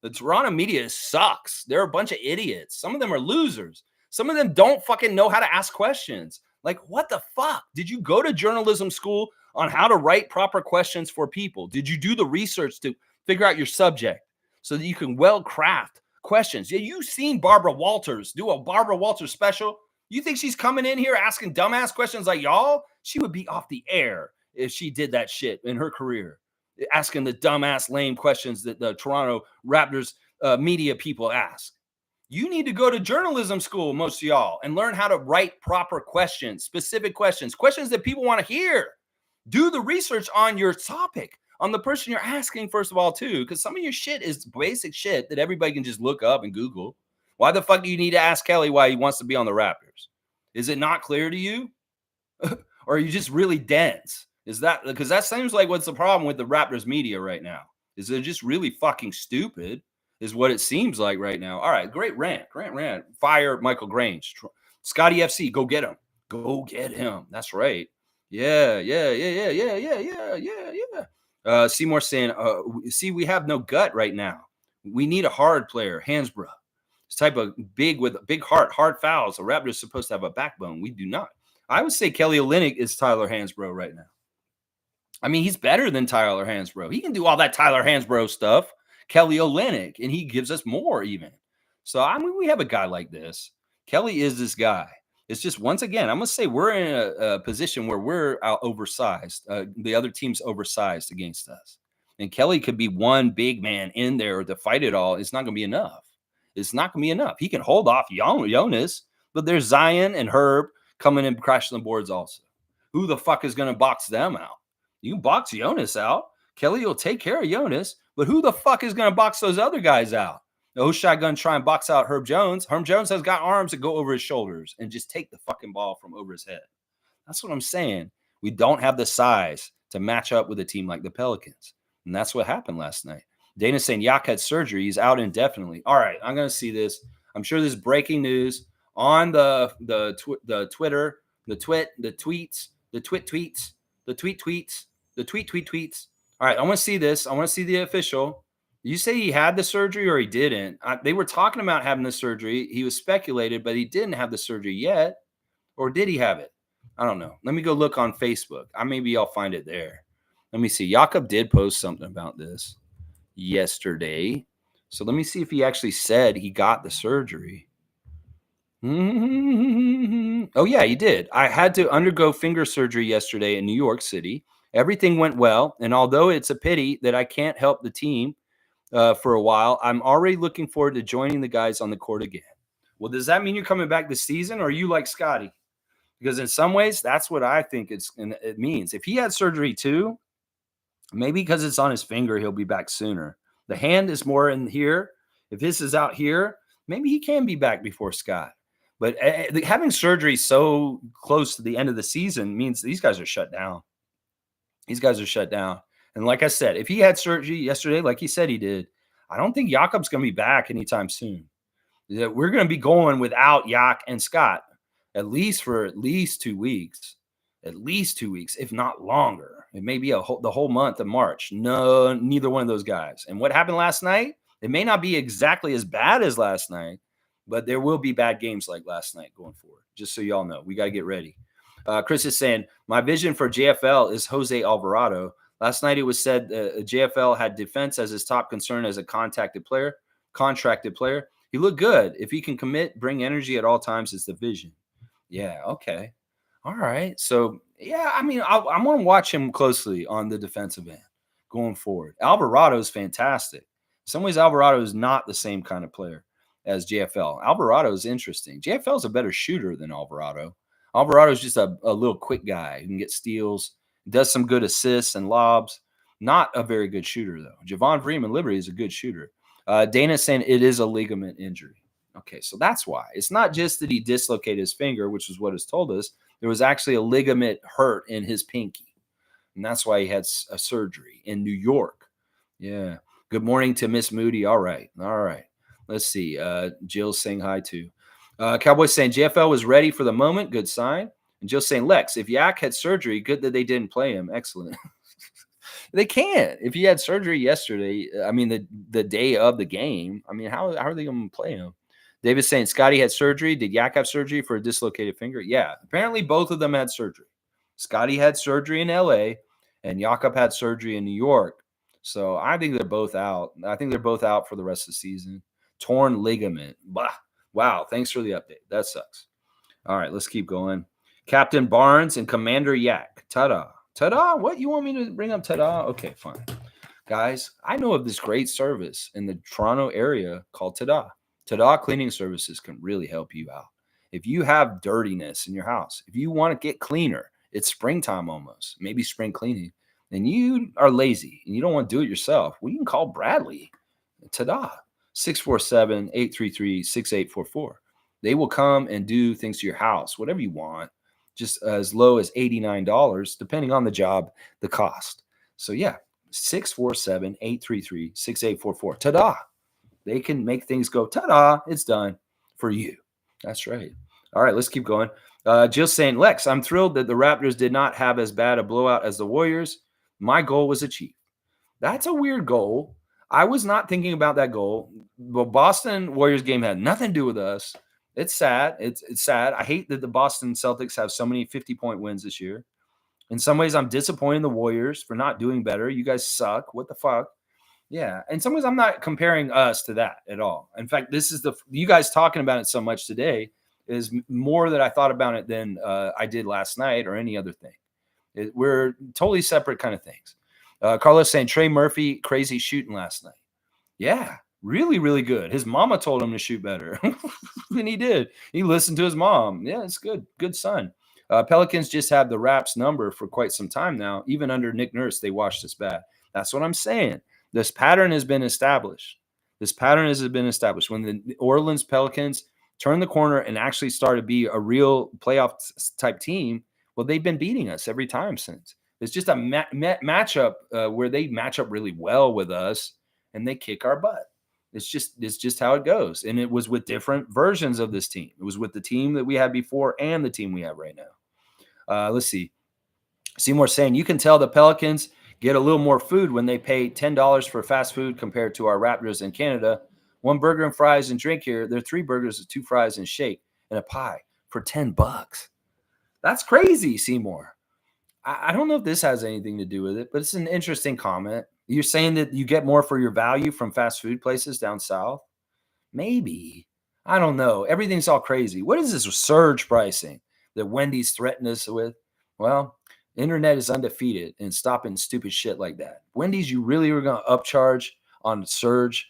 The Toronto media sucks. They're a bunch of idiots. Some of them are losers. Some of them don't fucking know how to ask questions. Like, what the fuck? Did you go to journalism school on how to write proper questions for people? Did you do the research to figure out your subject so that you can well craft questions? Yeah, you've seen Barbara Walters do a Barbara Walters special. You think she's coming in here asking dumbass questions like y'all? She would be off the air if she did that shit in her career, asking the dumbass lame questions that the Toronto Raptors media people ask. You need to go to journalism school, most of y'all, and learn how to write proper questions, specific questions that people want to hear. Do the research on your topic, on the person you're asking, first of all, too, because some of your shit is basic shit that everybody can just look up and Google. Why the fuck do you need to ask Kelly why he wants to be on the Raptors? Is it not clear to you? Or are you just really dense? Is that because that seems like what's the problem with the Raptors media right now? Is they're just really fucking stupid, is what it seems like right now. All right, great rant. Fire Michael Grange. Scotty FC, go get him. Go get him. That's right. Yeah. Seymour saying, see, we have no gut right now. We need a hard player, Hansbrough. This type of big with a big heart, hard fouls. The Raptors supposed to have a backbone. We do not. I would say Kelly Olynyk is Tyler Hansbrough right now. I mean, he's better than Tyler Hansbrough. He can do all that Tyler Hansbrough stuff, Kelly Olynyk, and he gives us more even. So, I mean, we have a guy like this. Kelly is this guy. It's just, once again, I'm going to say we're in a position where we're oversized. The other team's oversized against us. And Kelly could be one big man in there to fight it all. It's not going to be enough. It's not going to be enough. He can hold off Jonas, but there's Zion and Herb coming and crashing the boards also. Who the fuck is going to box them out? You can box Jonas out. Kelly will take care of Jonas, but who the fuck is going to box those other guys out? Oshai going to try and box out Herb Jones. Herb Jones has got arms that go over his shoulders and just take the fucking ball from over his head. That's what I'm saying. We don't have the size to match up with a team like the Pelicans. And that's what happened last night. Dana's saying Yak had surgery. He's out indefinitely. All right, I'm going to see this. I'm sure this is breaking news on the Twitter, the tweets. All right, I want to see this. I want to see the official. You say he had the surgery or he didn't? They were talking about having the surgery. He was speculated, but he didn't have the surgery yet. Or did he have it? I don't know. Let me go look on Facebook. Maybe I'll find it there. Let me see. Jakob did post something about this yesterday. So let me see if he actually said he got the surgery. Oh, yeah, he did. I had to undergo finger surgery yesterday in New York City. Everything went well. And although it's a pity that I can't help the team for a while, I'm already looking forward to joining the guys on the court again. Well, does that mean you're coming back this season, or are you like Scotty? Because in some ways, that's what I think it means. If he had surgery too, maybe because it's on his finger, he'll be back sooner. The hand is more in here. If this is out here, maybe he can be back before Scott. But having surgery so close to the end of the season means these guys are shut down. These guys are shut down. And like I said, if he had surgery yesterday, like he said he did, I don't think Jakob's going to be back anytime soon. We're going to be going without Jak and Scott at least 2 weeks, if not longer. It may be the whole month of March. No, neither one of those guys. And what happened last night? It may not be exactly as bad as last night, but there will be bad games like last night going forward. Just so y'all know, we got to get ready. Chris is saying, my vision for JFL is Jose Alvarado. Last night it was said JFL had defense as his top concern as a contracted player. He looked good. If he can commit, bring energy at all times, it's the vision. Yeah, okay. All right. So, yeah, I mean, I'm going to watch him closely on the defensive end going forward. Alvarado is fantastic. In some ways, Alvarado is not the same kind of player as JFL. Alvarado is interesting. JFL is a better shooter than Alvarado. Alvarado is just a little quick guy who can get steals, does some good assists and lobs. Not a very good shooter, though. Javon Freeman Liberty is a good shooter. Dana's saying it is a ligament injury. Okay, so that's why. It's not just that he dislocated his finger, which is what it's told us. There was actually a ligament hurt in his pinky. And that's why he had a surgery in New York. Yeah. Good morning to Miss Moody. All right. Let's see. Jill's saying hi too. Cowboys saying JFL was ready for the moment. Good sign. And Jill's saying, Lex, if Yak had surgery, good that they didn't play him. Excellent. They can't. If he had surgery yesterday, I mean, the day of the game, I mean, how are they going to play him? David's saying Scotty had surgery. Did Yak have surgery for a dislocated finger? Yeah. Apparently both of them had surgery. Scotty had surgery in LA and Jakob had surgery in New York. So I think they're both out. I think they're both out for the rest of the season. Torn ligament. Blah. Wow. Thanks for the update. That sucks. All right, let's keep going. Captain Barnes and Commander Yak. Ta-da. Ta-da? What? You want me to bring up ta-da? Okay, fine. Guys, I know of this great service in the Toronto area called Ta-da. Ta-da Cleaning Services can really help you out. If you have dirtiness in your house, if you want to get cleaner, it's springtime almost, maybe spring cleaning, and you are lazy and you don't want to do it yourself, well, you can call Bradley. Ta-da. 647-833-6844. They will come and do things to your house, whatever you want, just as low as $89, depending on the job, the cost. So, yeah, 647-833-6844. Ta-da. They can make things go, ta-da, it's done for you. That's right. All right, let's keep going. Jill's saying, Lex, I'm thrilled that the Raptors did not have as bad a blowout as the Warriors. My goal was achieved. That's a weird goal. I was not thinking about that goal. The Boston Warriors game had nothing to do with us. It's sad. It's sad. I hate that the Boston Celtics have so many 50-point wins this year. In some ways, I'm disappointed in the Warriors for not doing better. You guys suck. What the fuck? Yeah. In some ways, I'm not comparing us to that at all. In fact, this is you guys talking about it so much today is more that I thought about it than I did last night or any other thing. We're totally separate kind of things. Carlos saying Trey Murphy, crazy shooting last night. Yeah, really, really good. His mama told him to shoot better. And he did. He listened to his mom. Yeah, it's good. Good son. Pelicans just have the Raps number for quite some time now. Even under Nick Nurse, they watched us bad. That's what I'm saying. This pattern has been established. When the Orleans Pelicans turned the corner and actually started to be a real playoff type team, well, they've been beating us every time since. It's just a matchup where they match up really well with us and they kick our butt. It's just how it goes. And it was with different versions of this team. It was with the team that we had before and the team we have right now. Let's see. Seymour saying you can tell the Pelicans get a little more food when they pay $10 for fast food compared to our Raptors in Canada. 1 burger and fries and drink here. They're 3 burgers, 2 fries and shake and a pie for $10. That's crazy, Seymour. I don't know if this has anything to do with it, but it's an interesting comment. You're saying that you get more for your value from fast food places down south? Maybe. I don't know. Everything's all crazy. What is this surge pricing that Wendy's threatened us with? Well, internet is undefeated in stopping stupid shit like that. Wendy's, you really were going to upcharge on surge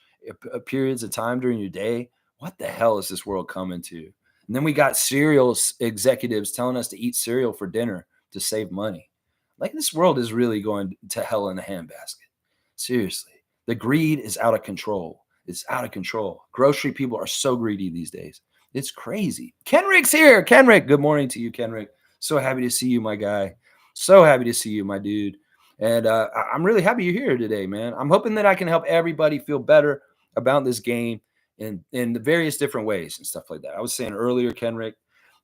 periods of time during your day? What the hell is this world coming to? And then we got cereal executives telling us to eat cereal for dinner to save money. Like this world is really going to hell in a handbasket. Seriously. The greed is out of control. It's out of control. Grocery people are so greedy these days. It's crazy. Kenrick's here. Kenrick, good morning to you, Kenrick. So happy to see you, my guy. So happy to see you, my dude. And I'm really happy you're here today, man. I'm hoping that I can help everybody feel better about this game in the various different ways and stuff like that. I was saying earlier, Kenrick,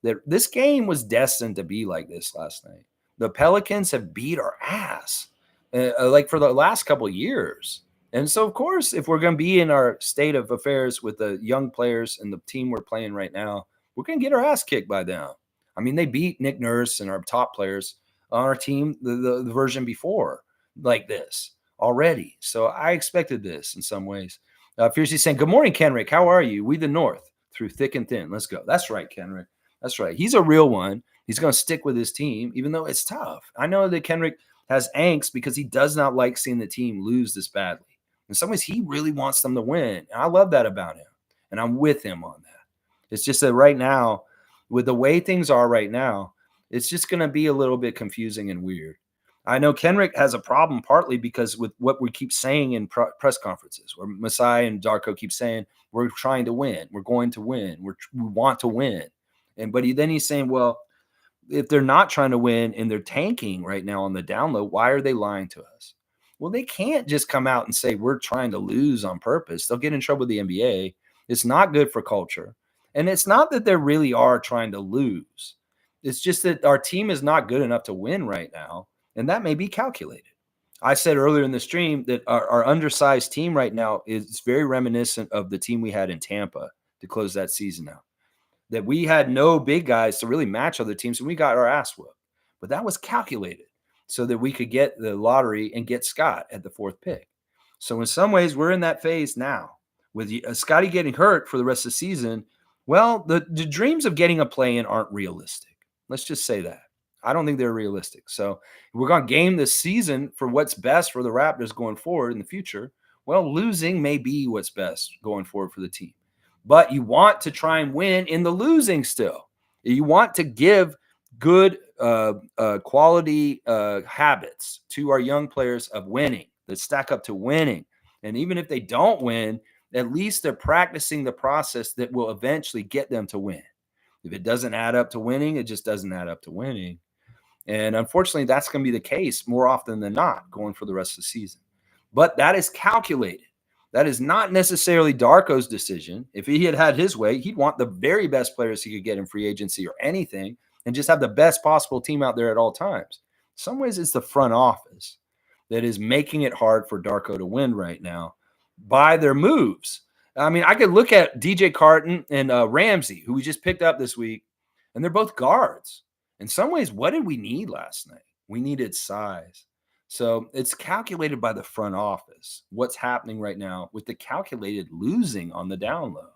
that this game was destined to be like this last night. The Pelicans have beat our ass like for the last couple of years. And so, of course, if we're going to be in our state of affairs with the young players and the team we're playing right now, we're going to get our ass kicked by them. I mean, they beat Nick Nurse and our top players on our team, the version before, like this already. So I expected this in some ways. Fiercely saying, good morning, Kenrick. How are you? We the North through thick and thin. Let's go. That's right, Kenrick. That's right. He's a real one. He's going to stick with his team, even though it's tough. I know that Kenrick has angst because he does not like seeing the team lose this badly. In some ways, he really wants them to win. And I love that about him. And I'm with him on that. It's just that right now, with the way things are right now, it's just going to be a little bit confusing and weird. I know Kenrick has a problem partly because with what we keep saying in press conferences, where Masai and Darko keep saying, we're trying to win. We're going to win. We want to win. But he's saying, well, if they're not trying to win and they're tanking right now on the down low, why are they lying to us? Well, they can't just come out and say we're trying to lose on purpose. They'll get in trouble with the NBA. It's not good for culture. And it's not that they really are trying to lose. It's just that our team is not good enough to win right now. And that may be calculated. I said earlier in the stream that our undersized team right now is very reminiscent of the team we had in Tampa to close that season out. That we had no big guys to really match other teams, and we got our ass whooped. But that was calculated so that we could get the lottery and get Scott at the fourth pick. So in some ways, we're in that phase now. With Scotty getting hurt for the rest of the season, well, the dreams of getting a play-in aren't realistic. Let's just say that. I don't think they're realistic. So we're going to game this season for what's best for the Raptors going forward in the future. Well, losing may be what's best going forward for the team. But you want to try and win in the losing still. You want to give good quality habits to our young players of winning that stack up to winning. And even if they don't win, at least they're practicing the process that will eventually get them to win. If it doesn't add up to winning, it just doesn't add up to winning. And unfortunately, that's going to be the case more often than not going for the rest of the season. But that is calculated. That is not necessarily Darko's decision. If he had had his way, he'd want the very best players he could get in free agency or anything and just have the best possible team out there at all times. In some ways, it's the front office that is making it hard for Darko to win right now by their moves. I mean, I could look at DJ Carton and Ramsey, who we just picked up this week, and they're both guards. In some ways, what did we need last night? We needed size. So it's calculated by the front office, what's happening right now with the calculated losing on the down low.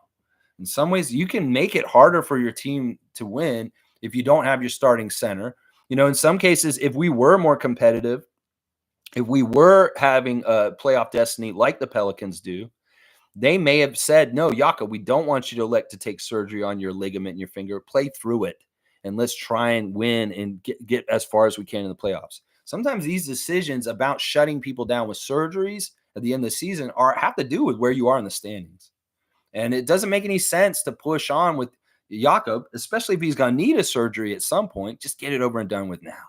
In some ways, you can make it harder for your team to win if you don't have your starting center. You know, in some cases, if we were more competitive, if we were having a playoff destiny like the Pelicans do, they may have said, no, Yaka, we don't want you to elect to take surgery on your ligament in your finger. Play through it, and let's try and win and get as far as we can in the playoffs. Sometimes these decisions about shutting people down with surgeries at the end of the season have to do with where you are in the standings. And it doesn't make any sense to push on with Jakob, especially if he's going to need a surgery at some point. Just get it over and done with now.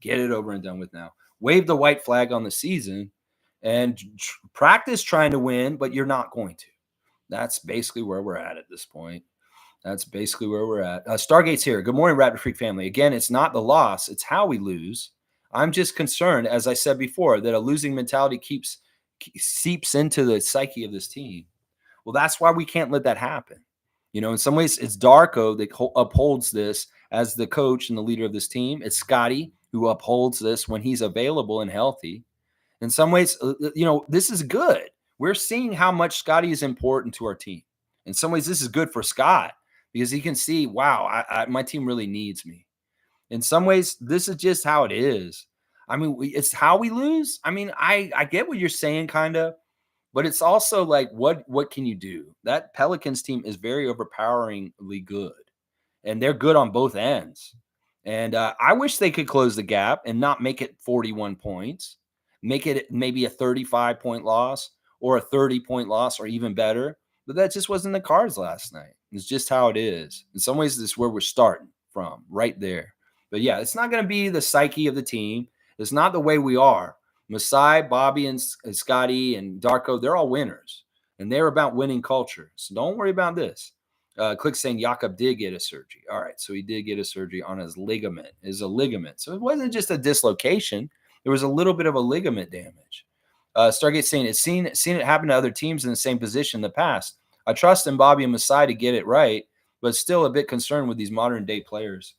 Get it over and done with now. Wave the white flag on the season and practice trying to win, but you're not going to. That's basically where we're at this point. That's basically where we're at. Stargate's here. Good morning, Raptor Freak family. Again, it's not the loss. It's how we lose. I'm just concerned, as I said before, that a losing mentality seeps into the psyche of this team. Well, that's why we can't let that happen. You know, in some ways, it's Darko that upholds this as the coach and the leader of this team. It's Scotty who upholds this when he's available and healthy. In some ways, this is good. We're seeing how much Scotty is important to our team. In some ways, this is good for Scott because he can see, wow, my team really needs me. In some ways, this is just how it is. I mean, it's how we lose. I mean, I get what you're saying, kind of, but it's also like, what can you do? That Pelicans team is very overpoweringly good, and they're good on both ends. And I wish they could close the gap and not make it 41 points, make it maybe a 35-point loss or a 30-point loss or even better. But that just wasn't the cards last night. It's just how it is. In some ways, this is where we're starting from, right there. But yeah, it's not going to be the psyche of the team. It's not the way we are. Masai, Bobby, and Scotty, and Darko, they're all winners. And they're about winning culture. So don't worry about this. Click saying Jakob did get a surgery. All right, so he did get a surgery on his ligament. It's a ligament. So it wasn't just a dislocation. There was a little bit of a ligament damage. Stargate saying it's seen it happen to other teams in the same position in the past. I trust in Bobby and Masai to get it right, but still a bit concerned with these modern day players.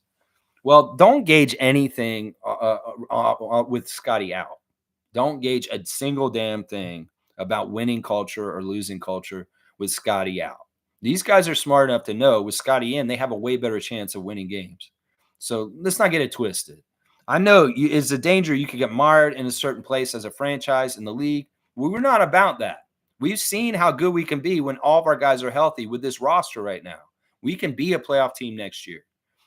Well, don't gauge anything with Scotty out. Don't gauge a single damn thing about winning culture or losing culture with Scotty out. These guys are smart enough to know with Scotty in, they have a way better chance of winning games. So let's not get it twisted. I know it's a danger you could get mired in a certain place as a franchise in the league. We're not about that. We've seen how good we can be when all of our guys are healthy with this roster right now. We can be a playoff team next year.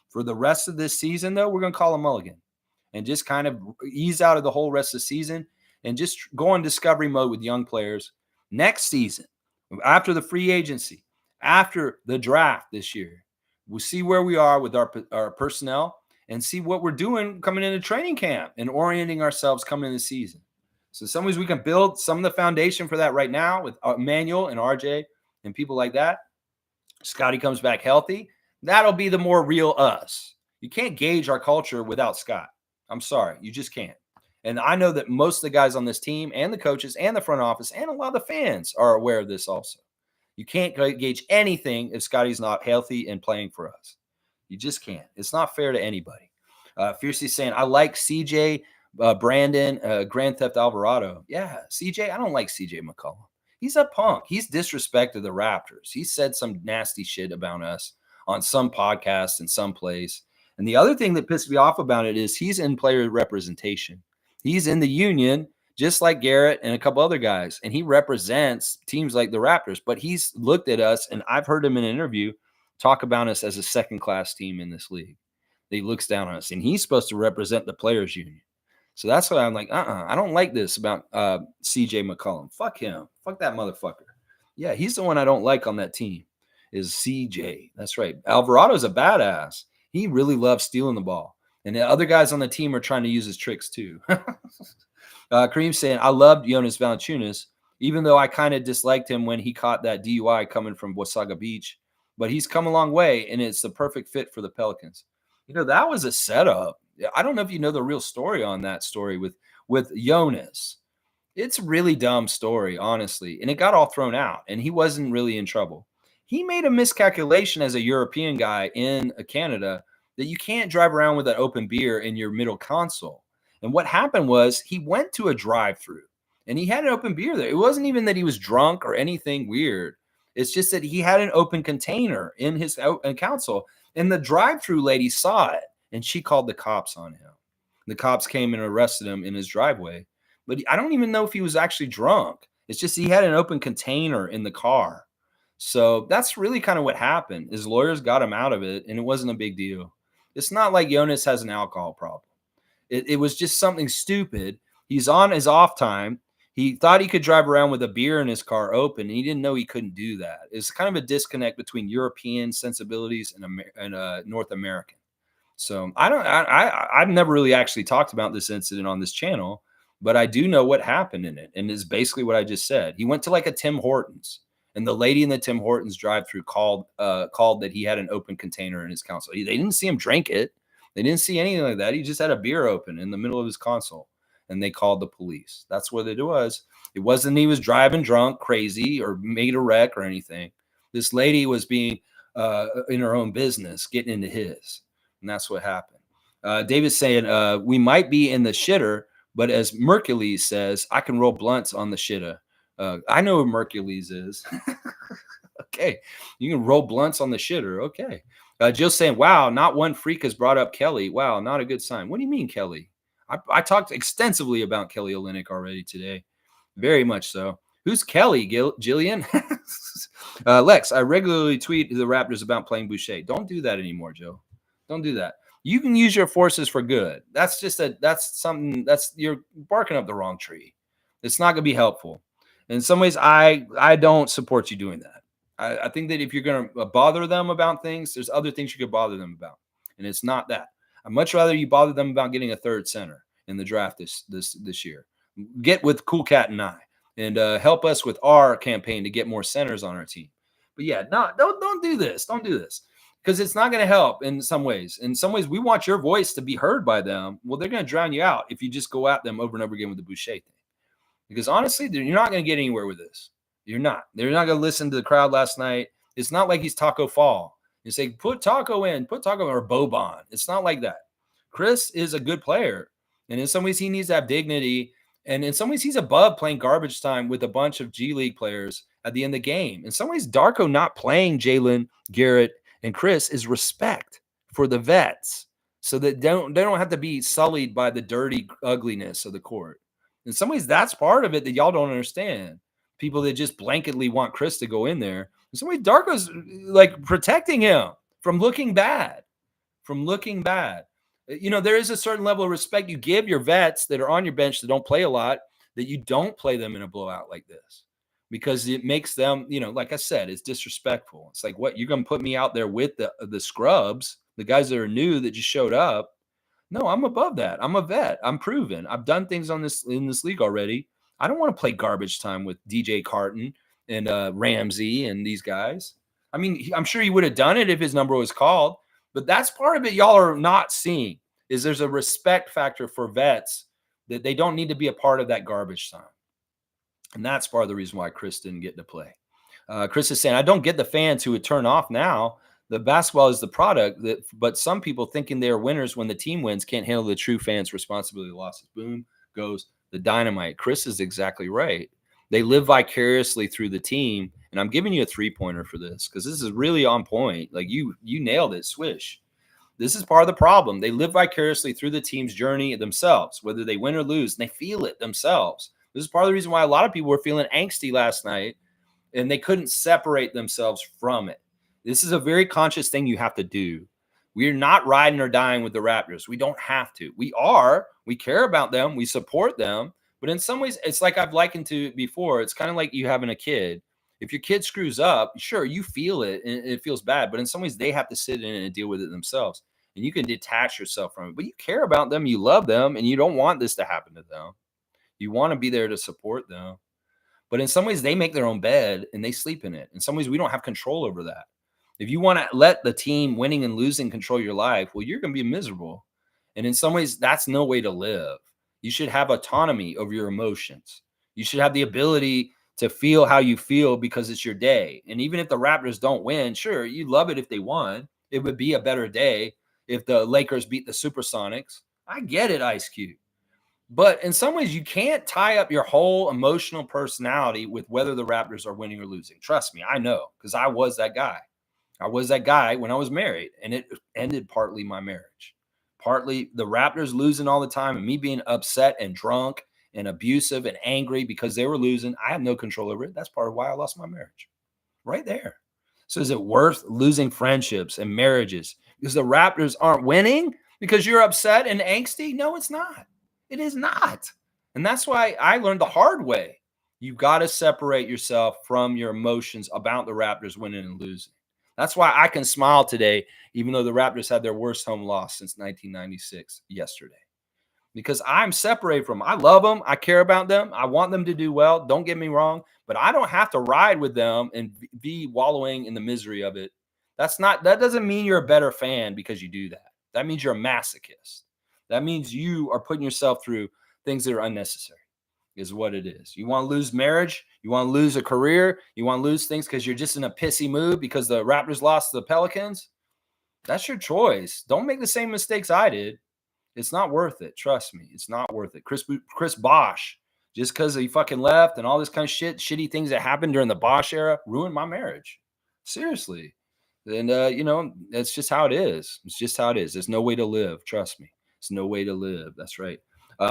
For the rest of this season, though, we're going to call a mulligan and just kind of ease out of the whole rest of the season and just go on discovery mode with young players. Next season, after the free agency, after the draft this year, we'll see where we are with our personnel and see what we're doing coming into training camp and orienting ourselves coming into the season. So in some ways we can build some of the foundation for that right now with Emmanuel and RJ and people like that. Scotty comes back healthy. That'll be the more real us. You can't gauge our culture without Scott. I'm sorry. You just can't. And I know that most of the guys on this team and the coaches and the front office and a lot of the fans are aware of this also. You can't gauge anything if Scotty's not healthy and playing for us. You just can't. It's not fair to anybody. Fiercely saying, I like CJ, Brandon, Grand Theft Alvarado. Yeah, CJ, I don't like CJ McCollum. He's a punk. He's disrespected the Raptors. He said some nasty shit about us on some podcast in some place. And the other thing that pissed me off about it is he's in player representation. He's in the union, just like Garrett and a couple other guys, and he represents teams like the Raptors. But he's looked at us, and I've heard him in an interview talk about us as a second-class team in this league. He looks down on us, and he's supposed to represent the players' union. So that's why I'm like, I don't like this about CJ McCollum. Fuck him. Fuck that motherfucker. Yeah, he's the one I don't like on that team is CJ. That's right. Alvarado's a badass. He really loves stealing the ball. And the other guys on the team are trying to use his tricks too. Kareem saying, I loved Jonas Valanciunas, even though I kind of disliked him when he caught that DUI coming from Wasaga Beach. But he's come a long way, and it's the perfect fit for the Pelicans. That was a setup. I don't know if you know the real story on that story with Jonas. It's a really dumb story, honestly, and it got all thrown out, and he wasn't really in trouble. He made a miscalculation as a European guy in Canada that you can't drive around with an open beer in your middle console. And what happened was he went to a drive-through, and he had an open beer there. It wasn't even that he was drunk or anything weird. It's just that he had an open container in his console, and the drive-through lady saw it, and she called the cops on him. The cops came and arrested him in his driveway. But I don't even know if he was actually drunk. It's just he had an open container in the car. So that's really kind of what happened. His lawyers got him out of it, and it wasn't a big deal. It's not like Jonas has an alcohol problem. It was just something stupid. He's on his off time. He thought he could drive around with a beer in his car open, and he didn't know he couldn't do that. It's kind of a disconnect between European sensibilities and North American. So I've never really actually talked about this incident on this channel, but I do know what happened in it. And it's basically what I just said. He went to like a Tim Hortons, and the lady in the Tim Hortons drive-through called that he had an open container in his console. They didn't see him drink it. They didn't see anything like that. He just had a beer open in the middle of his console, and they called the police. That's what it was. It wasn't he was driving drunk, crazy, or made a wreck or anything. This lady was being in her own business, getting into his. And that's what happened. David's saying, we might be in the shitter, but as Mercules says, I can roll blunts on the shitter. I know who Mercules is. Okay. You can roll blunts on the shitter. Okay. Jill's saying, wow, not one freak has brought up Kelly. Wow, not a good sign. What do you mean, Kelly? I talked extensively about Kelly Olynyk already today. Very much so. Who's Kelly, Jillian? Lex, I regularly tweet the Raptors about playing Boucher. Don't do that anymore, Joe. Don't do that. You can use your forces for good. That's you're barking up the wrong tree. It's not going to be helpful. In some ways, I don't support you doing that. I think that if you're going to bother them about things, there's other things you could bother them about, and it's not that. I'd much rather you bother them about getting a third center in the draft this year. Get with Cool Cat and I, and help us with our campaign to get more centers on our team. But yeah, no, don't do this. Don't do this, because it's not going to help in some ways. In some ways, we want your voice to be heard by them. Well, they're going to drown you out if you just go at them over and over again with the Boucher thing. Because honestly, you're not going to get anywhere with this. You're not. They're not going to listen to the crowd last night. It's not like he's Taco Fall. You say, put Taco in, or Boban. It's not like that. Chris is a good player. And in some ways, he needs to have dignity. And in some ways, he's above playing garbage time with a bunch of G League players at the end of the game. In some ways, Darko not playing Jalen, Garrett, and Chris is respect for the vets, so that they don't have to be sullied by the dirty ugliness of the court. In some ways, that's part of it that y'all don't understand. People that just blanketly want Chris to go in there. In some ways, Darko's like protecting him from looking bad. There is a certain level of respect you give your vets that are on your bench that don't play a lot, that you don't play them in a blowout like this, because it makes them, like I said, it's disrespectful. It's like, what, you're going to put me out there with the scrubs, the guys that are new that just showed up? No, I'm above that. I'm a vet. I'm proven. I've done things in this league already. I don't want to play garbage time with DJ Carton and Ramsey and these guys. I mean, I'm sure he would have done it if his number was called, but that's part of it y'all are not seeing, is there's a respect factor for vets that they don't need to be a part of that garbage time. And that's part of the reason why Chris didn't get to play. Chris is saying, I don't get the fans who would turn off now. The basketball is the product, but some people thinking they're winners when the team wins can't handle the true fans' responsibility losses. Boom goes the dynamite. Chris is exactly right. They live vicariously through the team. And I'm giving you a 3-pointer for this, because this is really on point. Like you nailed it. Swish. This is part of the problem. They live vicariously through the team's journey themselves, whether they win or lose, and they feel it themselves. This is part of the reason why a lot of people were feeling angsty last night, and they couldn't separate themselves from it. This is a very conscious thing you have to do. We're not riding or dying with the Raptors. We don't have to. We are. We care about them. We support them. But in some ways, it's like I've likened to before. It's kind of like you having a kid. If your kid screws up, sure, you feel it, and it feels bad. But in some ways, they have to sit in and deal with it themselves. And you can detach yourself from it. But you care about them. You love them. And you don't want this to happen to them. You want to be there to support them. But in some ways, they make their own bed and they sleep in it. In some ways, we don't have control over that. If you want to let the team winning and losing control your life, well, you're going to be miserable. And in some ways, that's no way to live. You should have autonomy over your emotions. You should have the ability to feel how you feel because it's your day. And even if the Raptors don't win, sure, you love it if they won. It would be a better day if the Lakers beat the Supersonics. I get it, Ice Cube. But in some ways, you can't tie up your whole emotional personality with whether the Raptors are winning or losing. Trust me, I know, because I was that guy. I was that guy when I was married, and it ended partly my marriage. Partly the Raptors losing all the time and me being upset and drunk and abusive and angry because they were losing. I have no control over it. That's part of why I lost my marriage. Right there. So is it worth losing friendships and marriages because the Raptors aren't winning because you're upset and angsty? No, it's not. It is not. And that's why I learned the hard way. You've got to separate yourself from your emotions about the Raptors winning and losing. That's why I can smile today, even though the Raptors had their worst home loss since 1996 yesterday. Because I'm separated from them. I love them. I care about them. I want them to do well. Don't get me wrong. But I don't have to ride with them and be wallowing in the misery of it. That doesn't mean you're a better fan because you do that. That means you're a masochist. That means you are putting yourself through things that are unnecessary, is what it is. You want to lose marriage? You want to lose a career? You want to lose things because you're just in a pissy mood because the Raptors lost to the Pelicans? That's your choice. Don't make the same mistakes I did. It's not worth it. Trust me. It's not worth it. Chris Bosh, just because he fucking left and all this kind of shitty things that happened during the Bosh era, ruined my marriage. Seriously. And that's just how it is. It's just how it is. There's no way to live. Trust me. There's no way to live. That's right.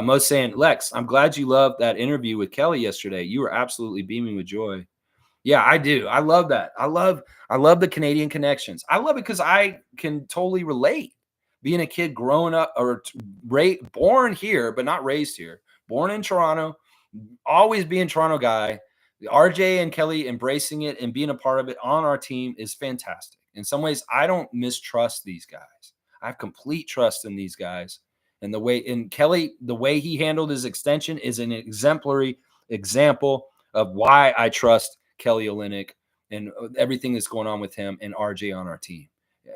Mo's saying, Lex, I'm glad you loved that interview with Kelly yesterday. You were absolutely beaming with joy. Yeah, I do. I love that. I love the Canadian connections. I love it because I can totally relate. Being a kid growing up or born here, but not raised here, born in Toronto, always being Toronto guy. The RJ and Kelly embracing it and being a part of it on our team is fantastic. In some ways, I don't mistrust these guys. I have complete trust in these guys. And Kelly, the way he handled his extension is an exemplary example of why I trust Kelly Olynyk and everything that's going on with him and RJ on our team.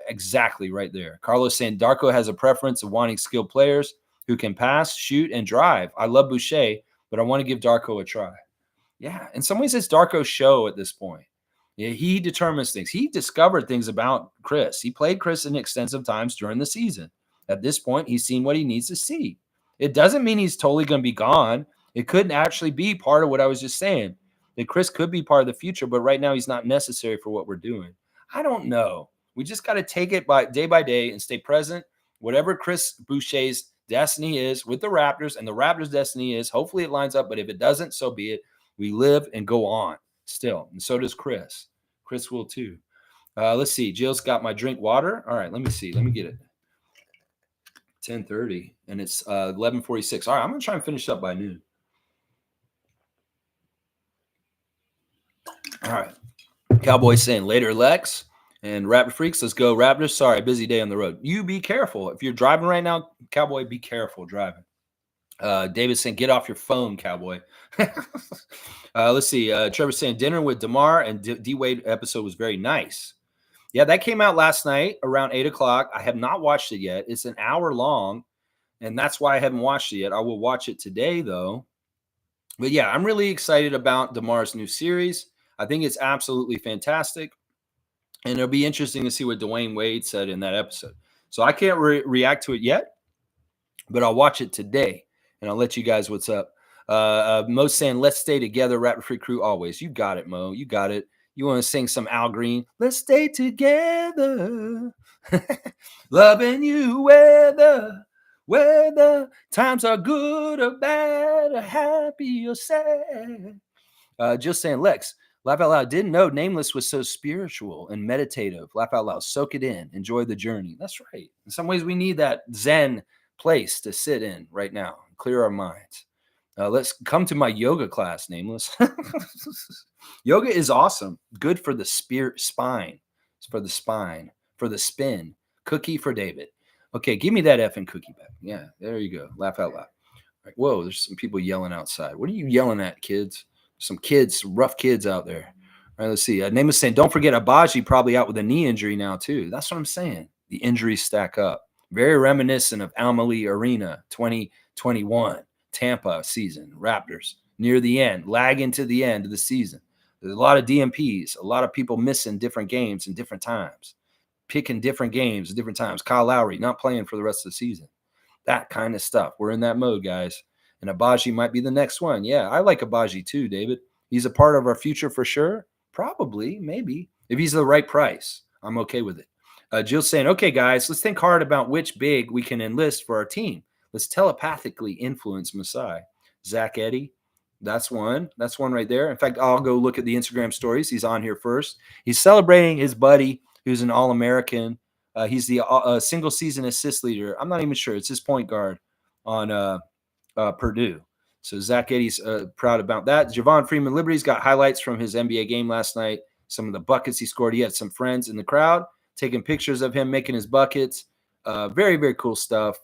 Exactly right there. Carlos saying Darko has a preference of wanting skilled players who can pass, shoot, and drive. I love Boucher, but I want to give Darko a try. Yeah, in some ways, it's Darko's show at this point. Yeah, he determines things. He discovered things about Chris. He played Chris in extensive times during the season. At this point, he's seen what he needs to see. It doesn't mean he's totally going to be gone. It couldn't actually be part of what I was just saying. That Chris could be part of the future, but right now he's not necessary for what we're doing. I don't know. We just got to take it by day and stay present. Whatever Chris Boucher's destiny is with the Raptors and the Raptors' destiny is, hopefully it lines up. But if it doesn't, so be it. We live and go on still. And so does Chris. Chris will too. Let's see. Jill's got my drink water. All right, let me see. Let me get it. 10:30 and it's 11:46. All right, I'm going to try and finish up by noon. All right. Cowboys saying later, Lex. And Raptor Freaks, let's go. Raptors, sorry, busy day on the road. You be careful. If you're driving right now, Cowboy, be careful driving. David saying, get off your phone, Cowboy. Let's see. Trevor saying, dinner with DeMar and D-Wade episode was very nice. Yeah, that came out last night around 8 o'clock. I have not watched it yet. It's an hour long, and that's why I haven't watched it yet. I will watch it today, though. But yeah, I'm really excited about DeMar's new series. I think it's absolutely fantastic. And it'll be interesting to see what Dwayne Wade said in that episode. So I can't react to it yet, but I'll watch it today, and I'll let you guys what's up. Mo's saying, let's stay together, Raptor Free Crew, always. You got it, Mo. You got it. You want to sing some Al Green? Let's stay together. Loving you whether times are good or bad, or happy or sad. Just saying, Lex, laugh out loud. Didn't know Nameless was so spiritual and meditative. Laugh out loud. Soak it in. Enjoy the journey. That's right. In some ways, we need that Zen place to sit in right now. Clear our minds. Let's come to my yoga class, Nameless. Yoga is awesome. Good for the spine. It's for the spine. For the spin. Cookie for David. Okay, give me that effing cookie back. Yeah, there you go. Laugh out loud. Right. Whoa, there's some people yelling outside. What are you yelling at, kids? Some rough kids out there. All right, let's see. Name is saying, don't forget Abaji probably out with a knee injury now, too. That's what I'm saying. The injuries stack up. Very reminiscent of Amalie Arena 2021 Tampa season. Raptors near the end, lag into the end of the season. There's a lot of DMPs, a lot of people missing different games in different times, picking different games at different times. Kyle Lowry not playing for the rest of the season. That kind of stuff. We're in that mode, guys. And Abaji might be the next one. Yeah, I like Abaji too, David. He's a part of our future for sure. Probably, maybe. If he's the right price, I'm okay with it. Jill's saying, okay, guys, let's think hard about which big we can enlist for our team. Let's telepathically influence Masai. Zach Eddy, that's one. That's one right there. In fact, I'll go look at the Instagram stories. He's on here first. He's celebrating his buddy who's an All-American. He's the single season assist leader. I'm not even sure. It's his point guard on Purdue. So Zach Eddy's proud about that. Javon Freeman Liberty's got highlights from his NBA game last night. Some of the buckets he scored. He had some friends in the crowd taking pictures of him making his buckets. Very, very cool stuff.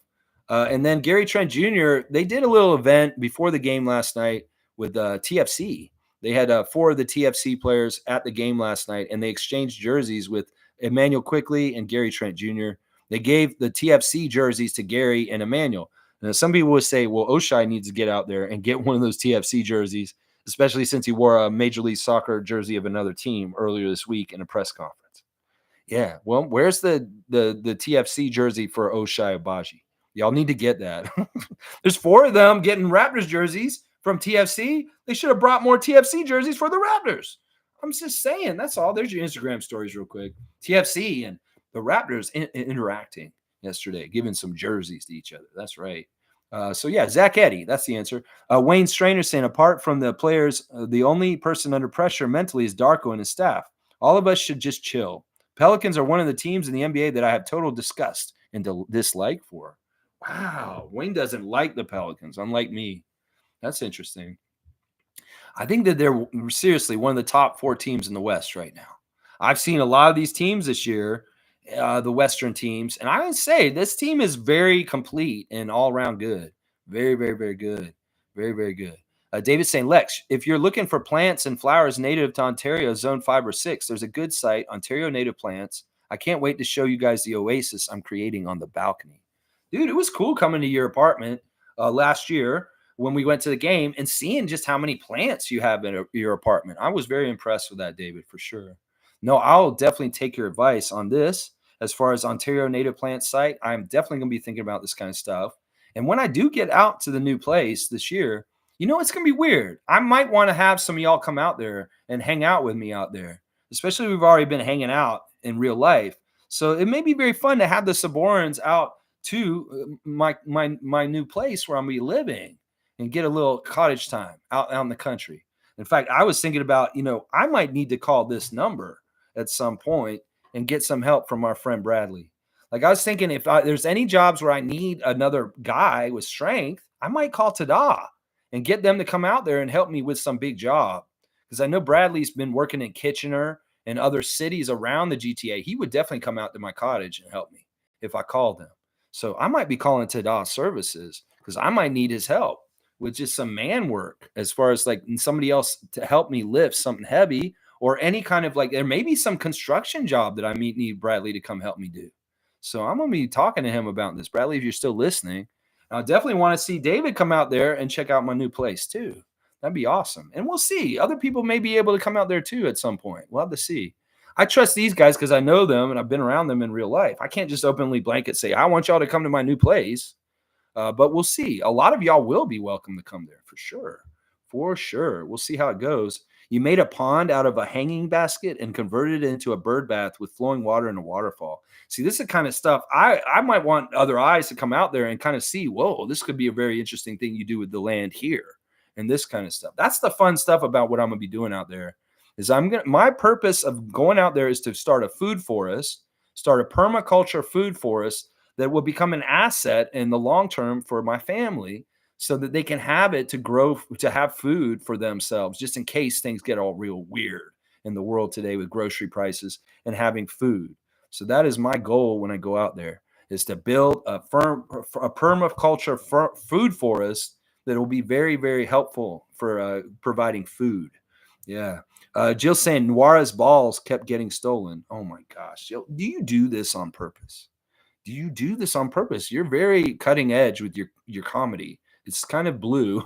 And then Gary Trent Jr., they did a little event before the game last night with TFC. They had 4 of the TFC players at the game last night, and they exchanged jerseys with Emmanuel Quickley and Gary Trent Jr. They gave the TFC jerseys to Gary and Emmanuel. Now, some people would say, well, Oshai needs to get out there and get one of those TFC jerseys, especially since he wore a Major League Soccer jersey of another team earlier this week in a press conference. Yeah. Well, where's the TFC jersey for Oshai Abaji? Y'all need to get that. There's 4 of them getting Raptors jerseys from TFC. They should have brought more TFC jerseys for the Raptors. I'm just saying. That's all. There's your Instagram stories, real quick. TFC and the Raptors interacting yesterday, giving some jerseys to each other. That's right. So yeah, Zach Edey. That's the answer. Wayne Strainer saying, apart from the players, the only person under pressure mentally is Darko and his staff. All of us should just chill. Pelicans are one of the teams in the NBA that I have total disgust and dislike for. Wow. Wayne doesn't like the Pelicans, unlike me. That's interesting. I think that they're seriously one of the top 4 teams in the West right now. I've seen a lot of these teams this year, the Western teams, and I would say this team is very complete and all around good. Very, very, very good. Very, very good. David's saying, Lex, if you're looking for plants and flowers native to Ontario, Zone 5 or 6, there's a good site, Ontario Native Plants. I can't wait to show you guys the oasis I'm creating on the balcony. Dude, it was cool coming to your apartment last year when we went to the game and seeing just how many plants you have in your apartment. I was very impressed with that, David, for sure. No, I'll definitely take your advice on this. As far as Ontario Native Plant site, I'm definitely going to be thinking about this kind of stuff. And when I do get out to the new place this year, it's going to be weird. I might want to have some of y'all come out there and hang out with me out there, especially we've already been hanging out in real life. So it may be very fun to have the Saborans out to my new place where I'm going to be living and get a little cottage time out in the country. In fact, I was thinking about, I might need to call this number at some point and get some help from our friend Bradley. Like I was thinking if there's any jobs where I need another guy with strength, I might call Tada and get them to come out there and help me with some big job. Because I know Bradley's been working in Kitchener and other cities around the GTA. He would definitely come out to my cottage and help me if I called him. So I might be calling Tada Services because I might need his help with just some man work as far as like somebody else to help me lift something heavy or any kind of like, there may be some construction job that I need Bradley to come help me do. So I'm going to be talking to him about this. Bradley, if you're still listening, I definitely want to see David come out there and check out my new place too. That'd be awesome. And we'll see. Other people may be able to come out there too at some point. We'll have to see. I trust these guys because I know them and I've been around them in real life. I can't just openly blanket say, I want y'all to come to my new place. But we'll see. A lot of y'all will be welcome to come there for sure. For sure. We'll see how it goes. You made a pond out of a hanging basket and converted it into a bird bath with flowing water and a waterfall. See, this is the kind of stuff I might want other eyes to come out there and kind of see, whoa, this could be a very interesting thing you do with the land here and this kind of stuff. That's the fun stuff about what I'm going to be doing out there is my purpose of going out there is to start a food forest, start a permaculture food forest that will become an asset in the long term for my family so that they can have it to grow, to have food for themselves, just in case things get all real weird in the world today with grocery prices and having food. So that is my goal when I go out there is to build a permaculture food forest that will be very, very helpful for providing food. Yeah. Jill saying Noira's balls kept getting stolen. Oh my gosh. Jill, do you do this on purpose? Do you do this on purpose? You're very cutting edge with your comedy. It's kind of blue.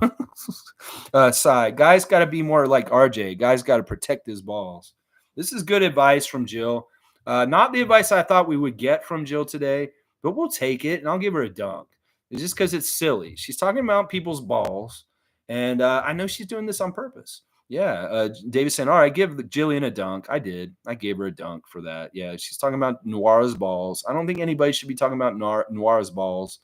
Side. Guys got to be more like RJ. Guys got to protect his balls. This is good advice from Jill. Not the advice I thought we would get from Jill today, but we'll take it and I'll give her a dunk. It's just because it's silly. She's talking about people's balls, and I know she's doing this on purpose. Yeah, David saying, all right, give Jillian a dunk. I did. I gave her a dunk for that. Yeah, she's talking about Noira's balls. I don't think anybody should be talking about Noira's balls.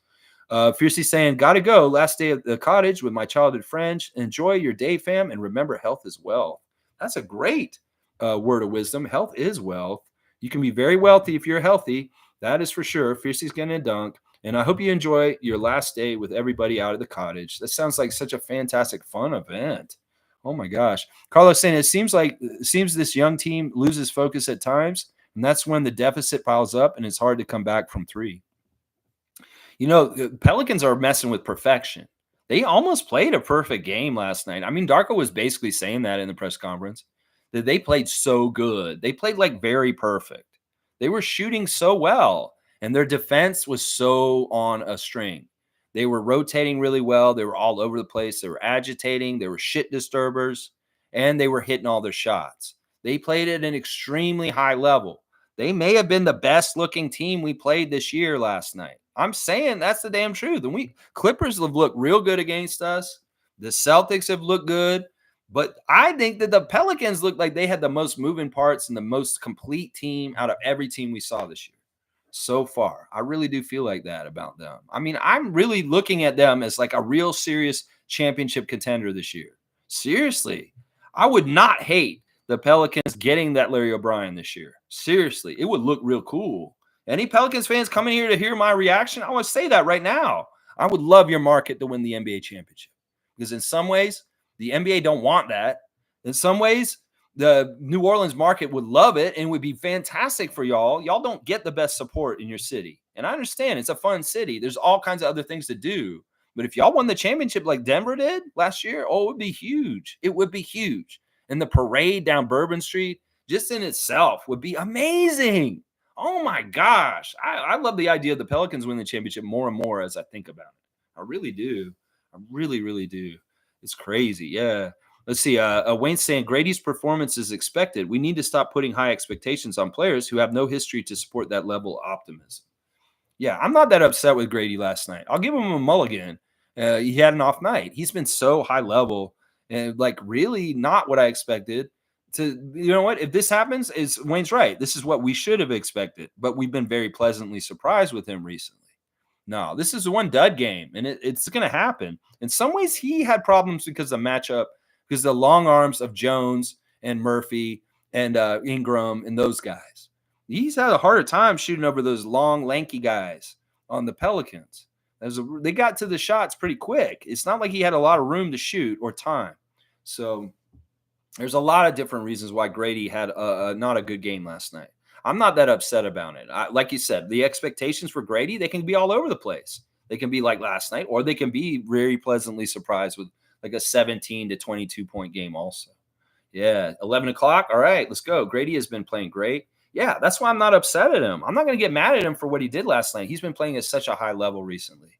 Fiercely saying, gotta go. Last day at the cottage with my childhood friends. Enjoy your day, fam, and remember, health is wealth. That's a great word of wisdom. Health is wealth. You can be very wealthy if you're healthy. That is for sure. Fiercely's getting a dunk. And I hope you enjoy your last day with everybody out of the cottage. That sounds like such a fantastic, fun event. Oh my gosh. Carlos saying it seems this young team loses focus at times, and that's when the deficit piles up and it's hard to come back from 3. Pelicans are messing with perfection. They almost played a perfect game last night. I mean, Darko was basically saying that in the press conference, that they played so good. They played like very perfect. They were shooting so well, and their defense was so on a string. They were rotating really well. They were all over the place. They were agitating. They were shit disturbers, and they were hitting all their shots. They played at an extremely high level. They may have been the best looking team we played this year last night. I'm saying that's the damn truth. And Clippers have looked real good against us. The Celtics have looked good. But I think that the Pelicans looked like they had the most moving parts and the most complete team out of every team we saw this year so far. I really do feel like that about them. I mean, I'm really looking at them as like a real serious championship contender this year. Seriously. I would not hate the Pelicans getting that Larry O'Brien this year. Seriously, it would look real cool. Any Pelicans fans coming here to hear my reaction, I want to say that right now. I would love your market to win the NBA championship because in some ways, the NBA don't want that. In some ways, the New Orleans market would love it and would be fantastic for y'all. Y'all don't get the best support in your city. And I understand it's a fun city. There's all kinds of other things to do. But if y'all won the championship like Denver did last year, it would be huge. It would be huge. And the parade down Bourbon Street just in itself would be amazing. Oh my gosh. I love the idea of the Pelicans winning the championship more and more as I think about it. I really do. I really, really do. It's crazy. Yeah. Let's see. Wayne's saying Grady's performance is expected. We need to stop putting high expectations on players who have no history to support that level of optimism. Yeah, I'm not that upset with Grady last night. I'll give him a mulligan. He had an off night. He's been so high level and like really not what I expected. You know what? If this happens, Wayne's right. This is what we should have expected, but we've been very pleasantly surprised with him recently. No, this is one dud game, and it's going to happen. In some ways, he had problems because of the matchup, because the long arms of Jones and Murphy and Ingram and those guys. He's had a harder time shooting over those long, lanky guys on the Pelicans. They got to the shots pretty quick. It's not like he had a lot of room to shoot or time. So there's a lot of different reasons why Grady had not a good game last night. I'm not that upset about it. Like you said, the expectations for Grady, they can be all over the place. They can be like last night, or they can be very pleasantly surprised with like a 17 to 22 point game also. Yeah, 11 o'clock. All right, let's go. Grady has been playing great. Yeah, that's why I'm not upset at him. I'm not going to get mad at him for what he did last night. He's been playing at such a high level recently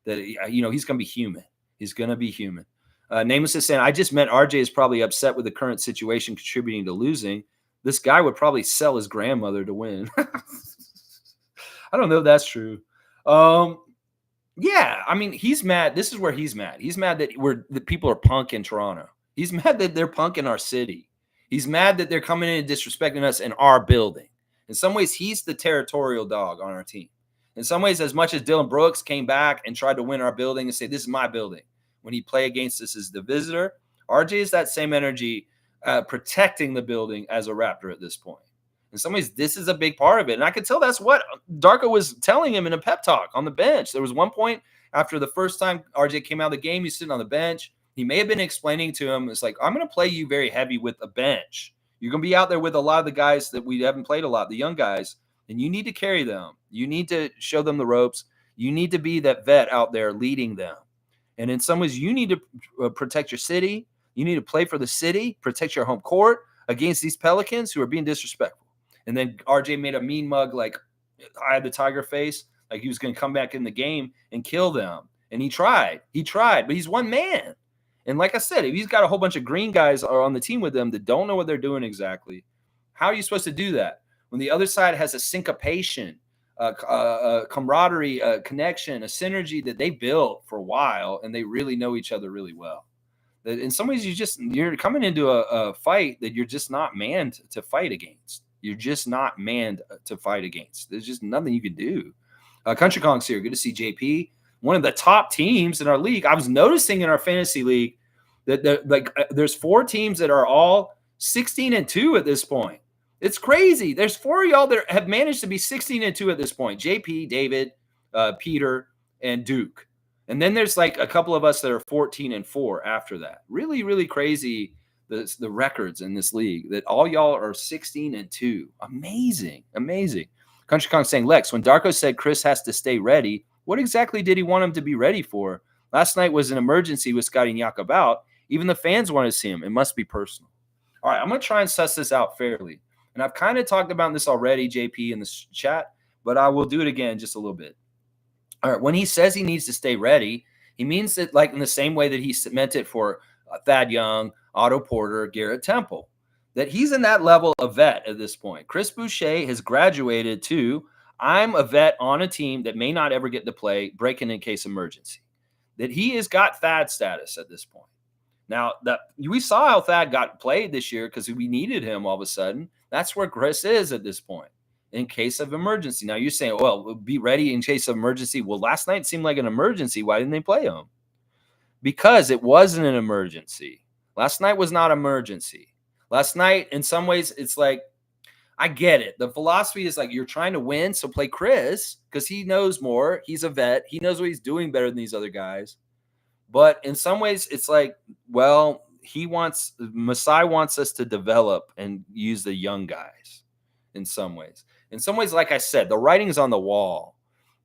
that, he's going to be human. He's going to be human. Nameless is saying, I just meant RJ is probably upset with the current situation contributing to losing. This guy would probably sell his grandmother to win. I don't know if that's true. Yeah, I mean, he's mad. This is where he's mad. He's mad that people are punk in Toronto. He's mad that they're punk in our city. He's mad that they're coming in and disrespecting us in our building. In some ways, he's the territorial dog on our team. In some ways, as much as Dylan Brooks came back and tried to win our building and say, this is my building, when he play against us as the visitor, RJ is that same energy protecting the building as a Raptor at this point. In some ways, this is a big part of it. And I could tell that's what Darko was telling him in a pep talk on the bench. There was one point after the first time RJ came out of the game, he's sitting on the bench. He may have been explaining to him, it's like, I'm going to play you very heavy with a bench. You're going to be out there with a lot of the guys that we haven't played a lot, the young guys, and you need to carry them. You need to show them the ropes. You need to be that vet out there leading them. And in some ways, you need to protect your city. You need to play for the city, protect your home court against these Pelicans who are being disrespectful. And then RJ made a mean mug, like I had the tiger face, like he was going to come back in the game and kill them. And he tried, but he's one man. And like I said, if he's got a whole bunch of green guys are on the team with him that don't know what they're doing exactly, how are you supposed to do that? When the other side has a syncopation, camaraderie, connection, a synergy that they built for a while, and they really know each other really well. That in some ways, you're coming into a fight that you're just not manned to fight against. You're just not manned to fight against. There's just nothing you can do. Country Kong's here. Good to see JP. One of the top teams in our league. I was noticing in our fantasy league that there's 4 teams that are all 16-2 at this point. It's crazy. There's 4 of y'all that have managed to be 16-2 at this point. JP, David, Peter, and Duke. And then there's like a couple of us that are 14-4 after that. Really, really crazy the records in this league that all y'all are 16-2. Amazing. Amazing. Country Kong saying, Lex, when Darko said Chris has to stay ready, what exactly did he want him to be ready for? Last night was an emergency with Scotty Nyak out. Even the fans want to see him. It must be personal. All right, I'm going to try and suss this out fairly. And I've kind of talked about this already, JP, in the chat, but I will do it again just a little bit. All right, when he says he needs to stay ready, he means it like in the same way that he meant it for Thad Young, Otto Porter, Garrett Temple. that he's in that level of vet at this point. Chris Boucher has graduated to I'm a vet on a team that may not ever get to play, breaking in case emergency. That he has got Thad status at this point. Now that we saw how Thad got played this year because we needed him all of a sudden. That's where Chris is at this point in case of emergency. Now you're saying, well, be ready in case of emergency. Well, last night seemed like an emergency. Why didn't they play him? Because it wasn't an emergency. Last night was not emergency. Last night, in some ways, it's like, I get it. The philosophy is like you're trying to win, so play Chris because he knows more. He's a vet. He knows what he's doing better than these other guys. But in some ways, it's like, well, Masai wants us to develop and use the young guys in some ways. In some ways, like I said, the writing's on the wall.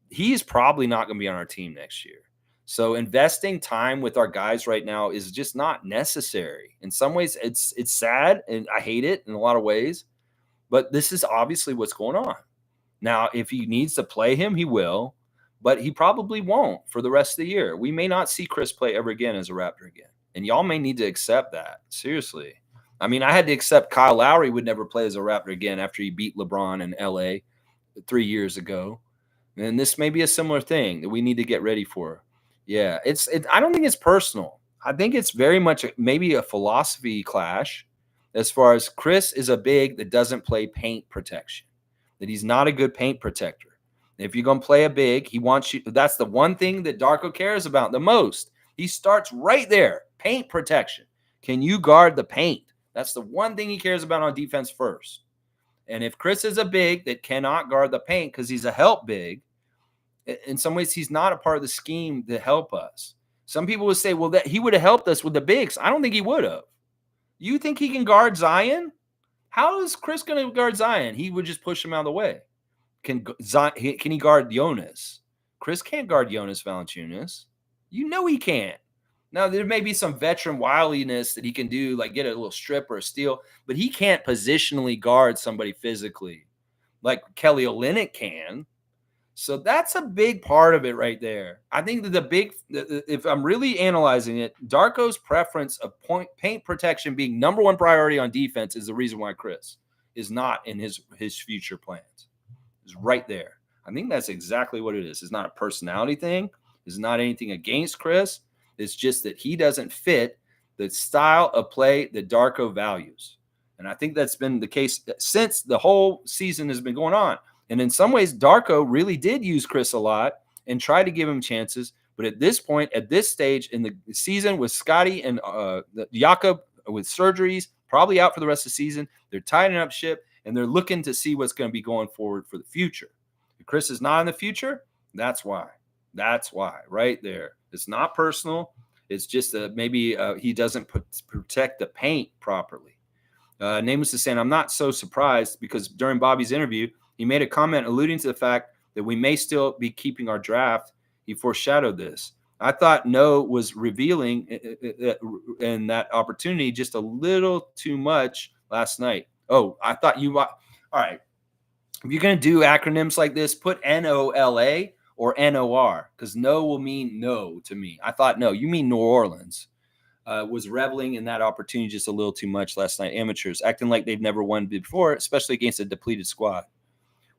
He's probably not going to be on our team next year. So investing time with our guys right now is just not necessary. In some ways, it's sad, and I hate it in a lot of ways. But this is obviously what's going on. Now, if he needs to play him, he will, but he probably won't for the rest of the year. We may not see Chris play ever again as a Raptor again. And y'all may need to accept that. Seriously. I mean, I had to accept Kyle Lowry would never play as a Raptor again after he beat LeBron in LA 3 years ago. And this may be a similar thing that we need to get ready for. Yeah, I don't think it's personal. I think it's very much maybe a philosophy clash as far as Chris is a big that doesn't play paint protection, that he's not a good paint protector. If you're going to play a big, he wants you. That's the one thing that Darko cares about the most. He starts right there, paint protection. Can you guard the paint? That's the one thing he cares about on defense first. And if Chris is a big that cannot guard the paint because he's a help big, in some ways, he's not a part of the scheme to help us. Some people would say, well, that he would have helped us with the bigs. I don't think he would have. You think he can guard Zion? How is Chris going to guard Zion? He would just push him out of the way. Can he guard Jonas? Chris can't guard Jonas Valanciunas. You know he can't. Now, there may be some veteran wiliness that he can do, like get a little strip or a steal, but he can't positionally guard somebody physically like Kelly Olynyk can. So that's a big part of it right there. I think that if I'm really analyzing it, Darko's preference of paint protection being number one priority on defense is the reason why Chris is not in his future plans. It's right there. I think that's exactly what it is. It's not a personality thing. It's not anything against Chris. It's just that he doesn't fit the style of play that Darko values. And I think that's been the case since the whole season has been going on. And in some ways, Darko really did use Chris a lot and try to give him chances. But at this point, at this stage in the season with Scotty and Jakob with surgeries, probably out for the rest of the season, they're tightening up ship and they're looking to see what's going to be going forward for the future. If Chris is not in the future, that's why. That's why right there. It's not personal. It's just maybe he doesn't protect the paint properly. Nameless is saying, I'm not so surprised because during Bobby's interview, he made a comment alluding to the fact that we may still be keeping our draft. He foreshadowed this. I thought No was revealing in that opportunity just a little too much last night. Oh, I thought all right. If you're going to do acronyms like this, put NOLA or NOR because No will mean no to me. I thought, no, you mean New Orleans. Was reveling in that opportunity just a little too much last night. Amateurs acting like they've never won before, especially against a depleted squad.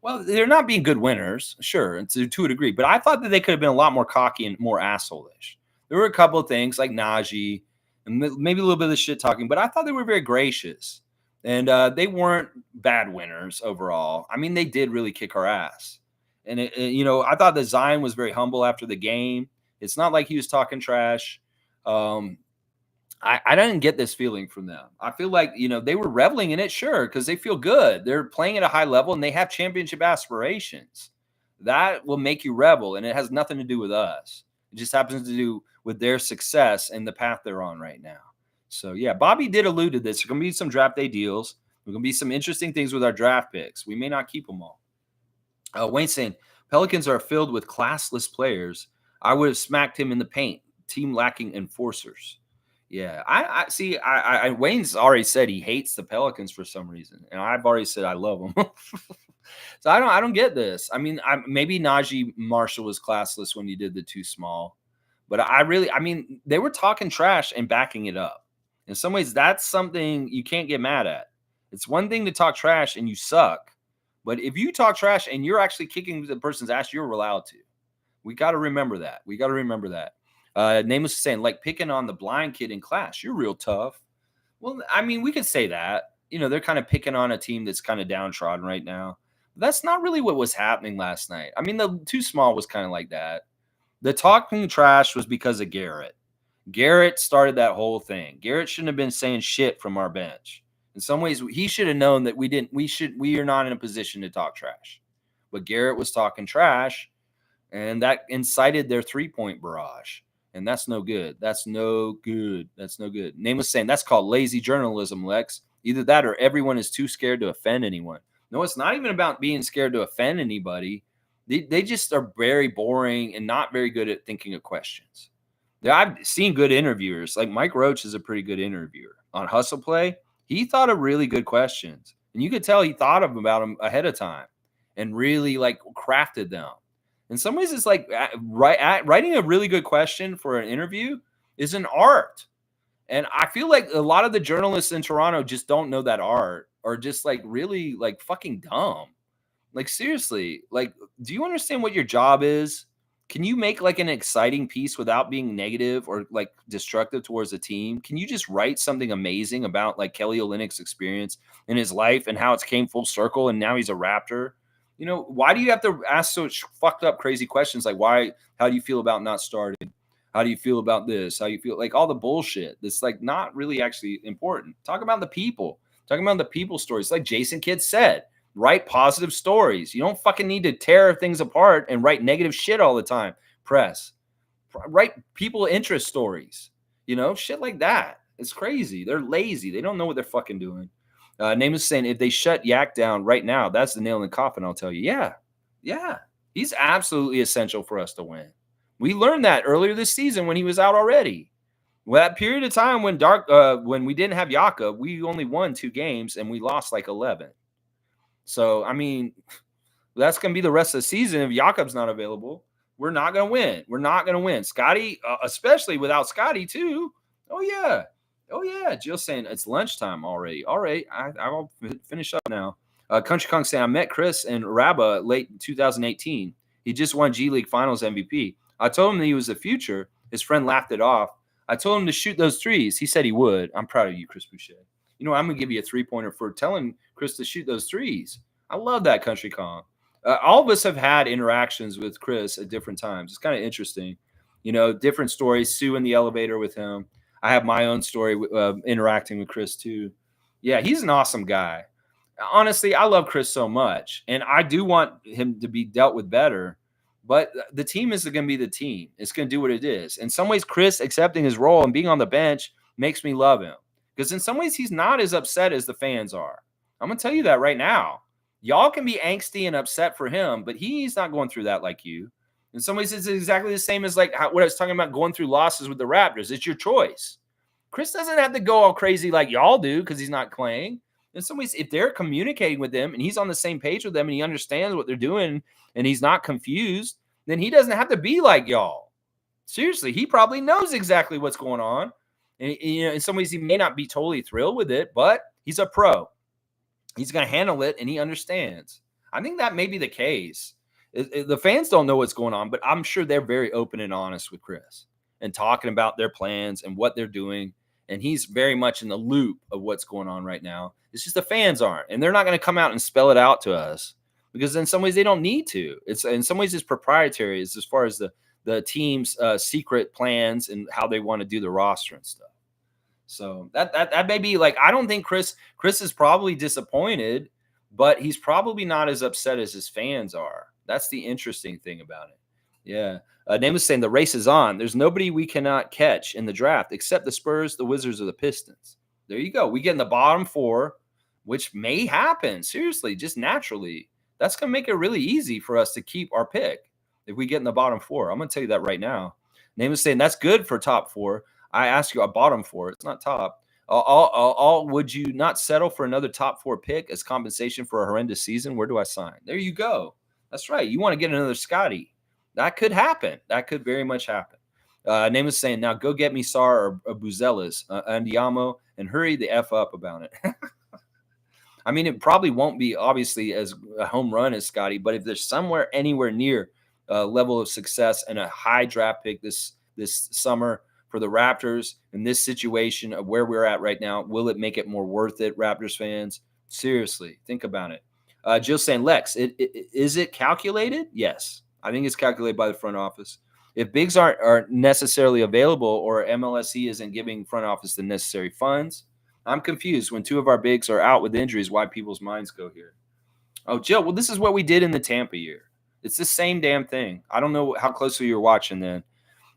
Well, they're not being good winners, sure, to a degree. But I thought that they could have been a lot more cocky and more asshole-ish. There were a couple of things like Najee and maybe a little bit of the shit talking, but I thought they were very gracious. And they weren't bad winners overall. I mean, they did really kick our ass. And, I thought that Zion was very humble after the game. It's not like he was talking trash. I didn't get this feeling from them. I feel like, they were reveling in it, sure, because they feel good. They're playing at a high level and they have championship aspirations. That will make you revel, and it has nothing to do with us. It just happens to do with their success and the path they're on right now. So, yeah, Bobby did allude to this. There's going to be some draft day deals. There's going to be some interesting things with our draft picks. We may not keep them all. Wayne saying, Pelicans are filled with classless players. I would have smacked him in the paint. Team lacking enforcers. Yeah, I see. Wayne's already said he hates the Pelicans for some reason, and I've already said I love them. So I don't get this. I mean, maybe Najee Marshall was classless when he did the too small, but they were talking trash and backing it up. In some ways, that's something you can't get mad at. It's one thing to talk trash and you suck. But if you talk trash and you're actually kicking the person's ass, you're allowed to. We got to remember that. We got to remember that. Nameless is saying, like picking on the blind kid in class, you're real tough. Well, I mean, we could say that. They're kind of picking on a team that's kind of downtrodden right now. But that's not really what was happening last night. I mean, the too small was kind of like that. The talking trash was because of Garrett. Garrett started that whole thing. Garrett shouldn't have been saying shit from our bench. In some ways, he should have known that we are not in a position to talk trash. But Garrett was talking trash, and that incited their 3-point barrage. And that's no good. That's no good. That's no good. Name was saying that's called lazy journalism, Lex. Either that or everyone is too scared to offend anyone. No, it's not even about being scared to offend anybody. They just are very boring and not very good at thinking of questions. I've seen good interviewers. Like Mike Roach is a pretty good interviewer. On Hustle Play, he thought of really good questions. And you could tell he thought about them ahead of time and really like crafted them. In some ways, it's like writing a really good question for an interview is an art. And I feel like a lot of the journalists in Toronto just don't know that art, or just like really like fucking dumb. Like seriously, like, do you understand what your job is? Can you make like an exciting piece without being negative or like destructive towards the team? Can you just write something amazing about like Kelly Olynyk's experience in his life and how it's came full circle and now he's a Raptor? Why do you have to ask such fucked up, crazy questions like how do you feel about not starting? How do you feel about this? How do you feel? Like all the bullshit that's like not really actually important. Talk about the people. Talking about the people stories. Like Jason Kidd said, write positive stories. You don't fucking need to tear things apart and write negative shit all the time. Press. Write people interest stories. Shit like that. It's crazy. They're lazy. They don't know what they're fucking doing. Name is saying, if they shut Yak down right now, that's the nail in the coffin, I'll tell you. Yeah. He's absolutely essential for us to win. We learned that earlier this season when he was out already. Well, that period of time when we didn't have Yaka, we only won 2 games and we lost like 11. So, I mean, that's going to be the rest of the season. If Jakob's not available, we're not going to win. We're not going to win. Scotty, especially without Scotty too. Oh, yeah. Jill's saying it's lunchtime already. All right. I'll finish up now. Country Kong saying, I met Chris in Rabba late 2018. He just won G League Finals MVP. I told him that he was the future. His friend laughed it off. I told him to shoot those threes. He said he would. I'm proud of you, Chris Boucher. I'm going to give you a 3-pointer for telling Chris to shoot those threes. I love that, Country Kong. All of us have had interactions with Chris at different times. It's kind of interesting. Different stories. Sue in the elevator with him. I have my own story interacting with Chris too. Yeah, he's an awesome guy. Honestly, I love Chris so much. And I do want him to be dealt with better. But the team is going to be the team. It's going to do what it is. In some ways, Chris accepting his role and being on the bench makes me love him. Because in some ways, he's not as upset as the fans are. I'm going to tell you that right now. Y'all can be angsty and upset for him, but he's not going through that like you. In some ways, it's exactly the same as like what I was talking about going through losses with the Raptors. It's your choice. Chris doesn't have to go all crazy like y'all do because he's not playing. In some ways, if they're communicating with them and he's on the same page with them and he understands what they're doing and he's not confused, then he doesn't have to be like y'all. Seriously, he probably knows exactly what's going on. And in some ways, he may not be totally thrilled with it, but he's a pro. He's going to handle it and he understands. I think that may be the case. The fans don't know what's going on, but I'm sure they're very open and honest with Chris and talking about their plans and what they're doing. And he's very much in the loop of what's going on right now. It's just the fans aren't. And they're not going to come out and spell it out to us because in some ways they don't need to. It's in some ways it's proprietary as far as the team's secret plans and how they want to do the roster and stuff. So that may be like, I don't think Chris is probably disappointed, but he's probably not as upset as his fans are. That's the interesting thing about it. Yeah. Name was saying the race is on. There's nobody we cannot catch in the draft except the Spurs, the Wizards, or the Pistons. There you go. We get in the bottom 4, which may happen. Seriously, just naturally. That's going to make it really easy for us to keep our pick if we get in the bottom 4. I'm going to tell you that right now. Name was saying that's good for top 4. I ask you a bottom 4. It's not top. Would you not settle for another top 4 pick as compensation for a horrendous season? Where do I sign? There you go. That's right. You want to get another Scotty. That could happen. That could very much happen. Name is saying, now go get me Sar or Buzelas, Andiamo, and hurry the F up about it. I mean, it probably won't be obviously as a home run as Scotty, but if there's somewhere anywhere near a level of success and a high draft pick this summer for the Raptors in this situation of where we're at right now, will it make it more worth it, Raptors fans? Seriously, think about it. Jill saying, Lex, is it calculated? Yes, I think it's calculated by the front office. If bigs aren't necessarily available or MLSE isn't giving front office the necessary funds, I'm confused when two of our bigs are out with injuries, why people's minds go here. Oh, Jill, well, this is what we did in the Tampa year. It's the same damn thing. I don't know how closely you're watching then.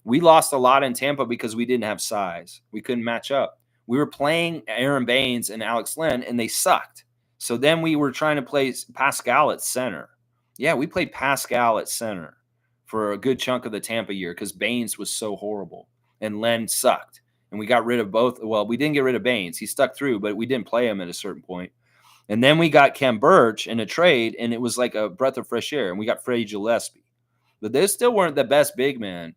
We lost a lot in Tampa because we didn't have size. We couldn't match up. We were playing Aaron Baines and Alex Len, and they sucked. So then we were trying to play Pascal at center. Yeah, we played Pascal at center for a good chunk of the Tampa year because Baines was so horrible and Len sucked. And we got rid of both. Well, we didn't get rid of Baines. He stuck through, but we didn't play him at a certain point. And then we got Kem Birch in a trade, and it was like a breath of fresh air. And we got Freddie Gillespie. But they still weren't the best big man.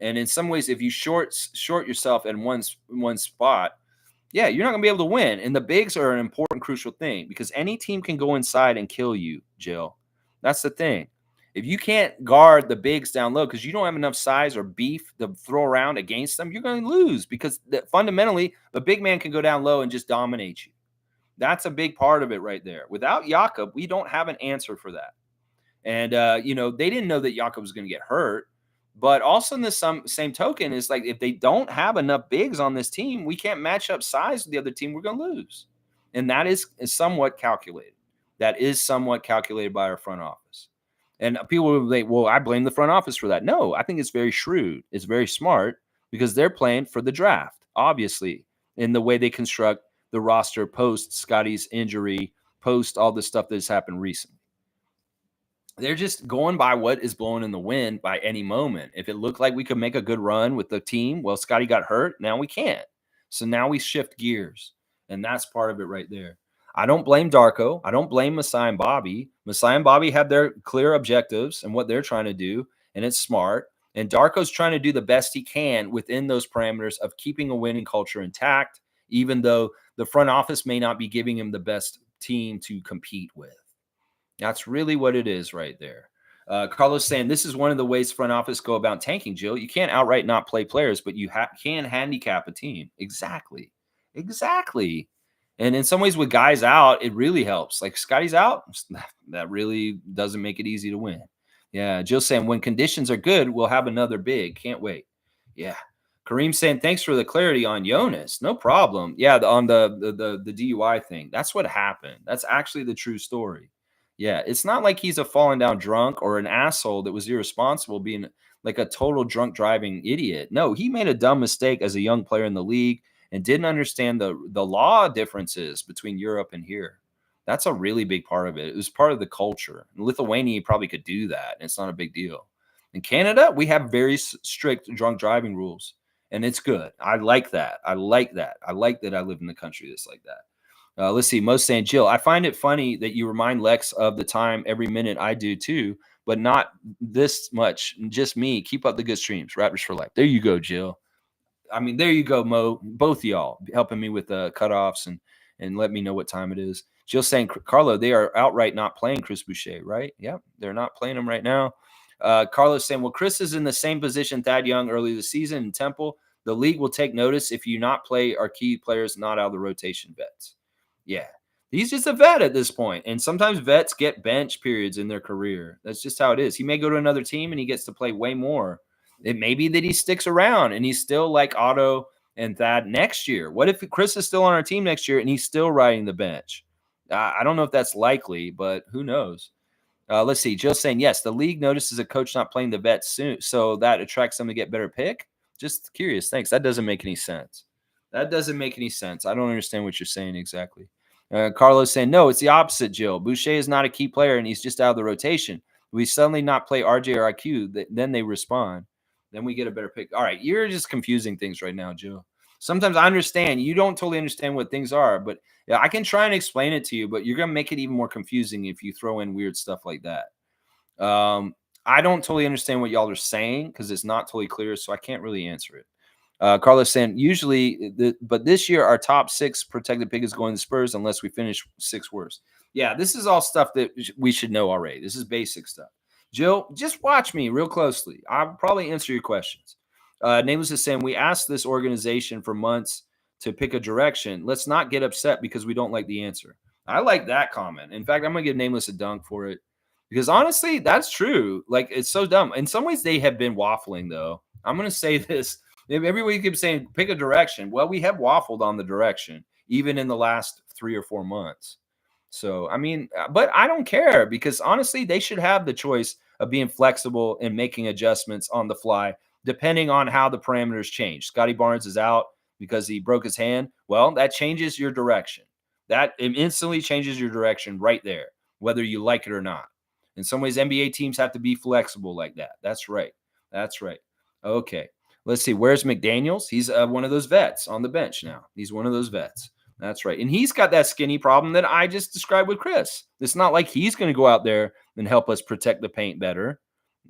And in some ways, if you short yourself in one spot, yeah, you're not going to be able to win. And the bigs are an important, crucial thing because any team can go inside and kill you, Jill. That's the thing. If you can't guard the bigs down low because you don't have enough size or beef to throw around against them, you're going to lose because fundamentally, the big man can go down low and just dominate you. That's a big part of it right there. Without Jakob, we don't have an answer for that. And, they didn't know that Jakob was going to get hurt. But also in the same token is like if they don't have enough bigs on this team, we can't match up size with the other team. We're going to lose. And that is somewhat calculated. That is somewhat calculated by our front office. And people will say, well, I blame the front office for that. No, I think it's very shrewd. It's very smart because they're playing for the draft, obviously, in the way they construct the roster post Scotty's injury, post all the stuff that has happened recently. They're just going by what is blowing in the wind by any moment. If it looked like we could make a good run with the team, well, Scotty got hurt. Now we can't. So now we shift gears. And that's part of it right there. I don't blame Darko. I don't blame Masai and Bobby. Masai and Bobby have their clear objectives and what they're trying to do, and it's smart. And Darko's trying to do the best he can within those parameters of keeping a winning culture intact, even though the front office may not be giving him the best team to compete with. That's really what it is right there. Carlos saying this is one of the ways front office go about tanking, Jill. You can't outright not play players, but you can handicap a team. Exactly. And in some ways with guys out, it really helps. Like Scotty's out, that really doesn't make it easy to win. Yeah, Jill saying when conditions are good, we'll have another big. Can't wait. Yeah. Kareem saying thanks for the clarity on Jonas. No problem. Yeah, on the DUI thing. That's what happened. That's actually the true story. Yeah, it's not like he's a fallen down drunk or an asshole that was irresponsible being like a total drunk driving idiot. No, he made a dumb mistake as a young player in the league and didn't understand the law differences between Europe and here. That's a really big part of it. It was part of the culture. In Lithuania, you probably could do that, and it's not a big deal. In Canada, we have very strict drunk driving rules, and it's good. I like that. I like that I live in the country that's like that. Let's see. Most saying, Jill, I find it funny that you remind Lex of the time every minute. I do too, but not this much. Just me. Keep up the good streams. Raptors for life. There you go, Jill. I mean, there you go, Mo. Both of y'all helping me with the cutoffs and let me know what time it is. Jill saying, Carlo, they are outright not playing Chris Boucher, right? Yep, they're not playing him right now. Carlos saying, well, Chris is in the same position Thad Young early this season in Temple. The league will take notice if you not play our key players not out of the rotation vets. Yeah, he's just a vet at this point. And sometimes vets get bench periods in their career. That's just how it is. He may go to another team and he gets to play way more. It may be that he sticks around and he's still like Otto and Thad next year. What if Chris is still on our team next year and he's still riding the bench? I don't know if that's likely, but who knows? Let's see. Joe's saying, yes, the league notices a coach not playing the vets soon, so that attracts them to get better pick. Just curious. Thanks. That doesn't make any sense. I don't understand what you're saying exactly. Carlos saying, no, it's the opposite, Jill. Boucher is not a key player, and he's just out of the rotation. We suddenly not play RJ or IQ, then they respond. Then we get a better pick. All right, you're just confusing things right now, Jill. Sometimes I understand. You don't totally understand what things are, but yeah, I can try and explain it to you, but you're going to make it even more confusing if you throw in weird stuff like that. I don't totally understand what y'all are saying because it's not totally clear, so I can't really answer it. Carlos saying usually, but this year our top 6 protected pick is going to Spurs unless we finish 6 worst. Yeah, this is all stuff that we should know already. This is basic stuff. Jill, just watch me real closely. I'll probably answer your questions. Nameless is saying we asked this organization for months to pick a direction. Let's not get upset because we don't like the answer. I like that comment. In fact, I'm gonna give Nameless a dunk for it because honestly, that's true. Like it's so dumb. In some ways, they have been waffling though. I'm gonna say this. Everybody keeps saying pick a direction. Well, we have waffled on the direction even in the last 3 or 4 months. So I mean, but I don't care because honestly, they should have the choice of being flexible and making adjustments on the fly depending on how the parameters change. Scotty Barnes is out because he broke his hand. Well, that changes your direction. That instantly changes your direction right there, whether you like it or not. In some ways, NBA teams have to be flexible like that. That's right. That's right. Okay. Let's see. Where's McDaniels? He's one of those vets on the bench now. He's one of those vets. That's right. And he's got that skinny problem that I just described with Chris. It's not like he's going to go out there and help us protect the paint better.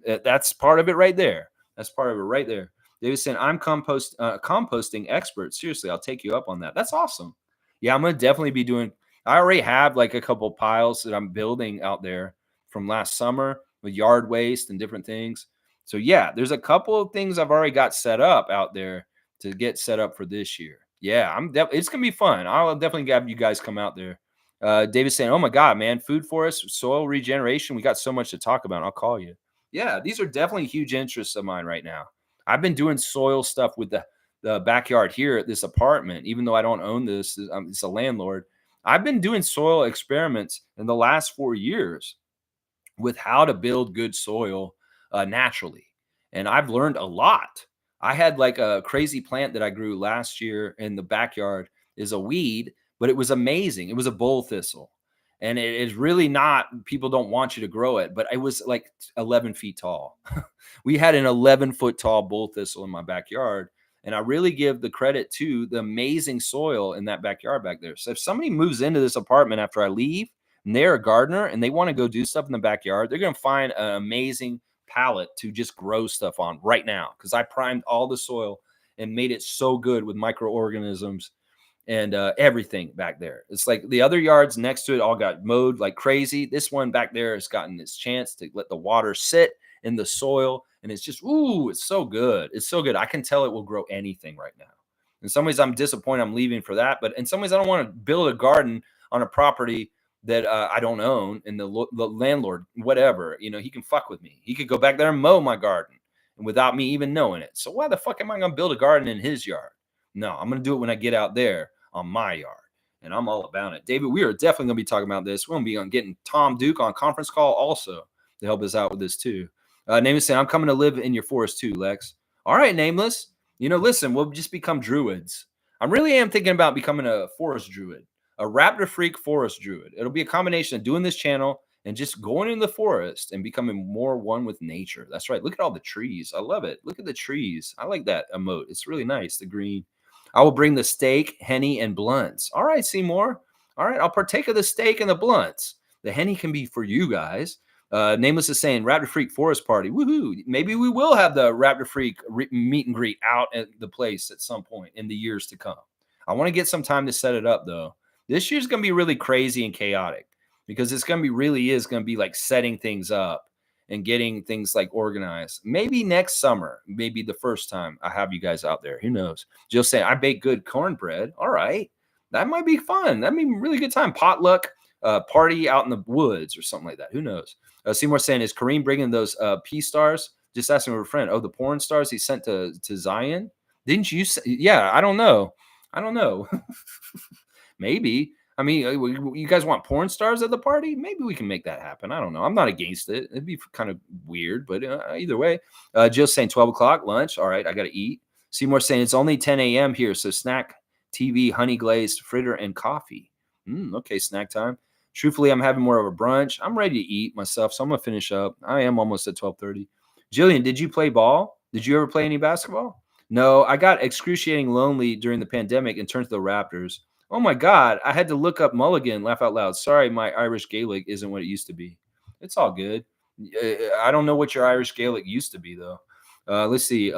That's part of it right there. That's part of it right there. David saying, I'm composting expert. Seriously, I'll take you up on that. That's awesome. Yeah, I'm going to definitely be doing, I already have like a couple piles that I'm building out there from last summer with yard waste and different things. So yeah, there's a couple of things I've already got set up out there to get set up for this year. Yeah, it's gonna be fun. I'll definitely have you guys come out there. David's saying, "Oh my God, man, food forests, soil regeneration. We got so much to talk about. I'll call you." Yeah, these are definitely huge interests of mine right now. I've been doing soil stuff with the backyard here at this apartment, even though I don't own this. It's a landlord. I've been doing soil experiments in the last 4 years with how to build good soil naturally. And I've learned a lot. I had like a crazy plant that I grew last year in the backyard is a weed, but it was amazing. It was a bull thistle. And it is really not, people don't want you to grow it, but it was like 11 feet tall. We had an 11-foot tall bull thistle in my backyard. And I really give the credit to the amazing soil in that backyard back there. So if somebody moves into this apartment after I leave, and they're a gardener and they want to go do stuff in the backyard, they're going to find an amazing palette to just grow stuff on right now because I primed all the soil and made it so good with microorganisms and everything back there. It's like the other yards next to it all got mowed like crazy. This one back there has gotten its chance to let the water sit in the soil. And it's just, ooh, it's so good. It's so good. I can tell it will grow anything right now. In some ways, I'm disappointed I'm leaving for that. But in some ways, I don't want to build a garden on a property that I don't own, and the landlord, whatever, he can fuck with me. He could go back there and mow my garden and without me even knowing it. So why the fuck am I going to build a garden in his yard? No, I'm going to do it when I get out there on my yard, and I'm all about it. David, we are definitely going to be talking about this. We're going to be getting Tom Duke on conference call also to help us out with this too. Nameless saying, I'm coming to live in your forest too, Lex. All right, Nameless. Listen, we'll just become druids. I really am thinking about becoming a forest druid. A raptor freak forest druid. It'll be a combination of doing this channel and just going in the forest and becoming more one with nature. That's right. Look at all the trees. I love it. Look at the trees. I like that emote. It's really nice. The green. I will bring the steak, henny, and blunts. All right, Seymour. All right, I'll partake of the steak and the blunts. The henny can be for you guys. Nameless is saying Raptor Freak Forest Party. Woohoo. Maybe we will have the Raptor Freak meet and greet out at the place at some point in the years to come. I want to get some time to set it up though. This year's going to be really crazy and chaotic because it's going to be really is going to be like setting things up and getting things like organized. Maybe next summer, maybe the first time I have you guys out there. Who knows? Jill saying, I bake good cornbread. All right. That might be fun. That'd be a really good time. Potluck party out in the woods or something like that. Who knows? Seymour saying, is Kareem bringing those P stars? Just asking a friend. Oh, the porn stars he sent to Zion? Didn't you say? Yeah, I don't know. Maybe. I mean, you guys want porn stars at the party? Maybe we can make that happen. I don't know. I'm not against it. It'd be kind of weird, but either way. Jill saying 12 o'clock lunch. All right, I got to eat. Seymour saying it's only 10 a.m. here, so snack, TV, honey glazed fritter, and coffee. Okay, snack time. Truthfully, I'm having more of a brunch. I'm ready to eat myself, so I'm going to finish up. I am almost at 12:30. Jillian, did you play ball? Did you ever play any basketball? No, I got excruciating lonely during the pandemic and turned to the Raptors. Oh my God, I had to look up Mulligan, laugh out loud. Sorry, my Irish Gaelic isn't what it used to be. It's all good. I don't know what your Irish Gaelic used to be, though. Let's see.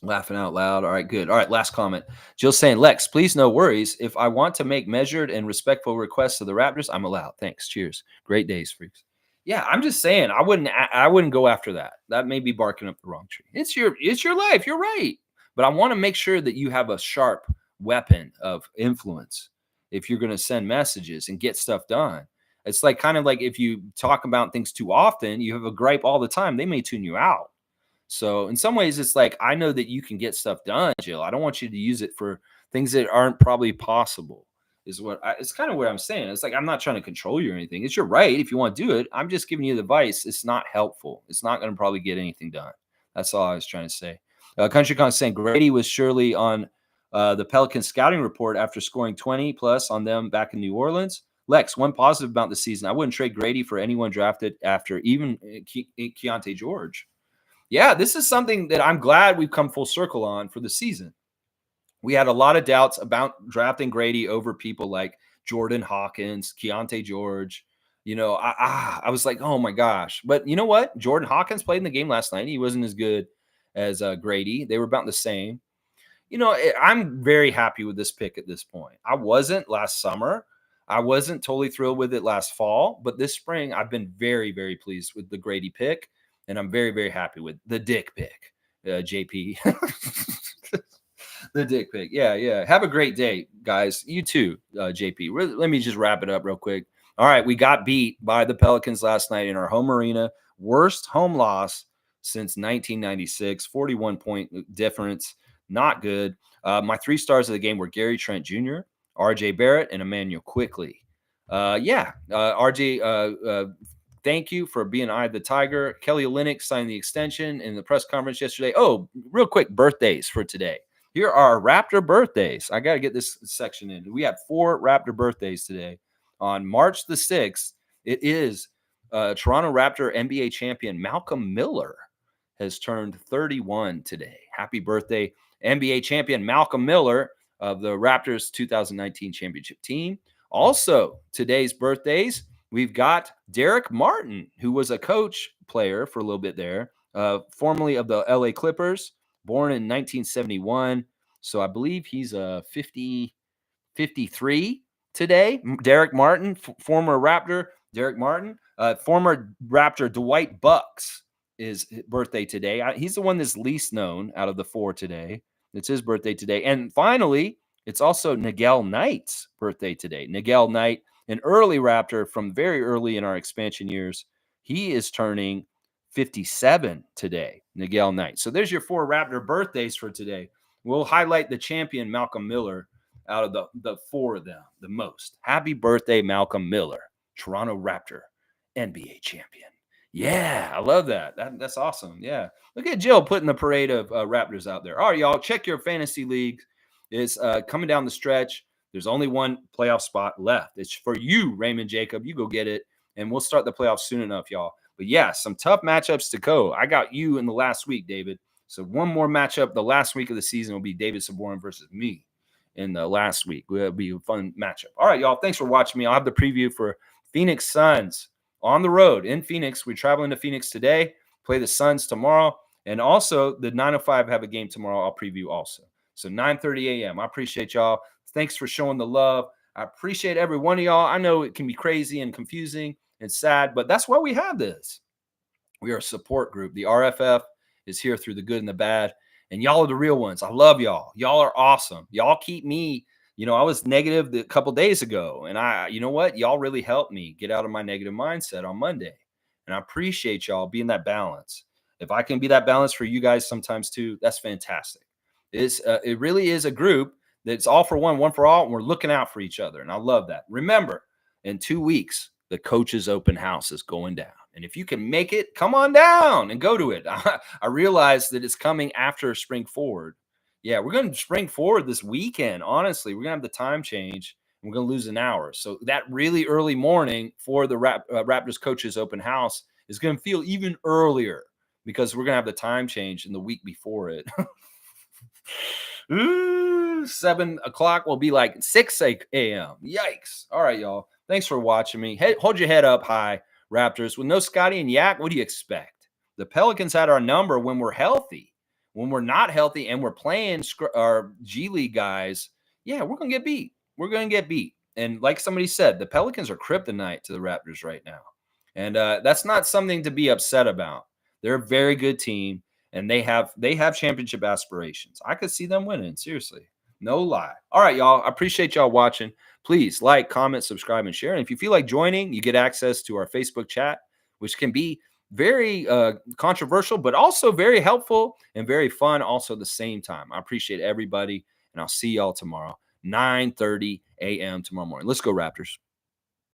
Laughing out loud. All right, good. All right, last comment. Jill's saying, Lex, please no worries. If I want to make measured and respectful requests to the Raptors, I'm allowed. Thanks. Cheers. Great days, freaks. Yeah, I'm just saying, I wouldn't go after that. That may be barking up the wrong tree. It's your life. You're right. But I want to make sure that you have a sharp weapon of influence if you're going to send messages and get stuff done. It's like kind of like if you talk about things too often, you have a gripe all the time, they may tune you out. So in some ways, it's like, I know that you can get stuff done, Jill. I don't want you to use it for things that aren't probably possible. It's kind of what I'm saying. It's like, I'm not trying to control you or anything. It's your right if you want to do it. I'm just giving you the advice. It's not helpful. It's not going to probably get anything done. That's all I was trying to say. Country Con saying Grady was surely on the Pelicans scouting report after scoring 20 plus on them back in New Orleans. Lex, one positive about the season, I wouldn't trade Grady for anyone drafted after, even Keontae George. Yeah, this is something that I'm glad we've come full circle on for the season. We had a lot of doubts about drafting Grady over people like Jordan Hawkins, Keontae George. I was like, oh my gosh. But you know what? Jordan Hawkins played in the game last night. He wasn't as good as Grady. They were about the same. I'm very happy with this pick at this point. I wasn't last summer. I wasn't totally thrilled with it last fall, but this spring I've been very, very pleased with the Grady pick, and I'm very, very happy with the dick pick, JP. The dick pic. Yeah, yeah. Have a great day, guys. You too, JP. Let me just wrap it up real quick. All right, we got beat by the Pelicans last night in our home arena. Worst home loss since 1996. 41-point difference. Not good. My 3 stars of the game were Gary Trent Jr., RJ Barrett, and Emmanuel Quickly. RJ, thank you for being Eye of the Tiger. Kelly Olynyk signed the extension in the press conference yesterday. Oh, real quick, birthdays for today. Here are Raptor birthdays. I got to get this section in. We have 4 Raptor birthdays today. On March the 6th, it is Toronto Raptor NBA champion Malcolm Miller has turned 31 today. Happy birthday, NBA champion Malcolm Miller of the Raptors 2019 championship team. Also, today's birthdays, we've got Derek Martin, who was a coach player for a little bit there, formerly of the LA Clippers, born in 1971. So I believe he's 53 today. Derek Martin, former Raptor. Derek Martin, former Raptor Dwight Bucks is his birthday today. He's the one that's least known out of the 4 today. It's his birthday today. And finally, it's also Nigel Knight's birthday today. Nigel Knight, an early Raptor from very early in our expansion years. He is turning 57 today, Nigel Knight. So there's your 4 Raptor birthdays for today. We'll highlight the champion, Malcolm Miller, out of the 4 of them the most. Happy birthday, Malcolm Miller, Toronto Raptor NBA champion. Yeah, I love that. That's awesome. Yeah. Look at Jill putting the parade of Raptors out there. All right, y'all, check your fantasy league. It's coming down the stretch. There's only one playoff spot left. It's for you, Raymond Jacob. You go get it, and we'll start the playoffs soon enough, y'all. But yeah, some tough matchups to go. I got you in the last week, David. So one more matchup the last week of the season will be David Saborin versus me in the last week. It'll be a fun matchup. All right, y'all. Thanks for watching me. I'll have the preview for Phoenix Suns on the road in Phoenix. We're traveling to Phoenix today, play the Suns tomorrow. And also the 9:05 have a game tomorrow. I'll preview also. So 9:30 a.m. I appreciate y'all. Thanks for showing the love. I appreciate every one of y'all. I know it can be crazy and confusing and sad, but that's why we have this. We are a support group. The RFF is here through the good and the bad. And y'all are the real ones. I love y'all. Y'all are awesome. Y'all keep me, I was negative a couple days ago. And you know what? Y'all really helped me get out of my negative mindset on Monday. And I appreciate y'all being that balance. If I can be that balance for you guys sometimes too, that's fantastic. It really is a group that's all for one for all, and we're looking out for each other. And I love that. Remember, in 2 weeks, the coach's open house is going down. And if you can make it, come on down and go to it. I realize that it's coming after Spring Forward. Yeah, we're going to Spring Forward this weekend. Honestly, we're going to have the time change, and we're going to lose an hour. So that really early morning for the Raptors coaches open house is going to feel even earlier because we're going to have the time change in the week before it. 7 o'clock will be like 6 a.m. Yikes. All right, y'all. Thanks for watching me. Hey, hold your head up high, Raptors. With no Scotty and Yak, what do you expect? The Pelicans had our number when we're healthy. when we're not healthy and we're playing our G League guys, yeah, we're going to get beat. We're going to get beat. And like somebody said, the Pelicans are kryptonite to the Raptors right now. And that's not something to be upset about. They're a very good team, and they have championship aspirations. I could see them winning, seriously. No lie. All right, y'all. I appreciate y'all watching. Please like, comment, subscribe, and share. And if you feel like joining, you get access to our Facebook chat, which can be very controversial, but also very helpful and very fun also at the same time. I appreciate everybody, and I'll see y'all tomorrow, 9:30 a.m. tomorrow morning. Let's go, Raptors.